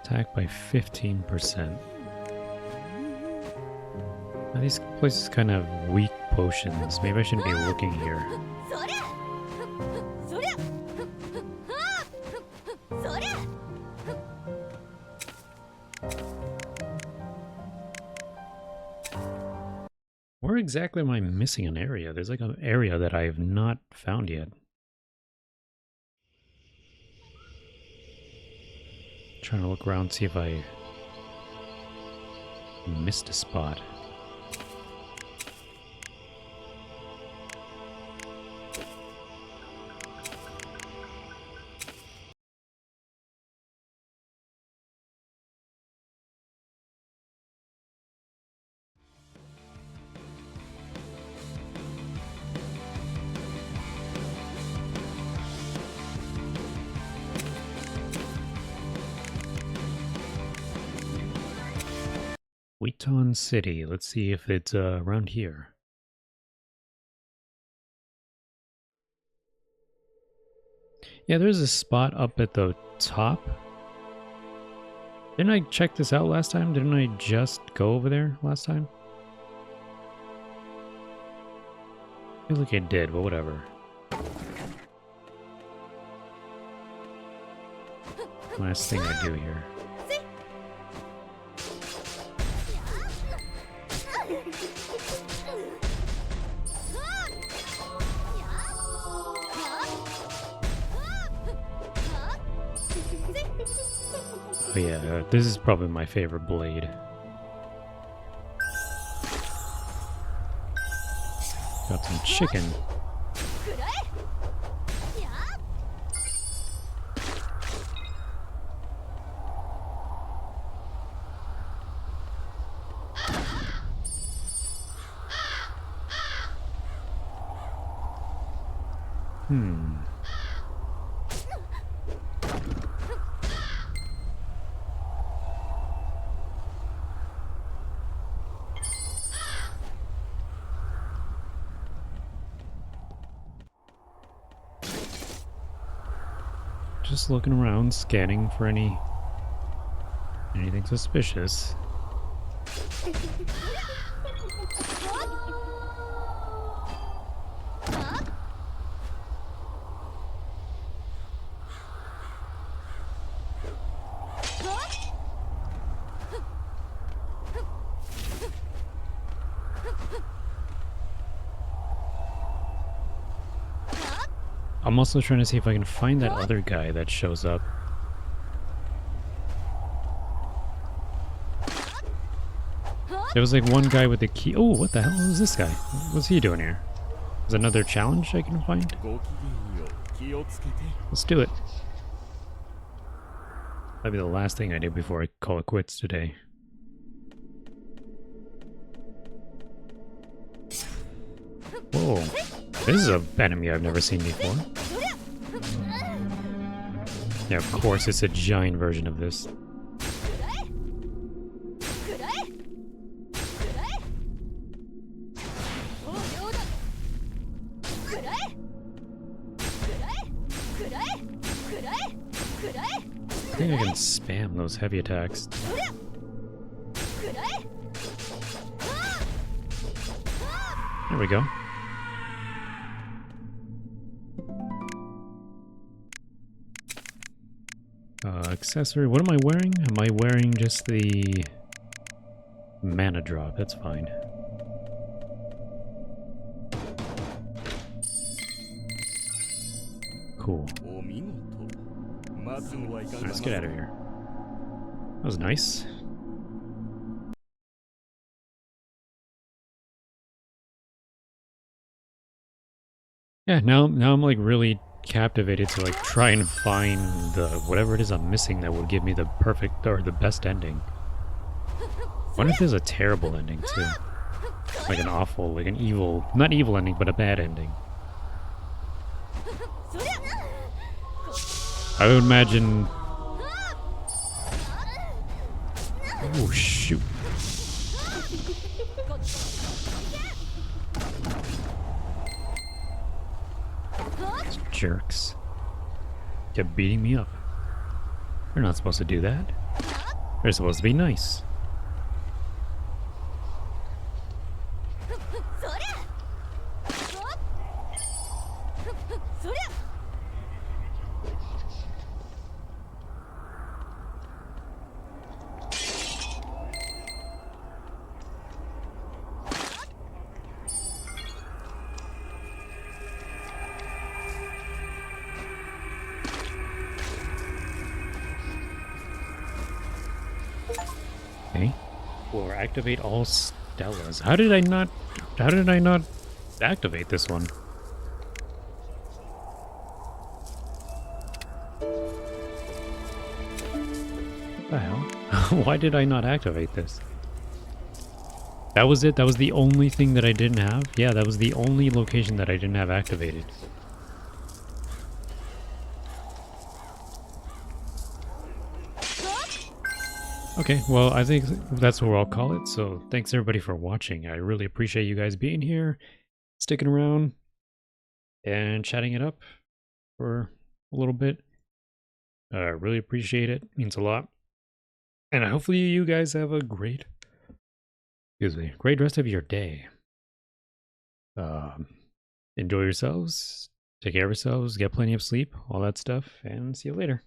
Attack by 15%. Now, these places kind of weak potions. Maybe I shouldn't be looking here. Where exactly am I missing an area? There's like an area that I have not found yet. Trying to look around, see if I missed a spot. Nighton City. Let's see if it's around here. Yeah, there's a spot up at the top. Didn't I check this out last time? Didn't I just go over there last time? I feel like I did, but whatever. Last thing I do here. Oh yeah, this is probably my favorite blade. Got some chicken. Just looking around, scanning for anything suspicious. I'm also trying to see if I can find that other guy that shows up. There was like one guy with the key. Oh, what the hell is this guy? What's he doing here? Is another challenge I can find? Let's do it. That'll be the last thing I do before I call it quits today. Whoa. This is an enemy I've never seen before. Yeah, of course, it's a giant version of this. I think I can spam those heavy attacks. There we go. Accessory. What am I wearing? Am I wearing just the mana drop? That's fine. Cool. Let's get out of here. That was nice. Yeah, now I'm like really captivated to like try and find the whatever it is I'm missing that would give me the perfect or the best ending. What if there's a terrible ending too? Like an awful, like an evil, not evil ending, but a bad ending. I would imagine... Oh shoot. These jerks kept beating me up. They're not supposed to do that. They're supposed to be nice. Okay. Or activate all Stellas. How did I not activate this one? What the hell? Why did I not activate this? That was it? That was the only thing that I didn't have? Yeah, that was the only location that I didn't have activated. Okay, well, I think that's what I'll call it. So thanks everybody for watching. I really appreciate you guys being here, sticking around, and chatting it up for a little bit. I really appreciate it. Means a lot. And hopefully you guys have a great, great rest of your day. Enjoy yourselves, take care of yourselves, get plenty of sleep, all that stuff, and see you later.